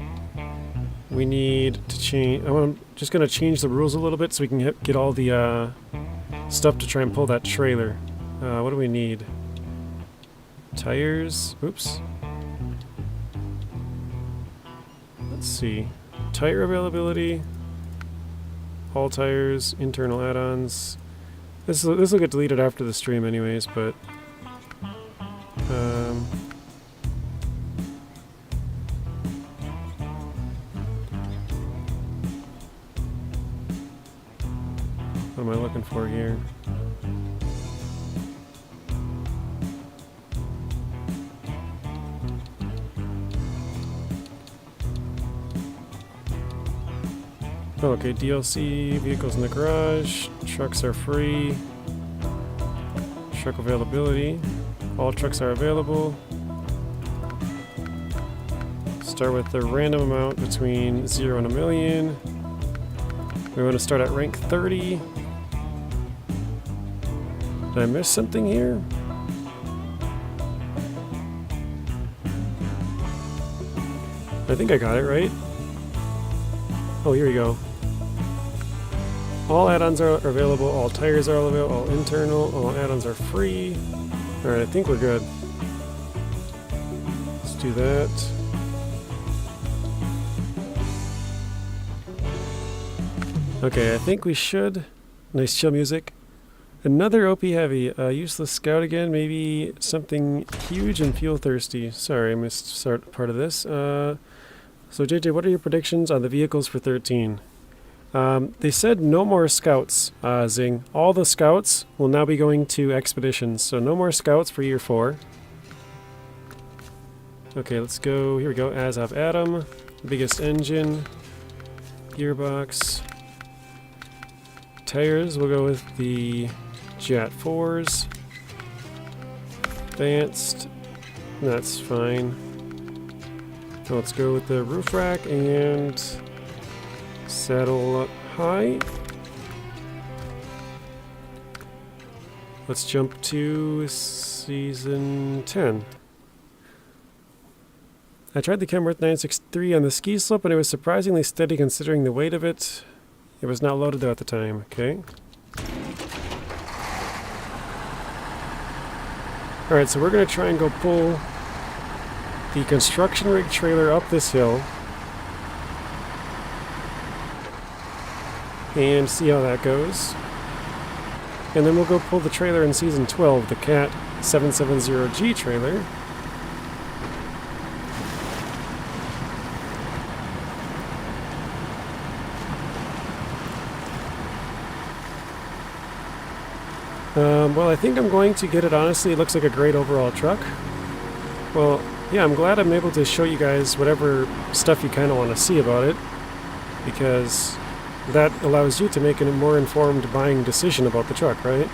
We need to change... I'm just going to change the rules a little bit so we can get all the stuff to try and pull that trailer. What do we need? Tires. Oops. Let's see. Tire availability. All tires. Internal add-ons. This will get deleted after the stream anyways, but... what am I looking for here? Okay, DLC, vehicles in the garage, trucks are free, truck availability, all trucks are available. Start with the random amount between 0 and 1,000,000. We want to start at rank 30. Did I miss something here? I think I got it right. Oh, here we go. All add-ons are available, all tires are available, all internal, all add-ons are free. Alright, I think we're good. Let's do that. Okay, I think we should. Nice chill music. Another OP heavy. Useless scout again, maybe something huge and fuel thirsty. Sorry, I missed part of this. So JJ, what are your predictions on the vehicles for 13? They said no more scouts, Zing. All the scouts will now be going to expeditions, so no more scouts for year 4. Okay, let's go. Here we go. Azov Atom, biggest engine, gearbox, tires. We'll go with the Jet 4s. Advanced. That's fine. So let's go with the roof rack and saddle high. Let's jump to season 10. I tried the Kenworth 963 on the ski slope and it was surprisingly steady considering the weight of it. It was not loaded though at the time. Okay. Alright, so we're going to try and go pull the construction rig trailer up this hill and see how that goes. And then we'll go pull the trailer in season 12, the Cat 770G trailer. Well, I think I'm going to get it, honestly. It looks like a great overall truck. Well, yeah, I'm glad I'm able to show you guys whatever stuff you kind of want to see about it, because that allows you to make a more informed buying decision about the truck, right?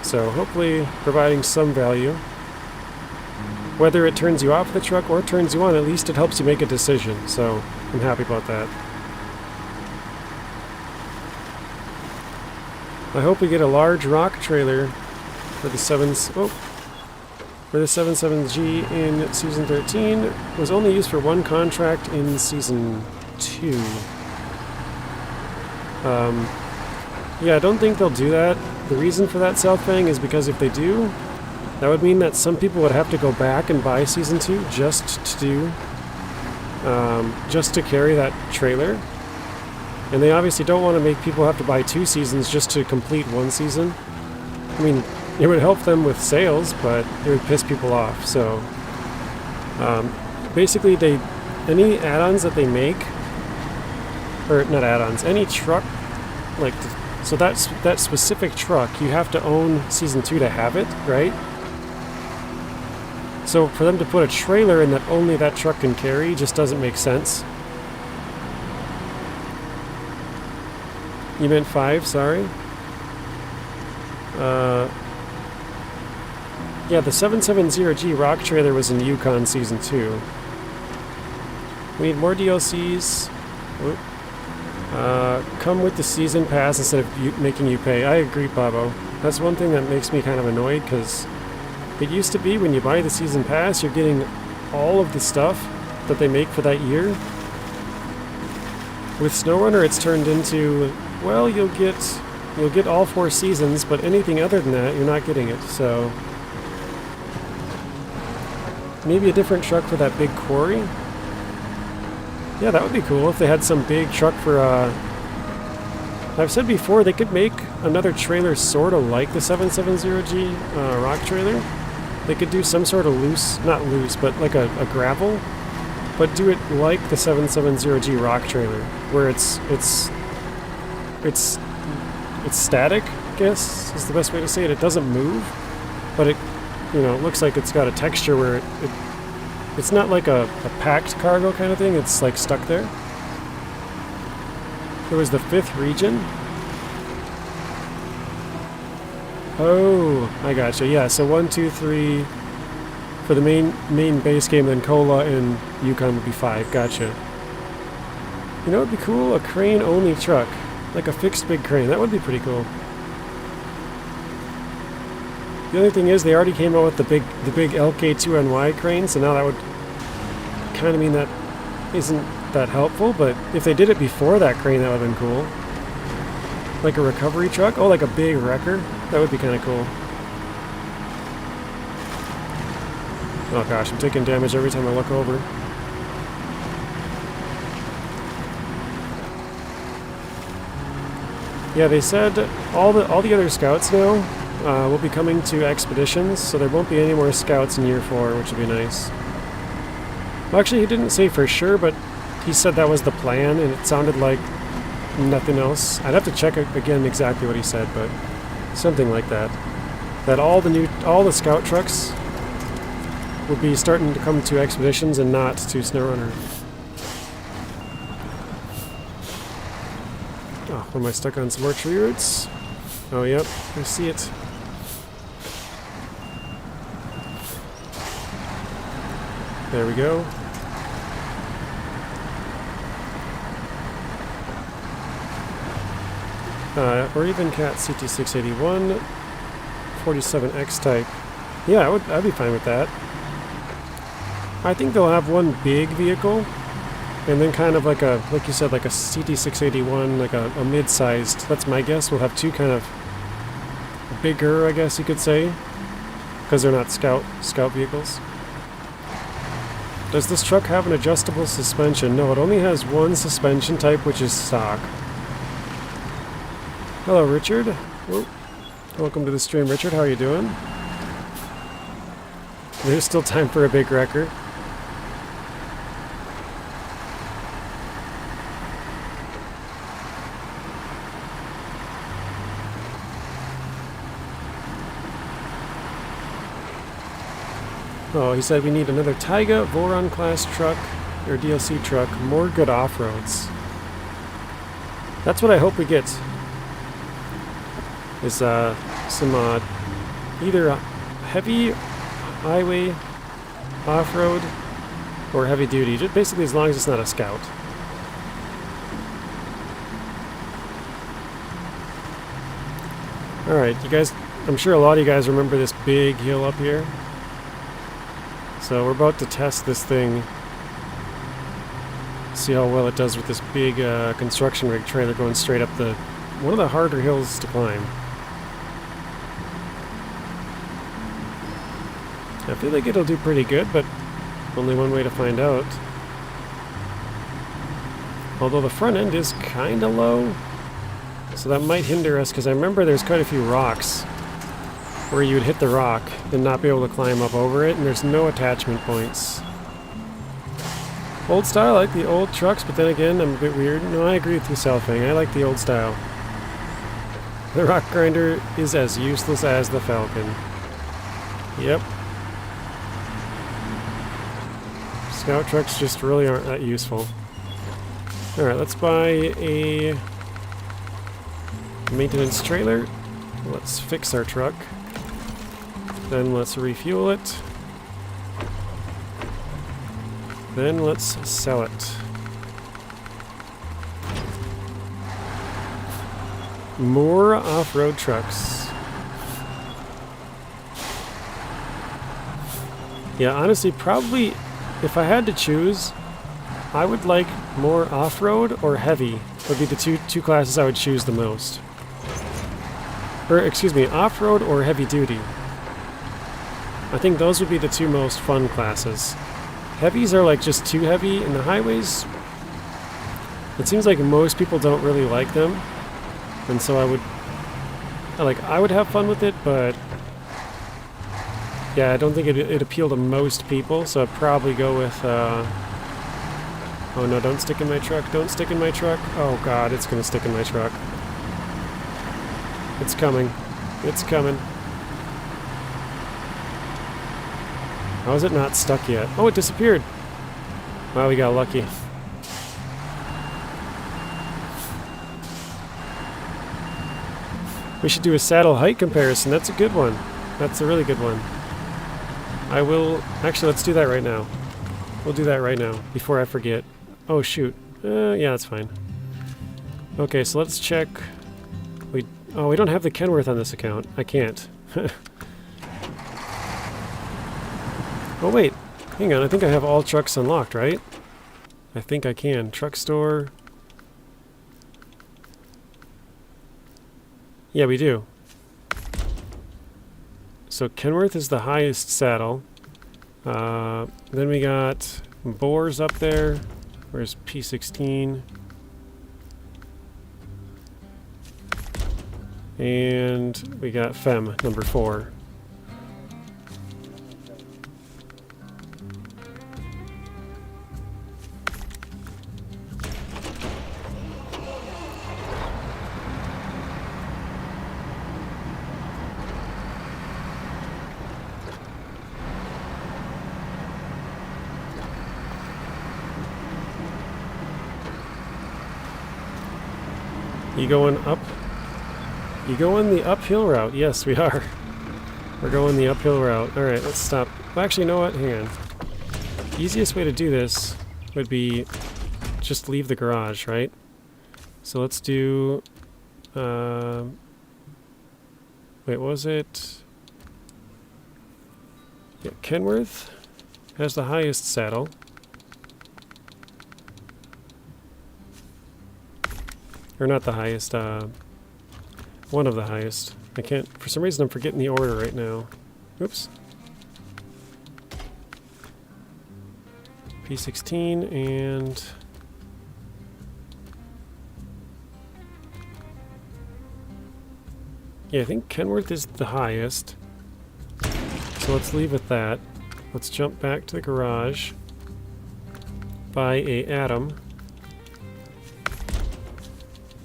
So hopefully providing some value. Whether it turns you off the truck or turns you on, at least it helps you make a decision, so I'm happy about that. I hope we get a large rock trailer for the 77G in season 13. It was only used for one contract in season 2. Yeah, I don't think they'll do that. The reason for that, South Fang, is because if they do, That would mean that some people would have to go back and buy Season 2 just to carry that trailer. And they obviously don't want to make people have to buy 2 seasons just to complete 1 season. I mean, it would help them with sales, but it would piss people off. So, basically, any add-ons that they make, or not add-ons, any truck, like, so that specific truck, you have to own Season 2 to have it, right? So for them to put a trailer in that only that truck can carry just doesn't make sense. You meant 5, sorry. Yeah, the 770G rock trailer was in Yukon Season 2. We need more DLCs. Come with the season pass instead of making you pay. I agree, Pablo. That's one thing that makes me kind of annoyed, because it used to be when you buy the season pass, you're getting all of the stuff that they make for that year. With SnowRunner, it's turned into, well, you'll get all 4 seasons, but anything other than that, you're not getting it. So maybe a different truck for that big quarry. Yeah, that would be cool if they had some big truck for, I've said before, they could make another trailer sort of like the 770G rock trailer. They could do some sort of not loose, but like a gravel, but do it like the 770G rock trailer, where it's static, I guess, is the best way to say it. It doesn't move, but it, looks like it's got a texture where it's not like a packed cargo kind of thing. It's like stuck there. It was the 5th region. Oh, I gotcha. Yeah, so 1, 2, 3 for the main base game, then Cola and Yukon would be 5. Gotcha. You know, it'd be cool, a crane-only truck, like a fixed big crane. That would be pretty cool. The other thing is, they already came out with the big LK2NY crane, so now that would kind of mean that isn't that helpful, but if they did it before that crane, that would have been cool. Like a recovery truck? Oh, like a big wrecker? That would be kind of cool. Oh gosh, I'm taking damage every time I look over. Yeah, they said all the other scouts now will be coming to expeditions, so there won't be any more scouts in Year 4, which would be nice. Well, actually, he didn't say for sure, but he said that was the plan, and it sounded like nothing else. I'd have to check again exactly what he said, but something like that. That all the scout trucks would be starting to come to expeditions and not to SnowRunner. Oh, am I stuck on some more tree roots? Oh, yep, I see it. There we go. Or even Cat CT681, 47X type. Yeah, I'd be fine with that. I think they'll have one big vehicle, and then kind of like you said, like a CT681, like a mid-sized. That's my guess. We'll have 2 kind of bigger, I guess you could say, because they're not scout vehicles. Does this truck have an adjustable suspension? No, it only has one suspension type, which is stock. Hello, Richard. Whoa. Welcome to the stream, Richard. How are you doing? There's still time for a big wrecker. Oh, he said we need another Taiga Voron class truck, or DLC truck, more good off-roads. That's what I hope we get. Is some either heavy highway off-road or heavy duty, just basically as long as it's not a scout. Alright, you guys, I'm sure a lot of you guys remember this big hill up here. So we're about to test this thing, see how well it does with this big construction rig trailer going straight up one of the harder hills to climb. I feel like it'll do pretty good, but only one way to find out. Although the front end is kind of low, so that might hinder us, because I remember there's quite a few rocks where you would hit the rock and not be able to climb up over it, and there's no attachment points. Old style, I like the old trucks, but then again, I'm a bit weird. No, I agree with you, Selfing. I like the old style. The rock grinder is as useless as the Falcon. Yep. Scout trucks just really aren't that useful. Alright, let's buy a maintenance trailer. Let's fix our truck. Then let's refuel it. Then let's sell it. More off-road trucks. Yeah, honestly, probably if I had to choose, I would like more off-road or heavy would be the two classes I would choose the most. Or, excuse me, off-road or heavy-duty. I think those would be the two most fun classes. Heavies are like just too heavy, and the highways, it seems like most people don't really like them. And so I would have fun with it, but yeah, I don't think it'd appeal to most people, so I'd probably go with, oh no, don't stick in my truck, don't stick in my truck. Oh god, it's gonna stick in my truck. It's coming. It's coming. How is it not stuck yet? Oh, it disappeared! Wow, we got lucky. We should do a saddle height comparison. That's a good one. That's a really good one. I will... Actually, let's do that right now. We'll do that right now, before I forget. Oh, shoot. Yeah, that's fine. Okay, so let's check... we don't have the Kenworth on this account. I can't. Oh, wait. Hang on, I think I have all trucks unlocked, right? I think I can. Truck store... Yeah, we do. So Kenworth is the highest saddle. Then we got Boars up there. Where's P16? And we got Fem, number 4. You going up? You going the uphill route? Yes, we are. We're going the uphill route. Alright, let's stop. Well, actually, you know what? Hang on. Easiest way to do this would be just leave the garage, right? So let's do... wait, what was it? Yeah, Kenworth has the highest saddle. Or not the highest, one of the highest. I can't, for some reason I'm forgetting the order right now. Oops. P16 and... yeah, I think Kenworth is the highest. So let's leave with that. Let's jump back to the garage. Buy a Atom.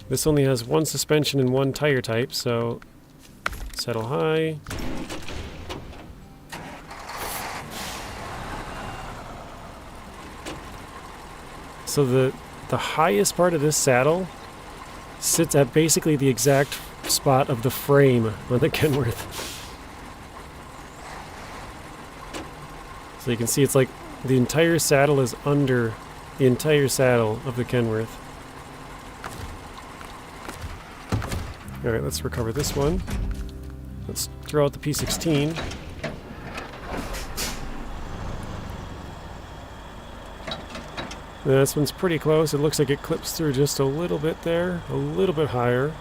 This only has one suspension and one tire type, so settle high. So the highest part of this saddle sits at basically the exact spot of the frame on the Kenworth. So you can see it's like the entire saddle is under the entire saddle of the Kenworth. Alright, let's recover this one. Let's throw out the P16. This one's pretty close. It looks like it clips through just a little bit there. A little bit higher.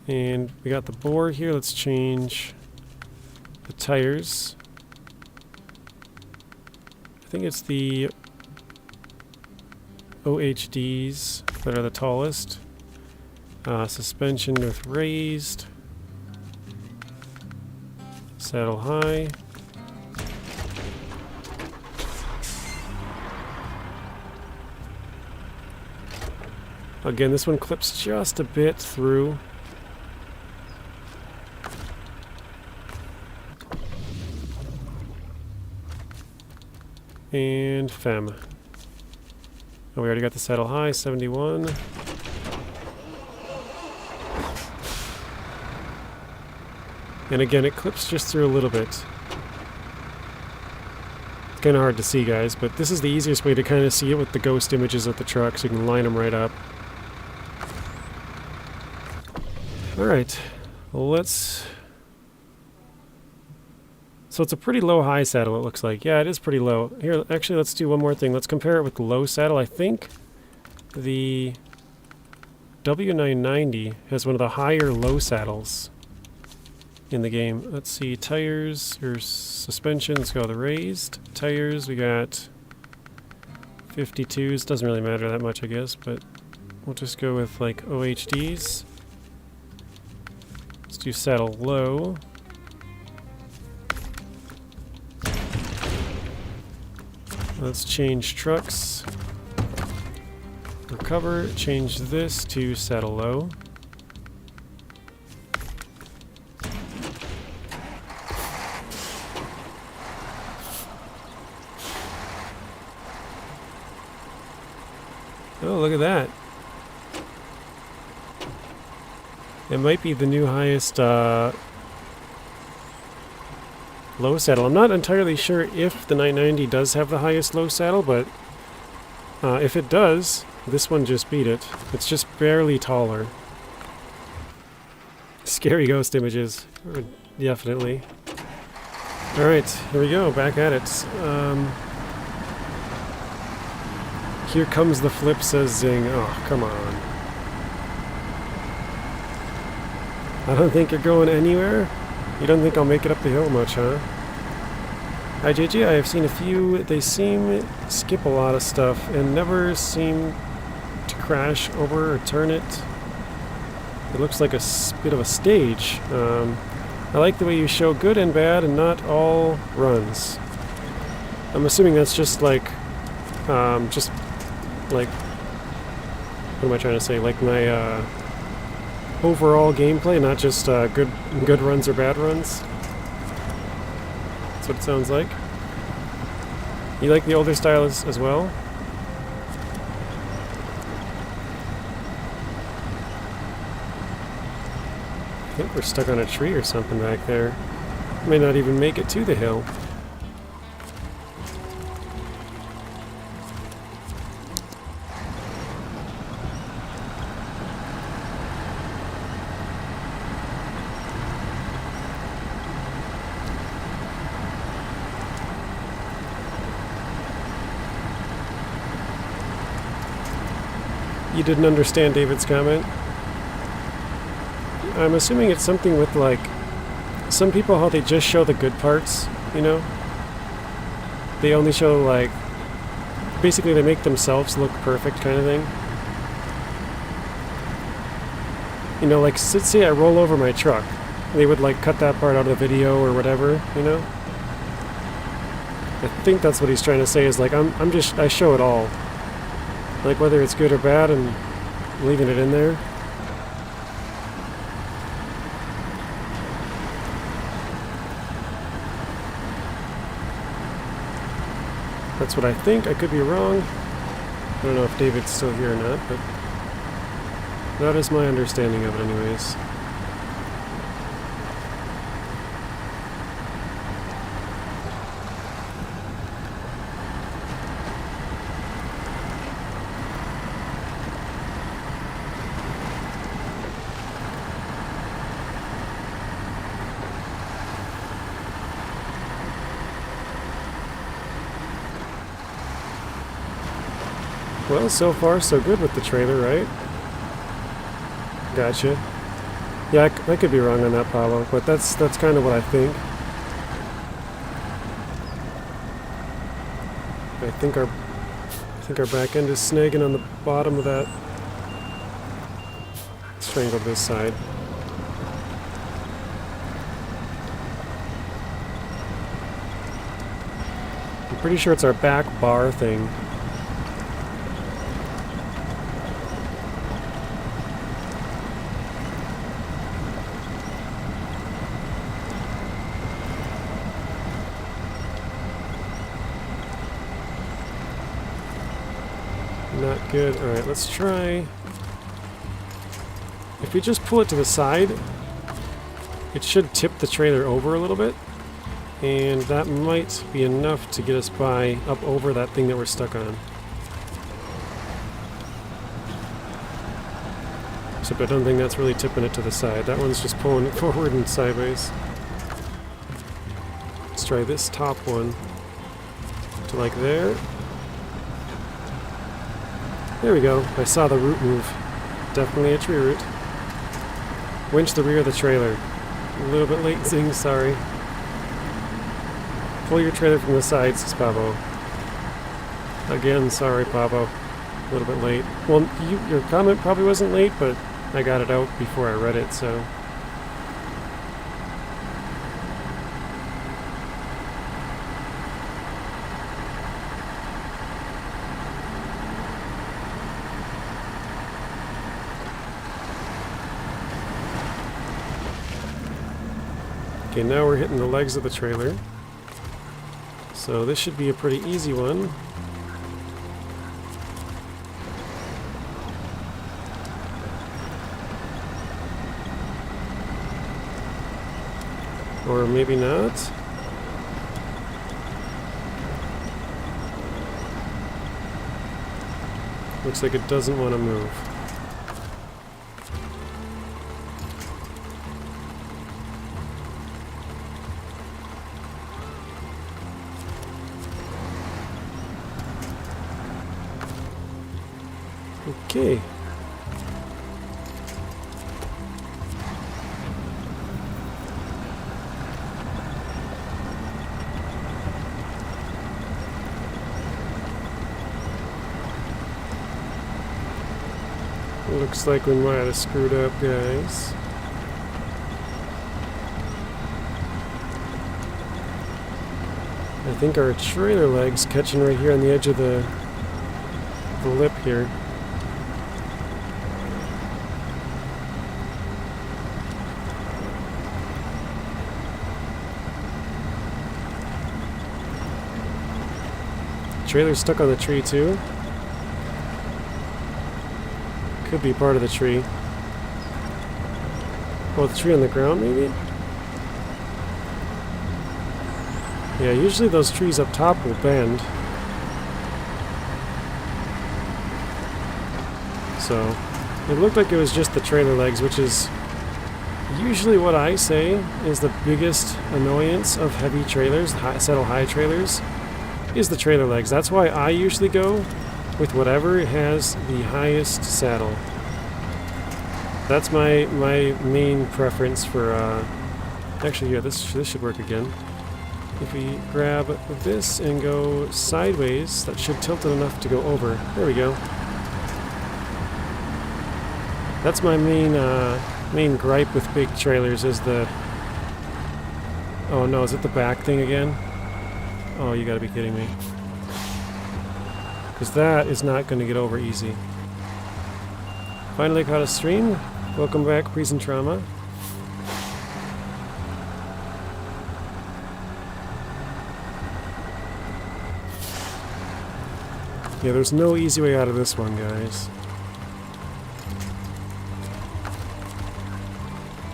And we got the bore here. Let's change the tires. I think it's the OHDs that are the tallest. Suspension with raised. Saddle high. Again, this one clips just a bit through. And fem. Oh, we already got the saddle high, 71. And again, it clips just through a little bit. It's kind of hard to see, guys, but this is the easiest way to kind of see it with the ghost images of the truck, so you can line them right up. Alright, let's... So it's a pretty low high saddle, it looks like. Yeah, it is pretty low. Here, actually, let's do one more thing. Let's compare it with the low saddle. I think the W990 has one of the higher low saddles in the game. Let's see, tires, or suspension, let's go with the raised. Tires, we got 52s. Doesn't really matter that much, I guess, but we'll just go with like OHDs. Let's do saddle low. Let's change trucks. Recover, change this to saddle low. Oh, look at that. It might be the new highest low saddle. I'm not entirely sure if the 990 does have the highest low saddle, but if it does, this one just beat it. It's just barely taller. Scary ghost images, definitely. Alright, here we go, back at it. Here comes the flip, says Zing. Oh, come on. I don't think you're going anywhere? You don't think I'll make it up the hill much, huh? Hi JJ, I have seen a few. They seem to skip a lot of stuff and never seem to crash over or turn it. It looks like a bit of a stage. I like the way you show good and bad and not all runs. I'm assuming that's just like, what am I trying to say? Like my overall gameplay, not just good runs or bad runs. That's what it sounds like. You like the older style as well? I think we're stuck on a tree or something back there. May not even make it to the hill. You didn't understand David's comment? I'm assuming it's something with, like, some people, how they just show the good parts, you know? They only show, like, basically they make themselves look perfect kind of thing. You know, like, say I roll over my truck. They would, like, cut that part out of the video or whatever, you know? I think that's what he's trying to say, is, like, I show it all. Like, whether it's good or bad, and leaving it in there. That's what I think. I could be wrong. I don't know if David's still here or not, but that is my understanding of it anyways. Well, so far so good with the trailer, right? Gotcha. Yeah, I could be wrong on that, Pablo, but that's kind of what I think. I think our back end is snagging on the bottom of that. Strangled this side. I'm pretty sure it's our back bar thing. Not good. Alright, let's try. If we just pull it to the side, it should tip the trailer over a little bit. And that might be enough to get us by up over that thing that we're stuck on. Except I don't think that's really tipping it to the side. That one's just pulling it forward and sideways. Let's try this top one to like there. There we go. I saw the root move. Definitely a tree root. Winch the rear of the trailer. A little bit late, Zing, sorry. Pull your trailer from the side, says Pavo. Again, sorry, Pavo. A little bit late. Well, your comment probably wasn't late, but I got it out before I read it, so... Okay, now we're hitting the legs of the trailer. So this should be a pretty easy one. Or maybe not. Looks like it doesn't want to move. Okay. Looks like we might have screwed up, guys. I think our trailer leg's catching right here on the edge of the lip here. Trailer's stuck on the tree too. Could be part of the tree. Oh, the tree on the ground maybe? Yeah, usually those trees up top will bend. So, it looked like it was just the trailer legs, which is usually what I say is the biggest annoyance of heavy trailers, saddle high trailers, is the trailer legs. That's why I usually go with whatever has the highest saddle. That's my main preference for, actually, yeah, this should work again. If we grab this and go sideways, that should tilt it enough to go over. There we go. That's my main gripe with big trailers is the... Oh no, is it the back thing again? Oh, you gotta be kidding me. Because that is not going to get over easy. Finally caught a stream. Welcome back, Prison Trauma. Yeah, there's no easy way out of this one, guys.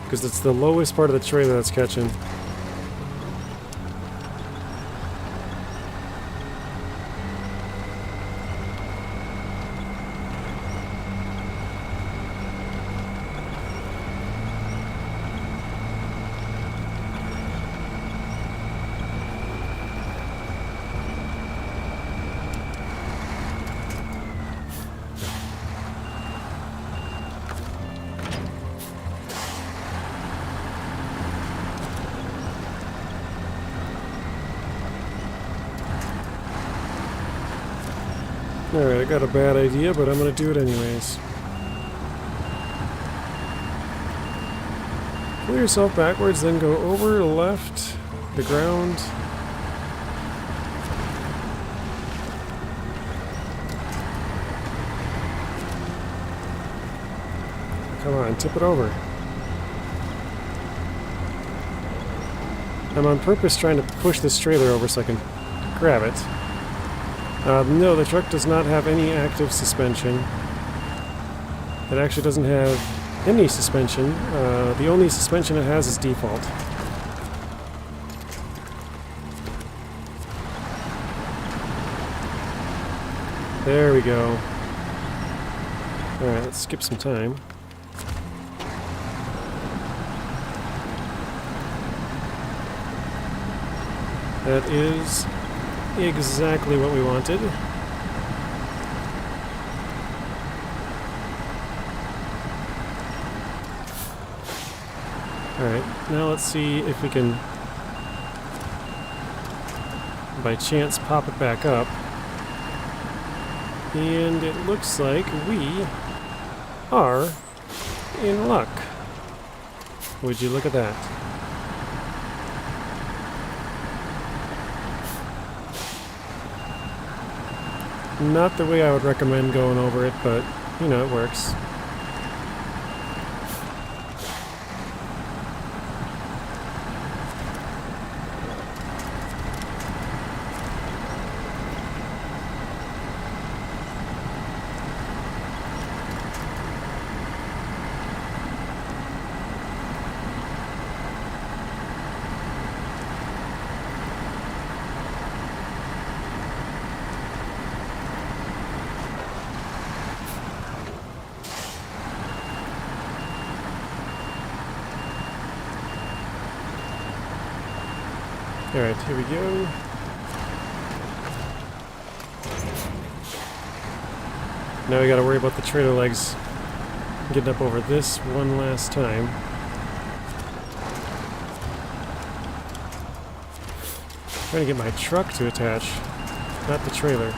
Because it's the lowest part of the trailer that's catching. Alright, I got a bad idea, but I'm gonna do it anyways. Pull yourself backwards, then go over, left, the ground. Come on, tip it over. I'm on purpose trying to push this trailer over so I can grab it. No, the truck does not have any active suspension. It actually doesn't have any suspension. The only suspension it has is default. There we go. Alright, let's skip some time. That is exactly what we wanted. Alright, now let's see if we can, by chance, pop it back up. And it looks like we are in luck. Would you look at that? Not the way I would recommend going over it, but, you know, it works. Alright, here we go. Now we gotta worry about the trailer legs getting up over this one last time. Trying to get my truck to attach, not the trailer.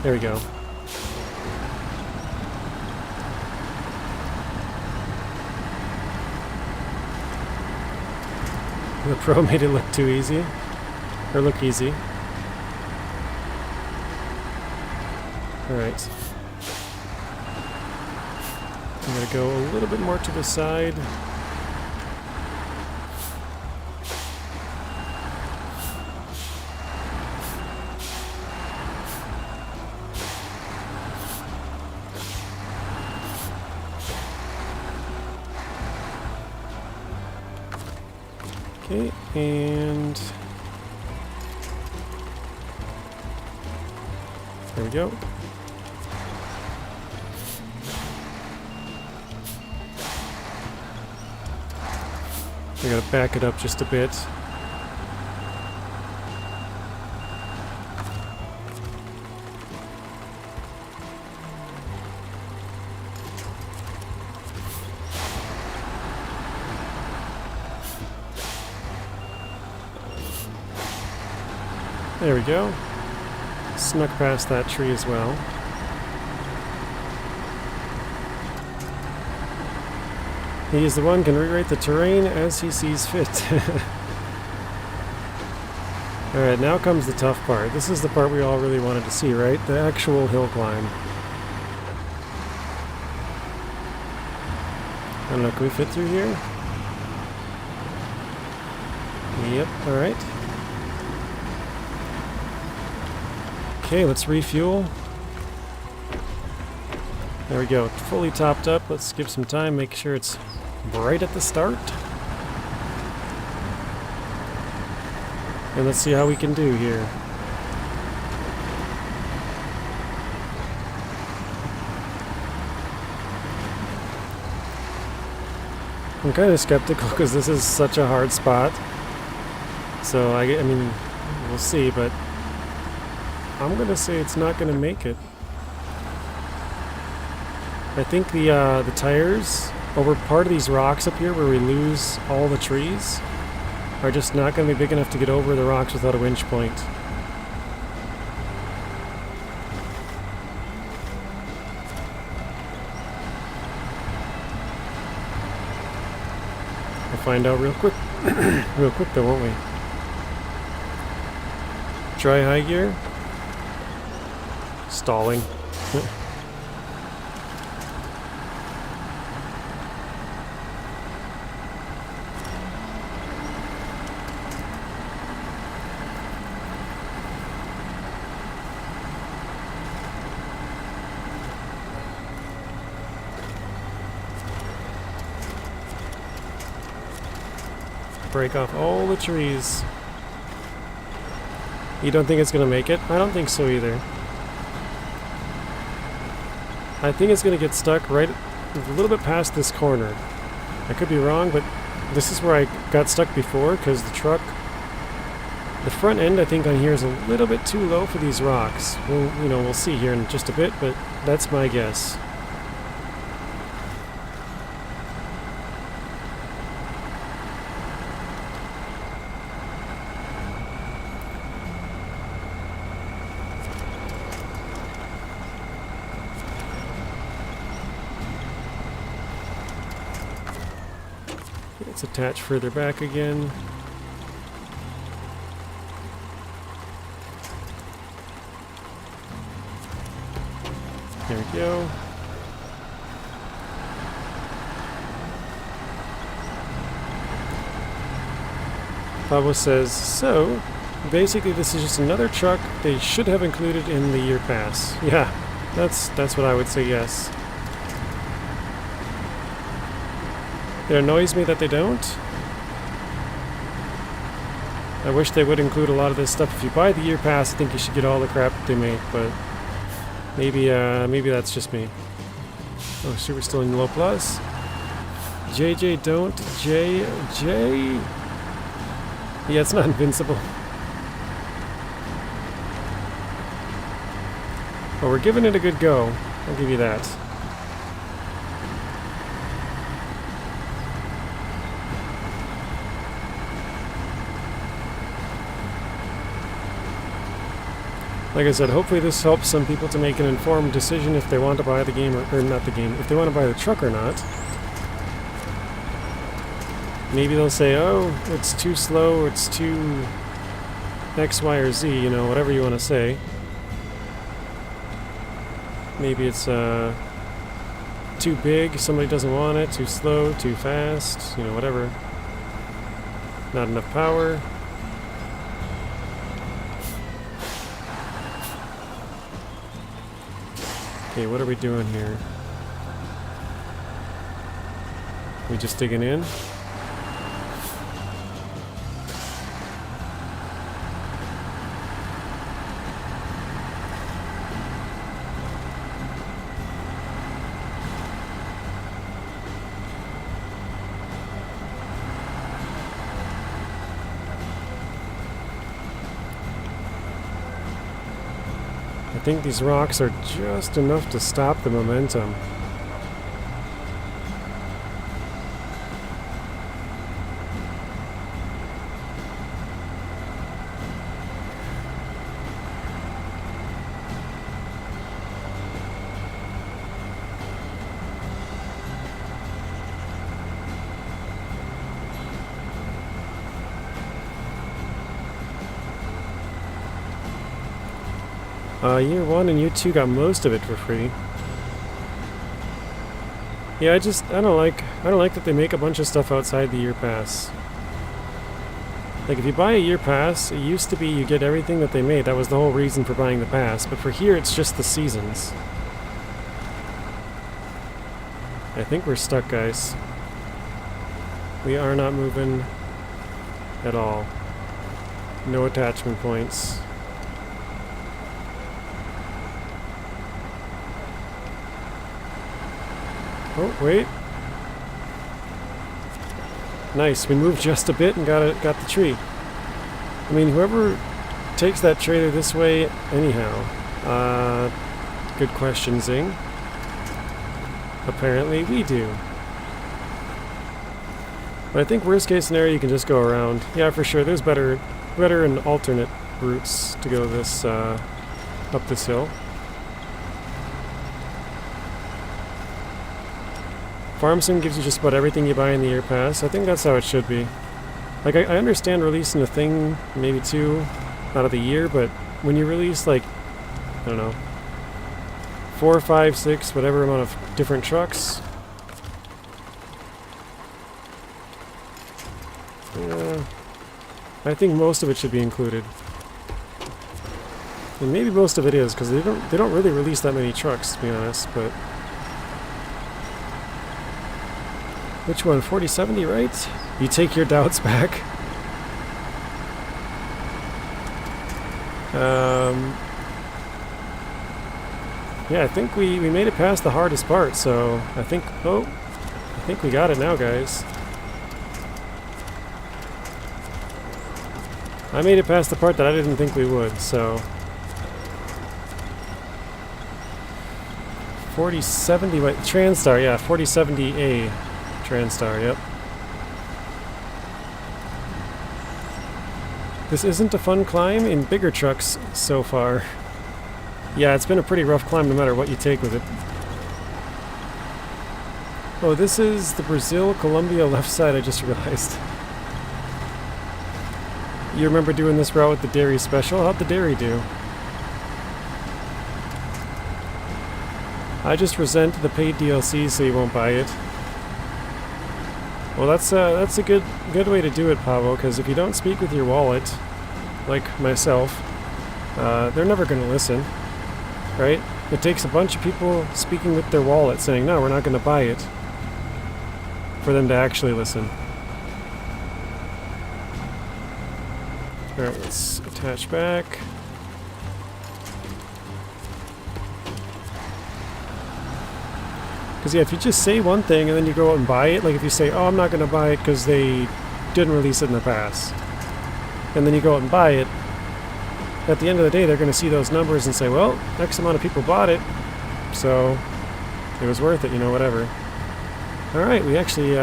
There we go. The Pro made it look too easy. Or look easy. Alright. I'm gonna go a little bit more to the side. Okay, and there we go. I gotta back it up just a bit. There we go. Snuck past that tree as well. He is the one who can rewrite the terrain as he sees fit. Alright, now comes the tough part. This is the part we all really wanted to see, right? The actual hill climb. I don't know, can we fit through here? Yep, alright. Okay, let's refuel. There we go, fully topped up. Let's give some time, make sure it's right at the start. And let's see how we can do here. I'm kind of skeptical because this is such a hard spot. So, I mean, we'll see, but I'm going to say it's not going to make it. I think the tires over part of these rocks up here where we lose all the trees are just not going to be big enough to get over the rocks without a winch point. We'll find out real quick. Real quick though, won't we? Try high gear. Stalling. Break off all the trees. You don't think it's gonna make it? I don't think so either. I think it's gonna get stuck right a little bit past this corner. I could be wrong, but this is where I got stuck before because the truck, the front end I think on here is a little bit too low for these rocks. We'll see here in just a bit, but that's my guess. Let's attach further back again. There we go. Pablo says, so basically this is just another truck they should have included in the year pass. Yeah, that's what I would say, yes. It annoys me that they don't. I wish they would include a lot of this stuff. If you buy the year pass, I think you should get all the crap they make, but maybe that's just me. Oh, shoot, we're still in low plus. JJ, don't. JJ. Yeah, it's not invincible. But we're giving it a good go. I'll give you that. Like I said, hopefully this helps some people to make an informed decision if they want to buy the game or not the game, if they want to buy the truck or not. Maybe they'll say, oh, it's too slow, it's too X, Y, or Z, you know, whatever you want to say. Maybe it's too big, somebody doesn't want it, too slow, too fast, you know, whatever. Not enough power. Okay, what are we doing here? We just digging in? I think these rocks are just enough to stop the momentum. Year 1 and Year 2 got most of it for free. Yeah, I don't like that they make a bunch of stuff outside the year pass. Like if you buy a year pass, it used to be you get everything that they made. That was the whole reason for buying the pass. But for here, it's just the seasons. I think we're stuck, guys. We are not moving at all. No attachment points. Oh, wait. Nice, we moved just a bit and got the tree. I mean, whoever takes that trailer this way anyhow. Good question, Zing. Apparently we do. But I think worst case scenario you can just go around. Yeah, for sure, there's better and alternate routes to go this up this hill. Farm Sim gives you just about everything you buy in the year pass. I think that's how it should be. Like, I understand releasing a thing, maybe 2 out of the year, but when you release, like, I don't know, 4, 5, 6, whatever amount of different trucks, I think most of it should be included. And maybe most of it is, because they don't really release that many trucks, to be honest, but... Which one? 4070, right? You take your doubts back. Yeah, I think we made it past the hardest part, so I think... Oh, I think we got it now, guys. I made it past the part that I didn't think we would, so... 4070, wait, Transtar, yeah, 4070A. Transtar, yep. This isn't a fun climb in bigger trucks so far. Yeah, it's been a pretty rough climb no matter what you take with it. Oh, this is the Brazil-Colombia left side, I just realized. You remember doing this route with the dairy special? How'd the dairy do? I just resent the paid DLC so you won't buy it. Well, that's a good way to do it, Pavo, because if you don't speak with your wallet, like myself, they're never going to listen, right? It takes a bunch of people speaking with their wallet saying, no, we're not going to buy it, for them to actually listen. Alright, let's attach back. Because yeah, if you just say one thing and then you go out and buy it, like if you say, oh, I'm not going to buy it because they didn't release it in the past, and then you go out and buy it, at the end of the day they're going to see those numbers and say, well, X amount of people bought it, so it was worth it, you know, whatever. Alright, we actually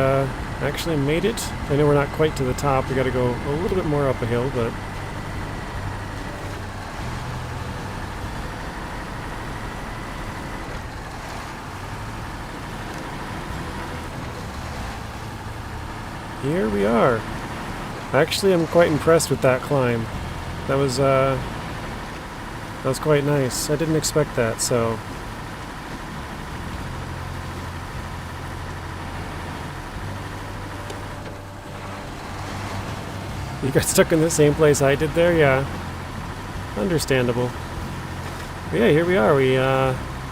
made it. I know we're not quite to the top, we got to go a little bit more up a hill, but... Here we are. Actually, I'm quite impressed with that climb. That was quite nice. I didn't expect that, so... You got stuck in the same place I did there? Yeah. Understandable. But yeah, here we are. We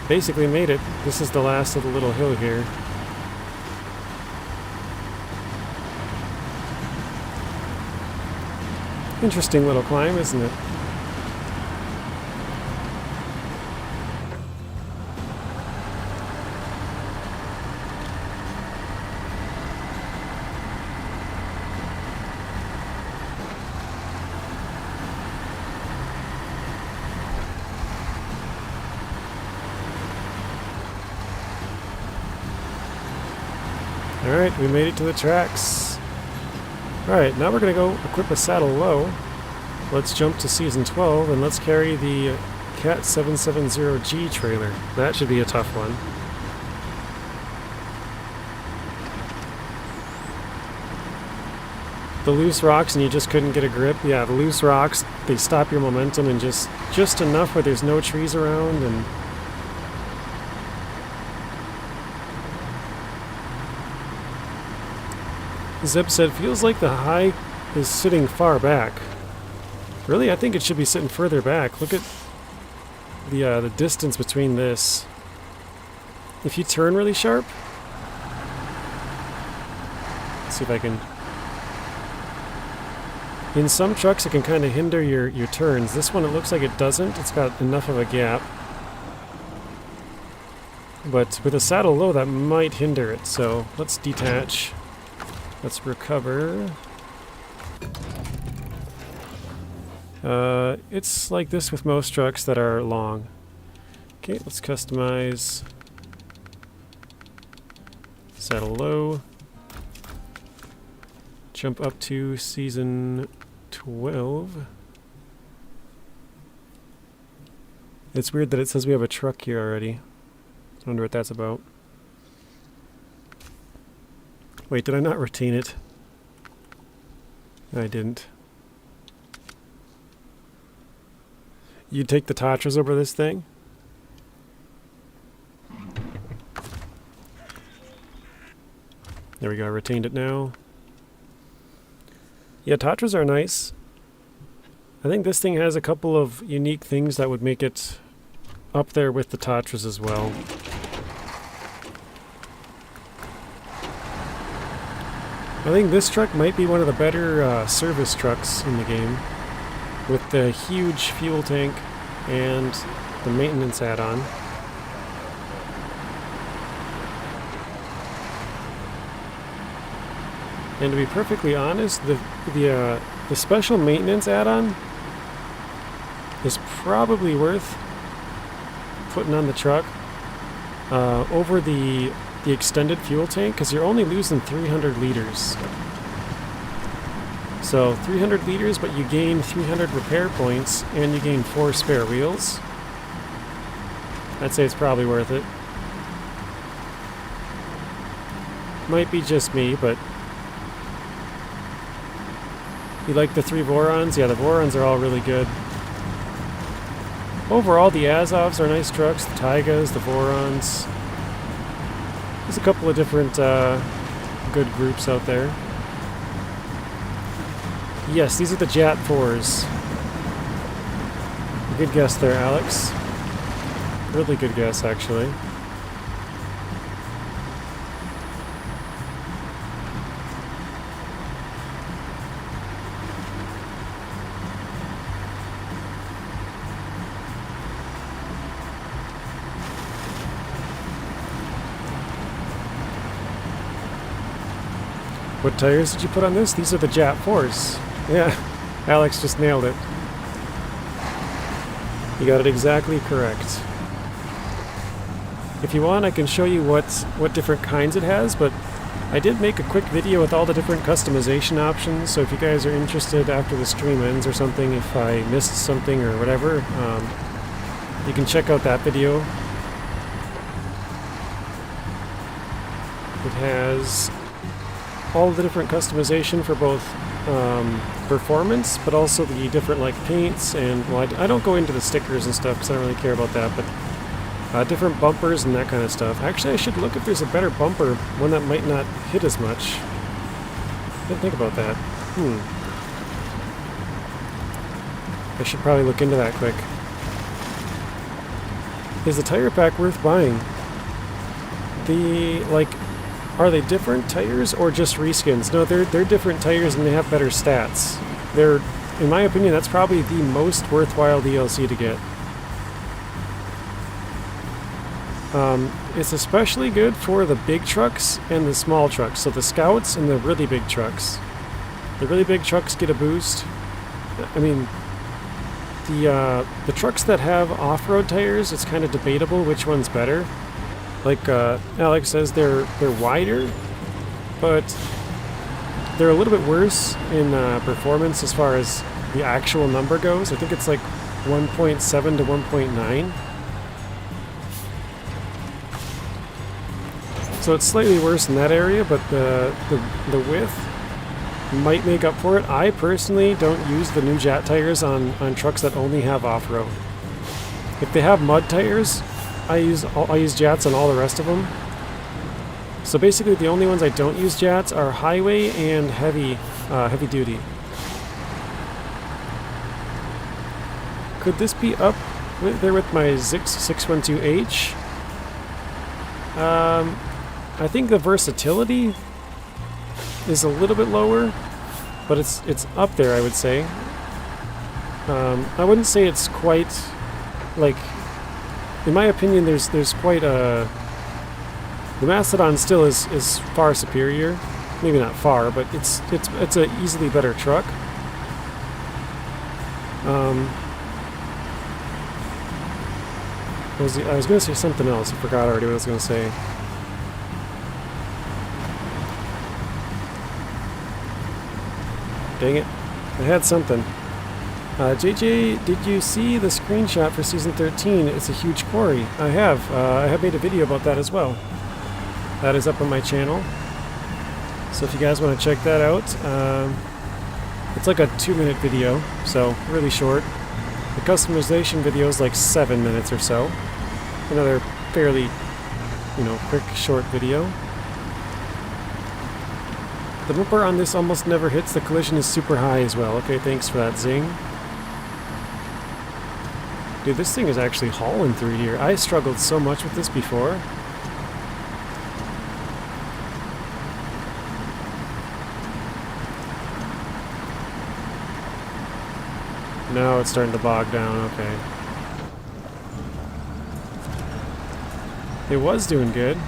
basically made it. This is the last of the little hill here. Interesting little climb, isn't it? Alright, we made it to the tracks. Alright, now we're going to go equip a saddle low. Let's jump to Season 12 and let's carry the Cat 770G trailer. That should be a tough one. The loose rocks and you just couldn't get a grip. Yeah, the loose rocks, they stop your momentum and just enough where there's no trees around and... Zeb said, feels like the high is sitting far back. Really? I think it should be sitting further back. Look at the distance between this. If you turn really sharp... Let's see if I can... In some trucks it can kind of hinder your turns. This one it looks like it doesn't. It's got enough of a gap. But with a saddle low that might hinder it. So let's detach. Let's recover. It's like this with most trucks that are long. Okay, let's customize. Saddle low. Jump up to Season 12. It's weird that it says we have a truck here already. I wonder what that's about. Wait, did I not retain it? I didn't. You take the Tatras over this thing? There we go, I retained it now. Yeah, Tatras are nice. I think this thing has a couple of unique things that would make it up there with the Tatras as well. I think this truck might be one of the better service trucks in the game, with the huge fuel tank and the maintenance add-on. And to be perfectly honest, the special maintenance add-on is probably worth putting on the truck over the extended fuel tank, because you're only losing 300 liters. So 300 liters, but you gain 300 repair points and you gain 4 spare wheels. I'd say it's probably worth it. Might be just me, but you like the 3 Vorons? Yeah, the Vorons are all really good. Overall, the Azovs are nice trucks, the Taigas, the Vorons. There's a couple of different good groups out there. Yes, these are the Jat 4s. Good guess there, Alex. Really good guess, actually. What tires did you put on this? These are the Jat 4s. Yeah, Alex just nailed it. You got it exactly correct. If you want, I can show you what different kinds it has, but I did make a quick video with all the different customization options, so if you guys are interested after the stream ends or something, if I missed something or whatever, you can check out that video. It has all the different customization for both performance, but also the different like paints, and well, I don't go into the stickers and stuff because I don't really care about that, but different bumpers and that kind of stuff. Actually, I should look if there's a better bumper, one that might not hit as much. Didn't think about that. I should probably look into that quick. Is the tire pack worth buying? Are they different tires or just reskins? No, they're different tires and they have better stats. They're, in my opinion, that's probably the most worthwhile DLC to get. It's especially good for the big trucks and the small trucks. So the Scouts and the really big trucks. The really big trucks get a boost. I mean, the trucks that have off-road tires, it's kind of debatable which one's better. Like Alex says, they're wider, but they're a little bit worse in performance as far as the actual number goes. I think it's like 1.7 to 1.9. So it's slightly worse in that area, but the width might make up for it. I personally don't use the new Jat tires on trucks that only have off-road. If they have mud tires, I use Jats on all the rest of them. So basically the only ones I don't use Jats are highway and heavy duty. Could this be up there with my Zix 612H? I think the versatility is a little bit lower, but it's up there, I would say. I wouldn't say it's quite like. In my opinion, there's quite a. The Mastodon still is far superior. Maybe not far, but it's a easily better truck. I was going to say something else. I forgot already what I was going to say. Dang it! I had something. JJ, did you see the screenshot for Season 13? It's a huge quarry. I have. I have made a video about that as well. That is up on my channel. So if you guys want to check that out, it's like a 2-minute video, so really short. The customization video is like 7 minutes or so. Another fairly, quick, short video. The bumper on this almost never hits. The collision is super high as well. Okay, thanks for that, Zing. Dude, this thing is actually hauling through here. I struggled so much with this before. Now it's starting to bog down, okay. It was doing good.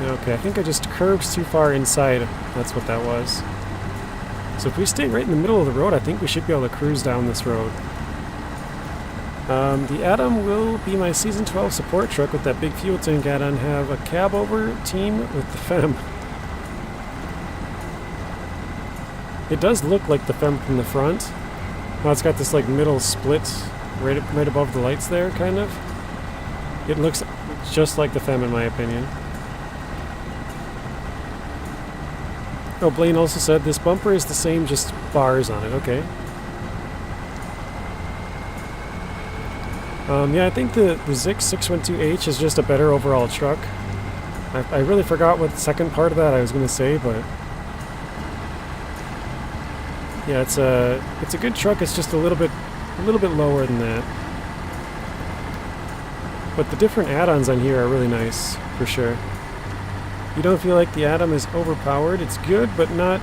Okay, I think I just curved too far inside. That's what that was. So if we stay right in the middle of the road, I think we should be able to cruise down this road. The Atom will be my Season 12 support truck with that big fuel tank add-on. Have a cab over team with the Fem. It does look like the Fem from the front. Now it's got this like middle split right above the lights there, kind of. It looks just like the Fem in my opinion. Oh, Blaine also said this bumper is the same, just bars on it. Okay. Yeah, I think the Zix 612H is just a better overall truck. I really forgot what the second part of that I was going to say, but yeah, it's a good truck. It's just a little bit lower than that. But the different add-ons on here are really nice, for sure. You don't feel like the Atom is overpowered. It's good, but not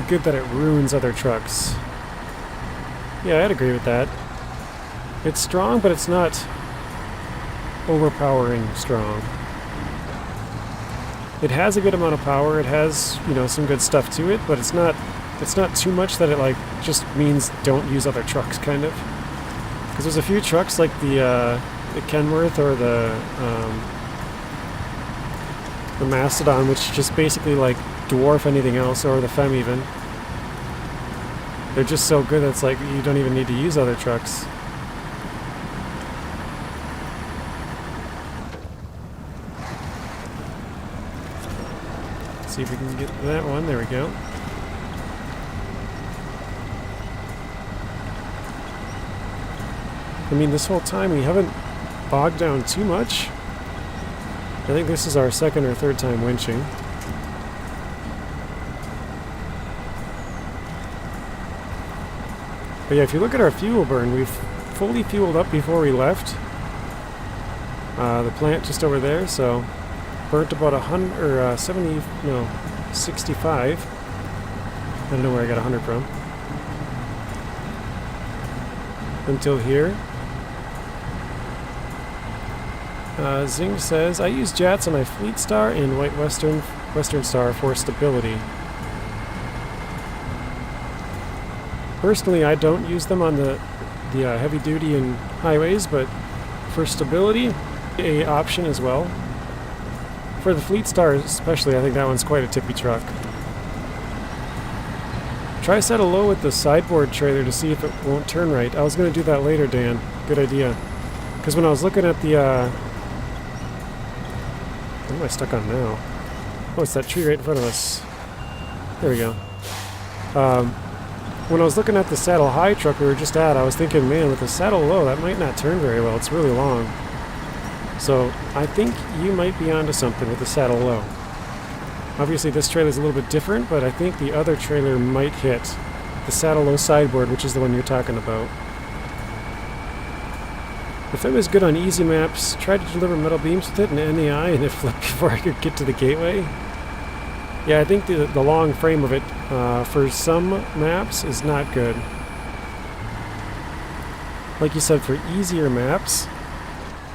good that it ruins other trucks. Yeah, I'd agree with that. It's strong, but it's not overpowering strong. It has a good amount of power. It has, some good stuff to it, but it's not too much that it like just means don't use other trucks, kind of. Because there's a few trucks like the Kenworth or the Mastodon, which just basically like dwarf anything else, or the Fem even. They're just so good that it's like you don't even need to use other trucks. See if we can get that one. There we go. I mean, this whole time we haven't bogged down too much. I think this is our second or third time winching. But yeah, if you look at our fuel burn, we've fully fueled up before we left. The plant just over there, so burnt about 65. I don't know where I got 100 from. Until here. Zing says, I use Jats on my Fleet Star and White Western Star for stability. Personally, I don't use them on the heavy duty and highways, but for stability, a option as well. For the Fleet Star especially, I think that one's quite a tippy truck. Try set a low with the sideboard trailer to see if it won't turn right. I was going to do that later, Dan. Good idea. Because when I was looking at the what am I stuck on now? Oh, it's that tree right in front of us. There we go. When I was looking at the saddle high truck we were just at, I was thinking, man, with the saddle low, that might not turn very well. It's really long. So I think you might be onto something with the saddle low. Obviously this trailer is a little bit different, but I think the other trailer might hit the saddle low sideboard, which is the one you're talking about. The Fem is good on easy maps. Tried to deliver metal beams with it in NAI and it flipped before I could get to the gateway. Yeah, I think the long frame of it for some maps is not good. Like you said, for easier maps,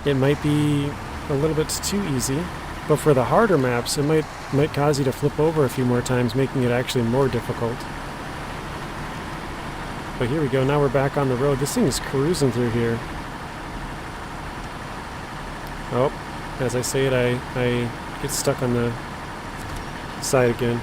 it might be a little bit too easy. But for the harder maps, it might cause you to flip over a few more times, making it actually more difficult. But here we go, now we're back on the road. This thing is cruising through here. Oh, as I say it, I get stuck on the side again.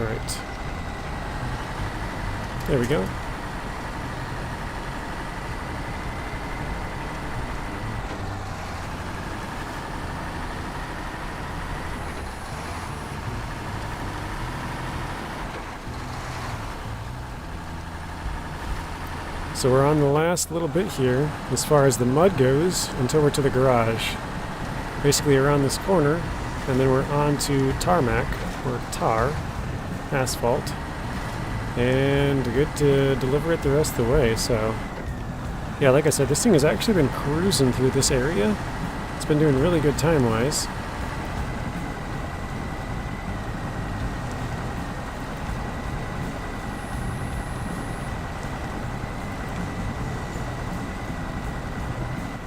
Alright. There we go. So we're on the last little bit here as far as the mud goes until we're to the garage. Basically around this corner, and then we're on to tarmac, or tar, asphalt, and good to deliver it the rest of the way. So yeah, like I said, this thing has actually been cruising through this area. It's been doing really good time-wise.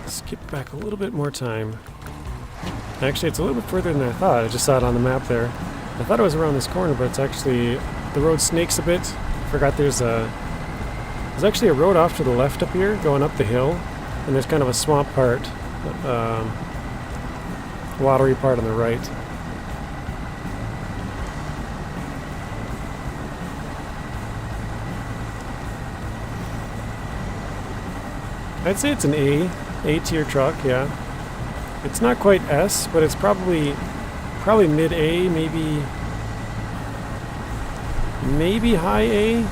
Skip back a little bit more time. Actually, it's a little bit further than I thought. I just saw it on the map there. I thought it was around this corner, but it's actually, the road snakes a bit. Forgot there's actually a road off to the left up here, going up the hill, and there's kind of a swamp part, watery part on the right. I'd say it's an A-tier truck, yeah. It's not quite S, but it's probably mid-A, maybe high A.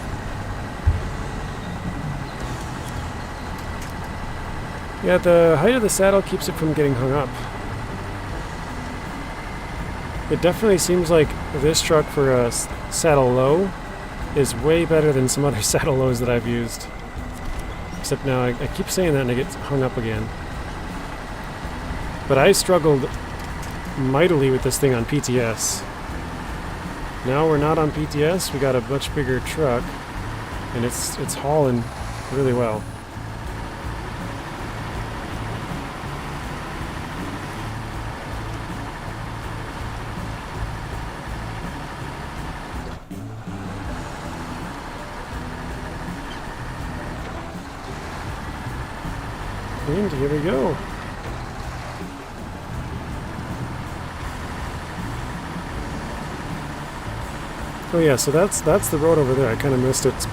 Yeah, the height of the saddle keeps it from getting hung up. It definitely seems like this truck for a saddle low is way better than some other saddle lows that I've used. Except now I keep saying that and I get hung up again. But I struggled mightily with this thing on PTS. Now we're not on PTS, we got a much bigger truck, and it's hauling really well. And here we go. Oh yeah, so that's the road over there. I kind of missed it. It's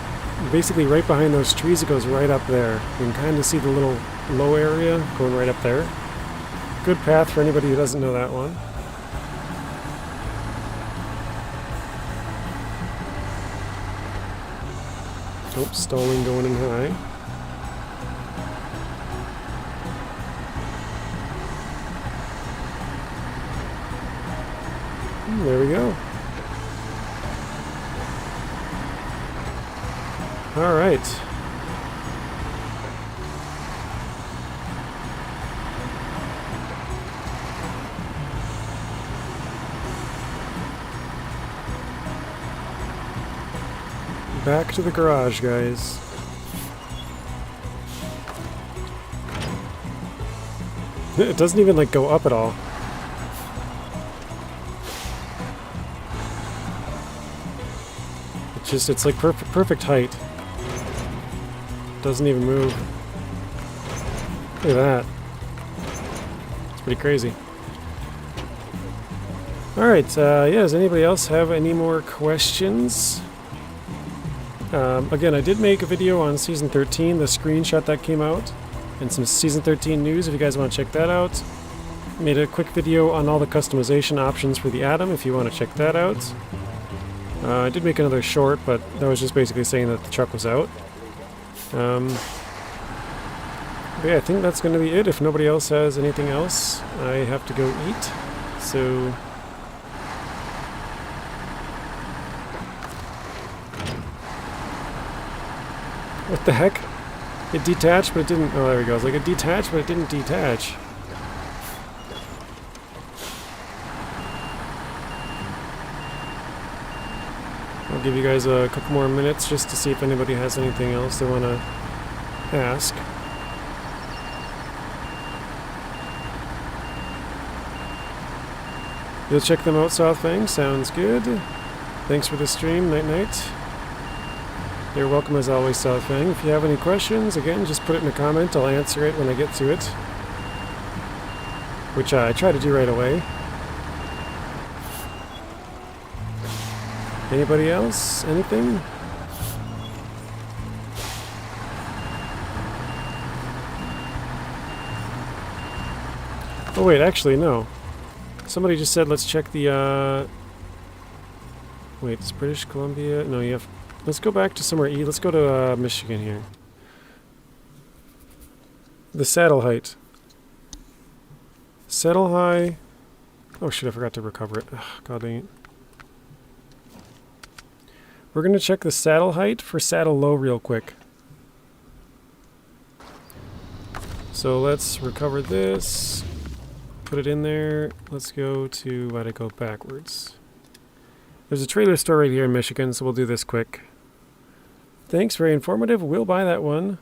basically right behind those trees. It goes right up there. You can kind of see the little low area going right up there. Good path for anybody who doesn't know that one. Oh, stalling going in high. There we go. All right. Back to the garage, guys. It doesn't even like go up at all. It's like perfect height. Doesn't even move. Look at that. It's pretty crazy. Alright, yeah, does anybody else have any more questions? Again, I did make a video on Season 13, the screenshot that came out, and some Season 13 news if you guys want to check that out. Made a quick video on all the customization options for the Atom if you want to check that out. I did make another short, but that was just basically saying that the truck was out. But yeah, I think that's going to be it. If nobody else has anything else, I have to go eat. So what the heck? It detached, but it didn't. Oh, there we go. It's like it detached, but it didn't detach. I'll give you guys a couple more minutes just to see if anybody has anything else they want to ask. You'll check them out, Southfang. Sounds good. Thanks for the stream. Night night. You're welcome as always, Southfang. If you have any questions, again, just put it in a comment. I'll answer it when I get to it. Which I try to do right away. Anybody else? Anything? Oh wait, actually no. Somebody just said let's check the wait, it's British Columbia? No, you have... Let's go back to somewhere let's go to Michigan here. The saddle height. Saddle high. Oh shit, I forgot to recover it. Ugh, God dang it. We're gonna check the saddle height for saddle low real quick. So let's recover this. Put it in there. Let's go to... Why'd I go backwards? There's a trailer store right here in Michigan, so we'll do this quick. Thanks, very informative. We'll buy that one.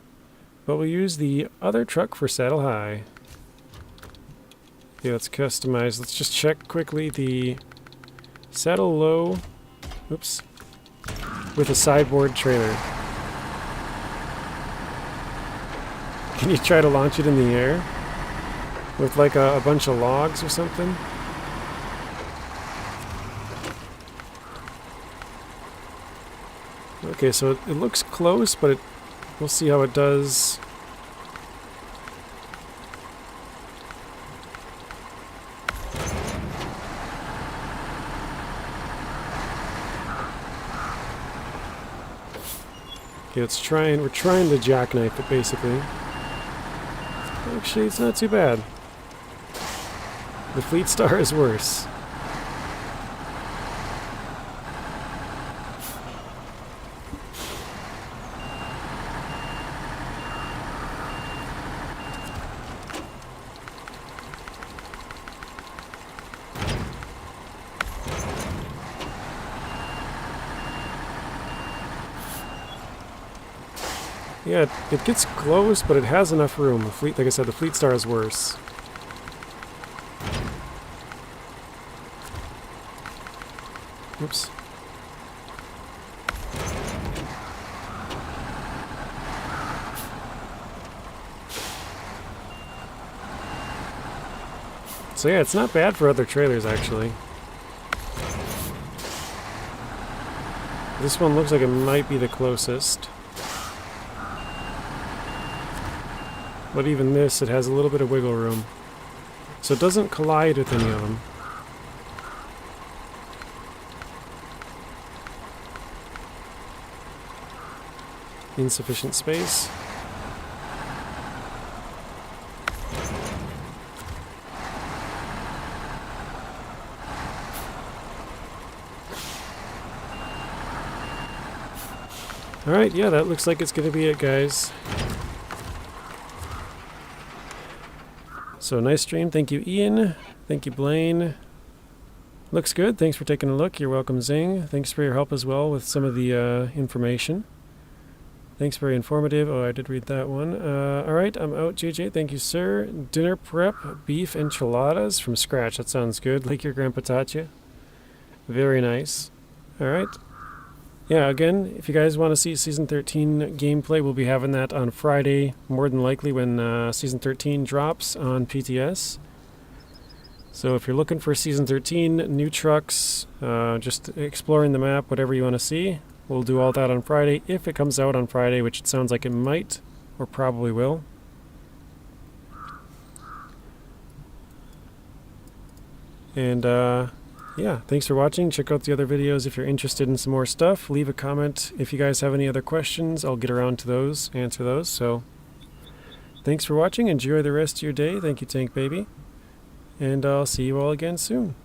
But we'll use the other truck for saddle high. Okay, let's customize. Let's just check quickly the saddle low. Oops. With a sideboard trailer. Can you try to launch it in the air? With like a bunch of logs or something? Okay, so it looks close, but we'll see how it does. Okay, we're trying to jackknife it basically. Actually, it's not too bad. The Fleet Star is worse. Yeah, it gets close, but it has enough room. Like I said, the Fleet Star is worse. Oops. So yeah, it's not bad for other trailers, actually. This one looks like it might be the closest. But even this, it has a little bit of wiggle room. So it doesn't collide with any of them. Insufficient space. Alright, yeah, that looks like it's going to be it, guys. So, nice stream. Thank you, Ian. Thank you, Blaine. Looks good. Thanks for taking a look. You're welcome, Zing. Thanks for your help as well with some of the information. Thanks, very informative. Oh, I did read that one. Alright, I'm out, JJ. Thank you, sir. Dinner prep, beef enchiladas from scratch. That sounds good. Like your Grandpa taught you. Very nice. Alright. Yeah, again, if you guys want to see Season 13 gameplay, we'll be having that on Friday, more than likely when Season 13 drops on PTS. So if you're looking for Season 13, new trucks, just exploring the map, whatever you want to see, we'll do all that on Friday, if it comes out on Friday, which it sounds like it might, or probably will. And, yeah, thanks for watching. Check out the other videos if you're interested in some more stuff. Leave a comment if you guys have any other questions. I'll get around to those, answer those. So, thanks for watching. Enjoy the rest of your day. Thank you, Tank Baby. And I'll see you all again soon.